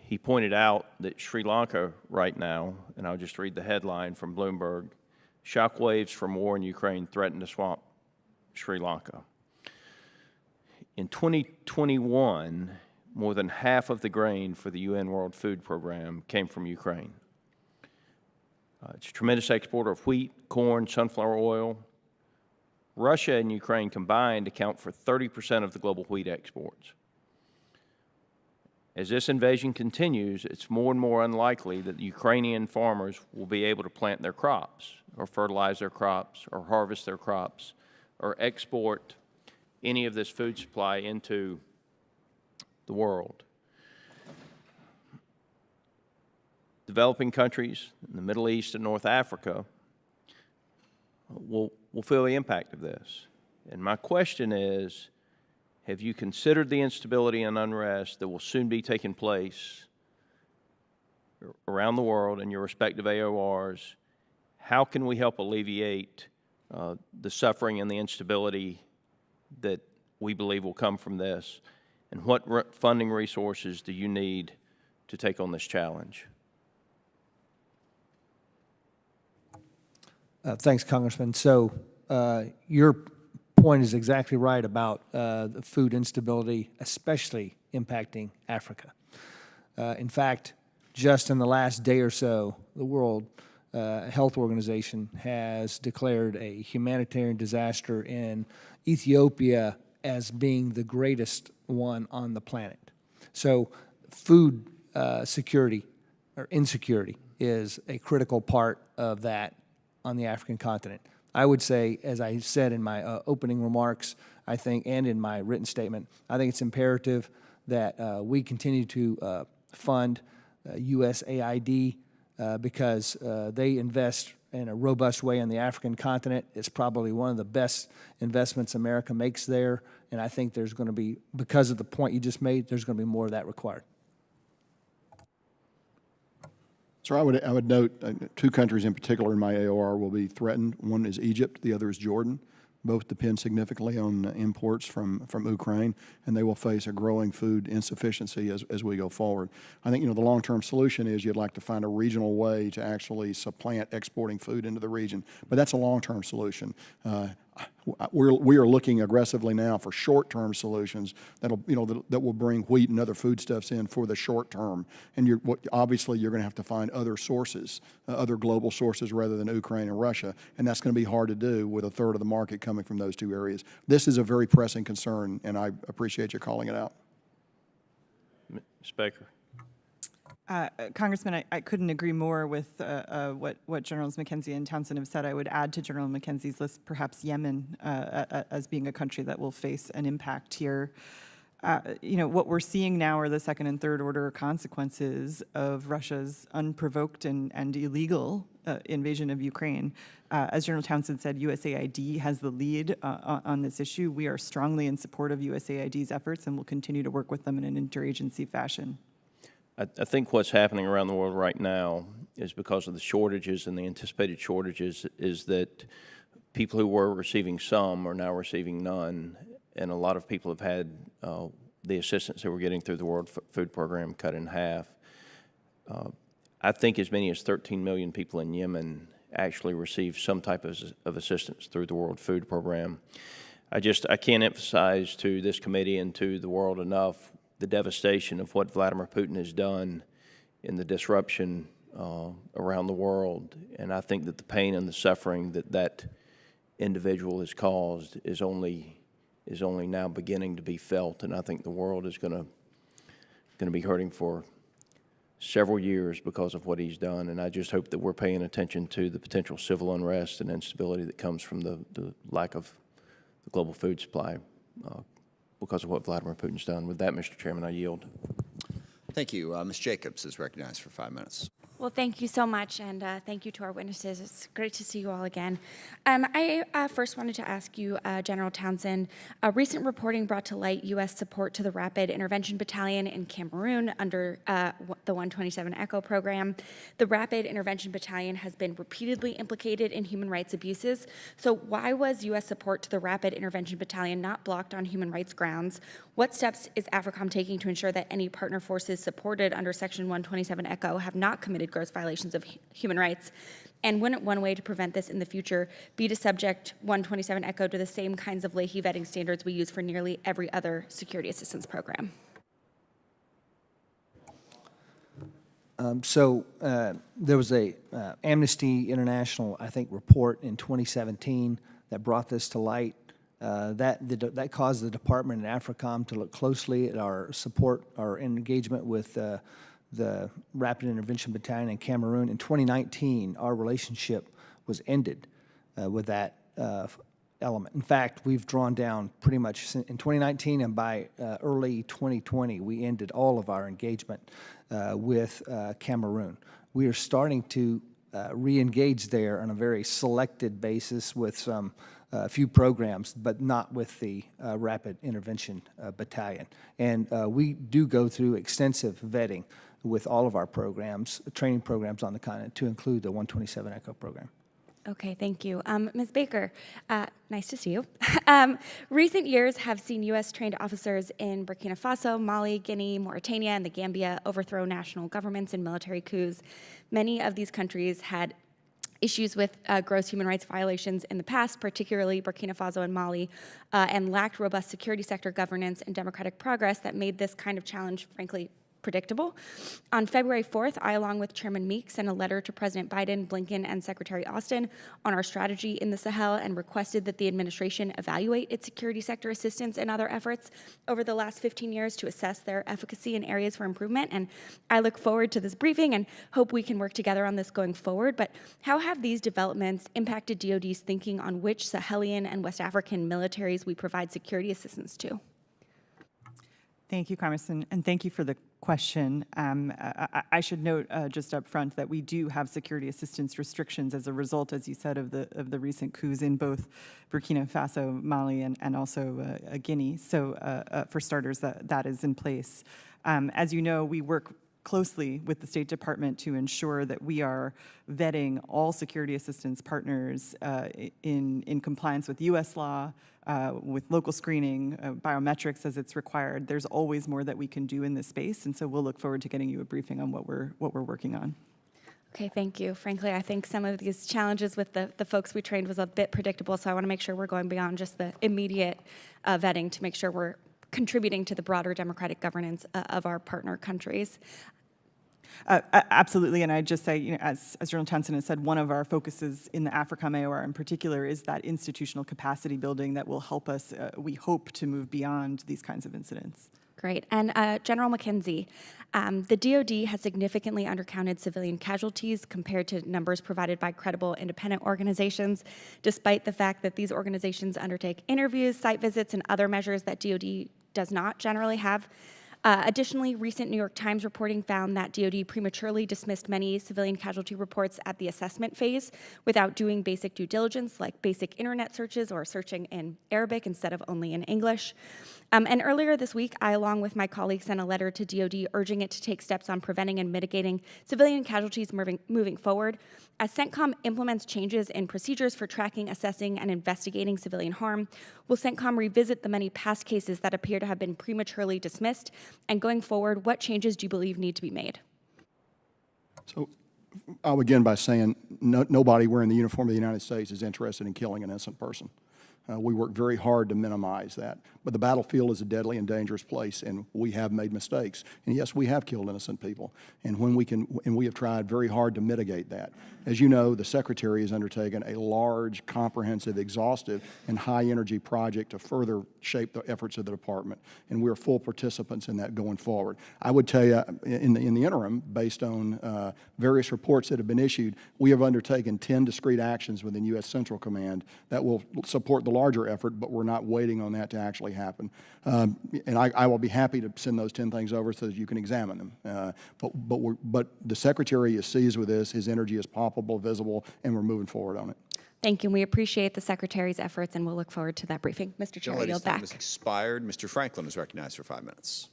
He pointed out that Sri Lanka right now, and I'll just read the headline from Bloomberg, shockwaves from war in Ukraine threaten to swamp Sri Lanka. In 2021, more than half of the grain for the UN World Food Program came from Ukraine. It's a tremendous exporter of wheat, corn, sunflower oil. Russia and Ukraine combined account for 30% of the global wheat exports. As this invasion continues, it's more and more unlikely that the Ukrainian farmers will be able to plant their crops or fertilize their crops or harvest their crops or export any of this food supply into the world. Developing countries in the Middle East and North Africa will feel the impact of this. And my question is, have you considered the instability and unrest that will soon be taking place around the world in your respective AORs? How can we help alleviate the suffering and the instability that we believe will come from this? And what funding resources do you need to take on this challenge? Thanks, Congressman. So your point is exactly right about the food instability, especially impacting Africa. In fact, just in the last day or so, the World Health Organization has declared a humanitarian disaster in Ethiopia as being the greatest one on the planet. So food security or insecurity is a critical part of that on the African continent. I would say, as I said in my opening remarks, I think, and in my written statement, I think it's imperative that we continue to fund USAID because they invest in a robust way on the African continent. It's probably one of the best investments America makes there, and I think there's going to be, because of the point you just made, there's going to be more of that required. Sir, I would note two countries in particular in my AOR will be threatened. One is Egypt, the other is Jordan. Both depend significantly on imports from Ukraine, and they will face a growing food insufficiency as we go forward. I think, the long-term solution is you'd like to find a regional way to actually supplant exporting food into the region, but that's a long-term solution. We are looking aggressively now for short-term solutions that will bring wheat and other foodstuffs in for the short term. And obviously you're going to have to find other sources, other global sources rather than Ukraine and Russia, and that's going to be hard to do with a third of the market coming from those two areas. This is a very pressing concern, and I appreciate you calling it out. Ms. Baker. Congressman, I couldn't agree more with what Generals McKenzie and Townsend have said. I would add to General McKenzie's list perhaps Yemen as being a country that will face an impact here. What we're seeing now are the second and third order consequences of Russia's unprovoked and illegal invasion of Ukraine. As General Townsend said, USAID has the lead on this issue. We are strongly in support of USAID's efforts and will continue to work with them in an interagency fashion. I think what's happening around the world right now is because of the shortages and the anticipated shortages is that people who were receiving some are now receiving none, and a lot of people have had the assistance they were getting through the World Food Program cut in half. I think as many as 13 million people in Yemen actually receive some type of assistance through the World Food Program. I can't emphasize to this committee and to the world enough the devastation of what Vladimir Putin has done in the disruption around the world. And I think that the pain and the suffering that individual has caused is only now beginning to be felt. And I think the world is going to be hurting for several years because of what he's done, and I just hope that we're paying attention to the potential civil unrest and instability that comes from the lack of the global food supply because of what Vladimir Putin's done. With that, Mr. Chairman, I yield. Thank you. Ms. Jacobs is recognized for 5 minutes. Well, thank you so much, and thank you to our witnesses. It's great to see you all again. I first wanted to ask you, General Townsend, recent reporting brought to light U.S. support to the Rapid Intervention Battalion in Cameroon under the 127 ECHO program. The Rapid Intervention Battalion has been repeatedly implicated in human rights abuses. So why was U.S. support to the Rapid Intervention Battalion not blocked on human rights grounds? What steps is AFRICOM taking to ensure that any partner forces supported under Section 127 ECHO have not committed gross violations of human rights? And wouldn't one way to prevent this in the future be to subject 127 ECHO to the same kinds of Leahy vetting standards we use for nearly every other security assistance program? There was a Amnesty International, I think, report in 2017 that brought this to light. That caused the department and AFRICOM to look closely at our support, our engagement with the Rapid Intervention Battalion in Cameroon. In 2019, our relationship was ended with that element. In fact, we've drawn down pretty much in 2019, and by early 2020, we ended all of our engagement with Cameroon. We are starting to re-engage there on a very selected basis with some few programs, but not with the Rapid Intervention Battalion. And we do go through extensive vetting with all of our programs, training programs on the continent, to include the 127 ECHO program. Okay, thank you. Ms. Baker, nice to see you. Recent years have seen U.S. trained officers in Burkina Faso, Mali, Guinea, Mauritania, and the Gambia overthrow national governments in military coups. Many of these countries had issues with gross human rights violations in the past, particularly Burkina Faso and Mali, and lacked robust security sector governance and democratic progress that made this kind of challenge, frankly, predictable. On February 4th, I, along with Chairman Meek, sent a letter to President Biden, Blinken, and Secretary Austin on our strategy in the Sahel and requested that the administration evaluate its security sector assistance and other efforts over the last 15 years to assess their efficacy and areas for improvement. And I look forward to this briefing and hope we can work together on this going forward. But how have these developments impacted DoD's thinking on which Sahelian and West African militaries we provide security assistance to? Thank you, Congressman, and thank you for the question. I should note just up front that we do have security assistance restrictions as a result, as you said, of the recent coups in both Burkina Faso, Mali, and also Guinea. So for starters, that is in place. As you know, we work closely with the State Department to ensure that we are vetting all security assistance partners in compliance with U.S. law, with local screening, biometrics as it's required. There's always more that we can do in this space, and so we'll look forward to getting you a briefing on what we're working on. Okay, thank you. Frankly, I think some of these challenges with the folks we trained was a bit predictable, so I want to make sure we're going beyond just the immediate vetting to make sure we're contributing to the broader democratic governance of our partner countries. Absolutely, and I'd just say, you know, as General Townsend has said, one of our focuses in the AFRICOM AOR in particular is that institutional capacity building that will help us, we hope, to move beyond these kinds of incidents. Great. And General McKenzie, the DoD has significantly undercounted civilian casualties compared to numbers provided by credible independent organizations, despite the fact that these organizations undertake interviews, site visits, and other measures that DoD does not generally have. Additionally, recent New York Times reporting found that DoD prematurely dismissed many civilian casualty reports at the assessment phase without doing basic due diligence, like basic internet searches or searching in Arabic instead of only in English. And earlier this week, I, along with my colleagues, sent a letter to DoD urging it to take steps on preventing and mitigating civilian casualties moving forward. As CENTCOM implements changes in procedures for tracking, assessing, and investigating civilian harm, will CENTCOM revisit the many past cases that appear to have been prematurely dismissed? And going forward, what changes do you believe need to be made? So I'll begin by saying nobody wearing the uniform of the United States is interested in killing an innocent person. We work very hard to minimize that. But the battlefield is a deadly and dangerous place, and we have made mistakes. And yes, we have killed innocent people. And we have tried very hard to mitigate that. As you know, the Secretary has undertaken a large, comprehensive, exhaustive, and high-energy project to further shape the efforts of the department. And we're full participants in that going forward. I would tell you, in the interim, based on various reports that have been issued, we have undertaken 10 discrete actions within U.S. Central Command that will support the larger effort, but we're not waiting on that to actually happen. And I will be happy to send those 10 things over so that you can examine them. But the Secretary is seized with this. His energy is palpable, visible, and we're moving forward on it. Thank you. And we appreciate the Secretary's efforts, and we'll look forward to that briefing. Mr. Chair, I Gentlelady's yield time back. has expired. Mr. Franklin is recognized for 5 minutes.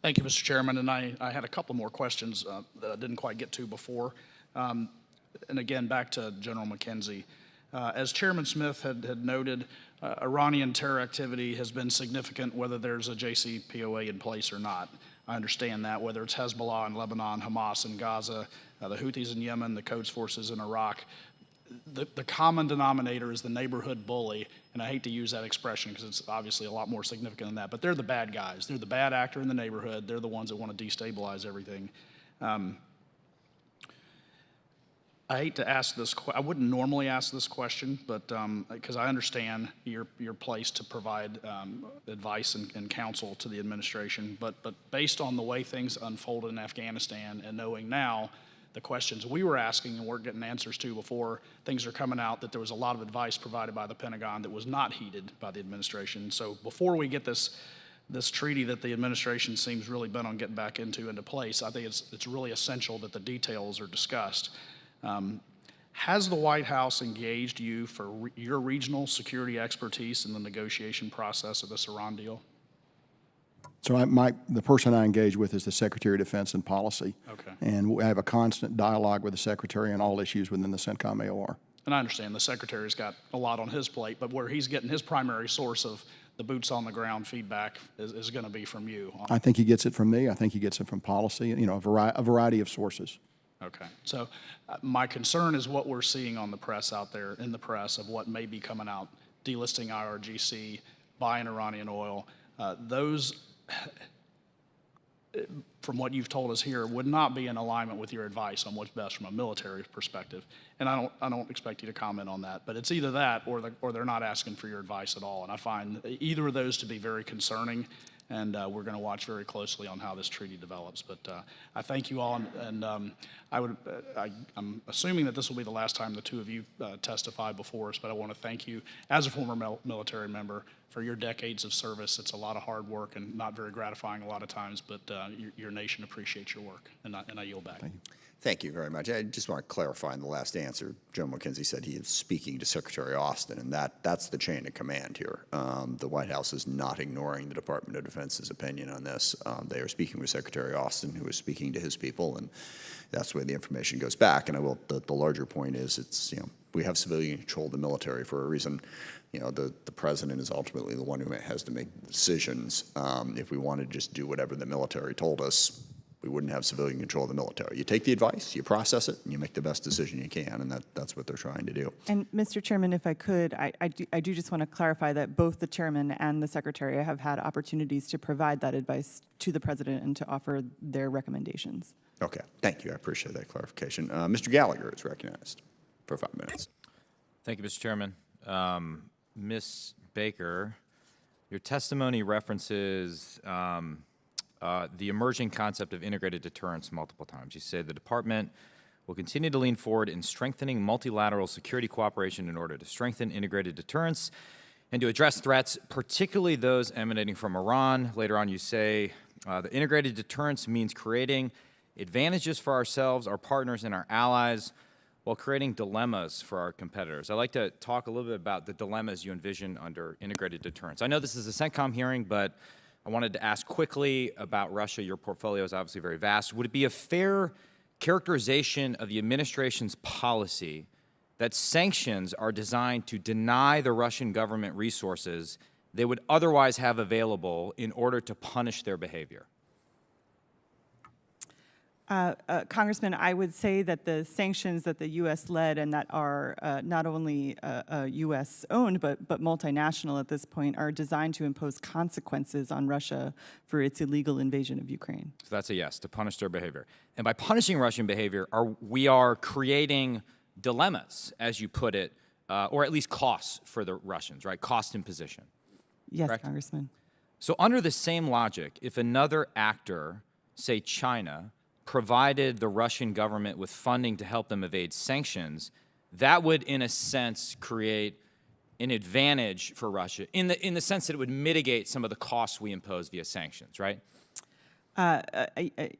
Thank you, Mr. Chairman. And I had a couple more questions that I didn't quite get to before. And again, back to General McKenzie. As Chairman Smith had noted, Iranian terror activity has been significant whether there's a JCPOA in place or not. I understand that, whether it's Hezbollah in Lebanon, Hamas in Gaza, the Houthis in Yemen, the Quds Forces in Iraq. The common denominator is the neighborhood bully, and I hate to use that expression because it's obviously a lot more significant than that, but they're the bad guys. They're the bad actor in the neighborhood. They're the ones that want to destabilize everything. I hate to ask this, I wouldn't normally ask this question, but because I understand your place to provide advice and counsel to the administration, but based on the way things unfolded in Afghanistan and knowing now the questions we were asking and weren't getting answers to before things are coming out, that there was a lot of advice provided by the Pentagon that was not heeded by the administration. So before we get this treaty that the administration seems really bent on getting back into place, I think it's really essential that the details are discussed. Has the White House engaged you for your regional security expertise in the negotiation process of this Iran deal? So the person I engage with is the Secretary of Defense and Policy. Okay. And I have a constant dialogue with the Secretary on all issues within the CENTCOM AOR. And I understand the Secretary's got a lot on his plate, but where he's getting his primary source of the boots on the ground feedback is going to be from you. I think he gets it from me. I think he gets it from policy, a variety of sources. Okay. So my concern is what we're seeing on the press out there, in the press, of what may be coming out, delisting IRGC, buying Iranian oil. Those, from what you've told us here, would not be in alignment with your advice on what's best from a military perspective. And I don't expect you to comment on that, but it's either that or they're not asking for your advice at all. And I find either of those to be very concerning, and we're going to watch very closely on how this treaty develops. But I thank you all, and I'm assuming that this will be the last time the two of you testify before us, but I want to thank you as a former military member for your decades of service. It's a lot of hard work and not very gratifying a lot of times, but your nation appreciates your work, and I yield back. Thank you very much. I just want to clarify in the last answer, General McKenzie said he is speaking to Secretary Austin, and that's the chain of command here. The White House is not ignoring the Department of Defense's opinion on this. They are speaking with Secretary Austin, who is speaking to his people, and that's where the information goes back. And the larger point is we have civilian control of the military for a reason. The president is ultimately the one who has to make decisions. If we wanted to just do whatever the military told us, we wouldn't have civilian control of the military. You take the advice, you process it, and you make the best decision you can, and that's what they're trying to do. And Mr. Chairman, if I could, I do just want to clarify that both the chairman and the secretary have had opportunities to provide that advice to the president and to offer their recommendations. Okay, thank you. I appreciate that clarification. Mr. Gallagher is recognized for 5 minutes. Thank you, Mr. Chairman. Ms. Baker, your testimony references the emerging concept of integrated deterrence multiple times. You say the department will continue to lean forward in strengthening multilateral security cooperation in order to strengthen integrated deterrence and to address threats, particularly those emanating from Iran. Later on, you say the integrated deterrence means creating advantages for ourselves, our partners, and our allies, while creating dilemmas for our competitors. I'd like to talk a little bit about the dilemmas you envision under integrated deterrence. I know this is a CENTCOM hearing, but I wanted to ask quickly about Russia. Your portfolio is obviously very vast. Would it be a fair characterization of the administration's policy that sanctions are designed to deny the Russian government resources they would otherwise have available in order to punish their behavior? Congressman, I would say that the sanctions that the U.S. led and that are not only U.S. owned but multinational at this point are designed to impose consequences on Russia for its illegal invasion of Ukraine. So that's a yes, to punish their behavior. And by punishing Russian behavior, we are creating dilemmas, as you put it, or at least costs for the Russians, right? Cost imposition. Yes, correct? Congressman. So under the same logic, if another actor, say China, provided the Russian government with funding to help them evade sanctions, that would, in a sense, create an advantage for Russia, in the sense that it would mitigate some of the costs we impose via sanctions, right?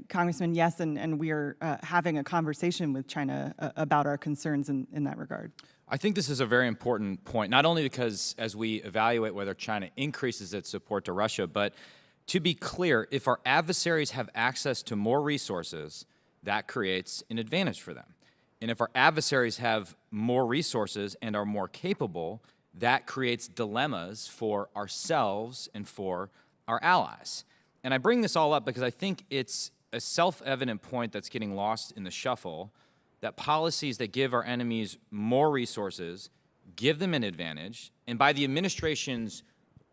Congressman, yes, and we are having a conversation with China about our concerns in that regard. I think this is a very important point, not only because as we evaluate whether China increases its support to Russia, but to be clear, if our adversaries have access to more resources, that creates an advantage for them. And if our adversaries have more resources and are more capable, that creates dilemmas for ourselves and for our allies. And I bring this all up because I think it's a self-evident point that's getting lost in the shuffle, that policies that give our enemies more resources give them an advantage, and by the administration's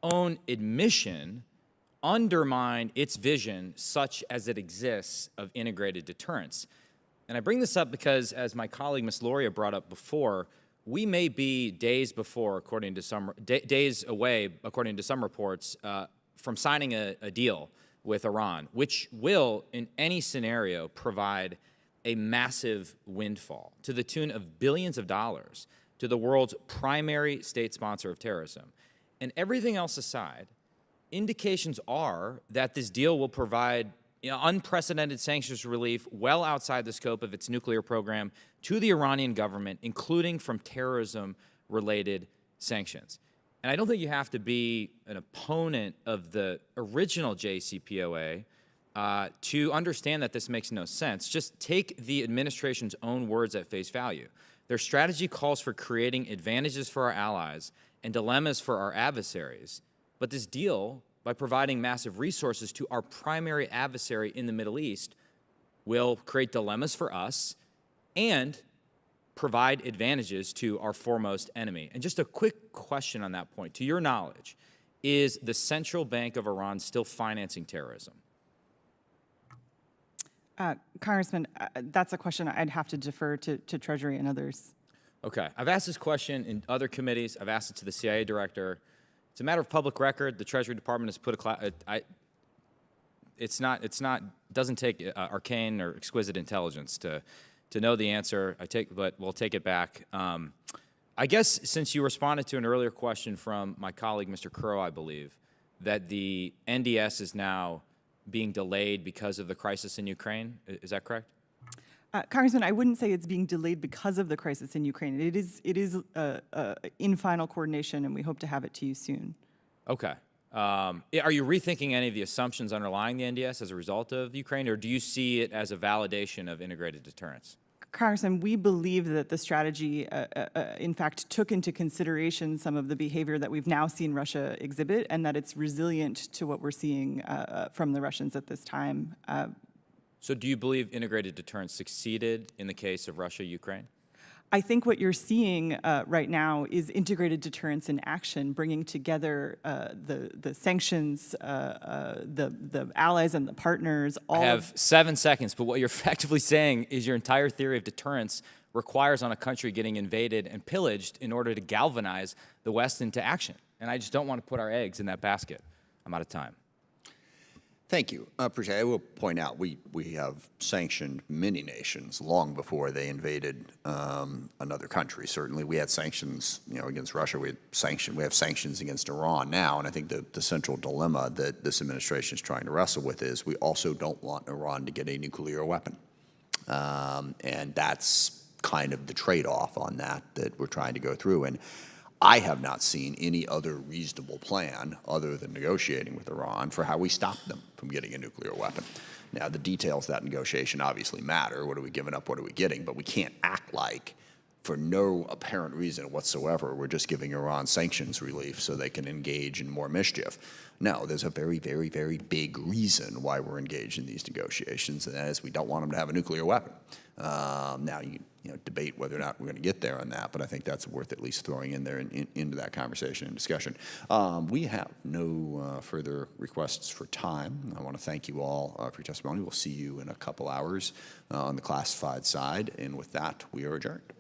own admission, undermine its vision such as it exists of integrated deterrence. And I bring this up because, as my colleague Ms. Loria brought up before, we may be days away, according to some reports, from signing a deal with Iran, which will, in any scenario, provide a massive windfall to the tune of billions of dollars to the world's primary state sponsor of terrorism. And everything else aside, indications are that this deal will provide unprecedented sanctions relief well outside the scope of its nuclear program to the Iranian government, including from terrorism-related sanctions. And I don't think you have to be an opponent of the original JCPOA to understand that this makes no sense. Just take the administration's own words at face value. Their strategy calls for creating advantages for our allies and dilemmas for our adversaries. But this deal, by providing massive resources to our primary adversary in the Middle East, will create dilemmas for us and provide advantages to our foremost enemy. And just a quick question on that point. To your knowledge, is the Central Bank of Iran still financing terrorism? Congressman, that's a question I'd have to defer to Treasury and others. Okay. I've asked this question in other committees. I've asked it to the CIA director. It's a matter of public record. The Treasury Department has put doesn't take arcane or exquisite intelligence to know the answer. But we'll take it back. I guess since you responded to an earlier question from my colleague, Mr. Crow, I believe, that the NDS is now being delayed because of the crisis in Ukraine. Is that correct? Congressman, I wouldn't say it's being delayed because of the crisis in Ukraine. It is in final coordination, and we hope to have it to you soon. Okay. Are you rethinking any of the assumptions underlying the NDS as a result of Ukraine, or do you see it as a validation of integrated deterrence? Congressman, we believe that the strategy, in fact, took into consideration some of the behavior that we've now seen Russia exhibit, and that it's resilient to what we're seeing from the Russians at this time. So do you believe integrated deterrence succeeded in the case of Russia-Ukraine? I think what you're seeing right now is integrated deterrence in action, bringing together the sanctions, the allies and the partners. I have 7 seconds, but what you're effectively saying is your entire theory of deterrence requires on a country getting invaded and pillaged in order to galvanize the West into action. And I just don't want to put our eggs in that basket. I'm out of time. Thank you. Appreciate it. I will point out we have sanctioned many nations long before they invaded another country. Certainly, we had sanctions, against Russia. We have sanctions against Iran now. And I think the central dilemma that this administration is trying to wrestle with is we also don't want Iran to get a nuclear weapon, and that's kind of the trade-off on that we're trying to go through. And I have not seen any other reasonable plan other than negotiating with Iran for how we stop them from getting a nuclear weapon. Now, the details of that negotiation obviously matter. What are we giving up? What are we getting? But we can't act like for no apparent reason whatsoever, we're just giving Iran sanctions relief so they can engage in more mischief. No, there's a very, very, very big reason why we're engaged in these negotiations, and that is we don't want them to have a nuclear weapon. Now, you know, debate whether or not we're going to get there on that, but I think that's worth at least throwing in there into that conversation and discussion. We have no further requests for time. I want to thank you all for your testimony. We'll see you in a couple hours on the classified side, and with that, we are adjourned.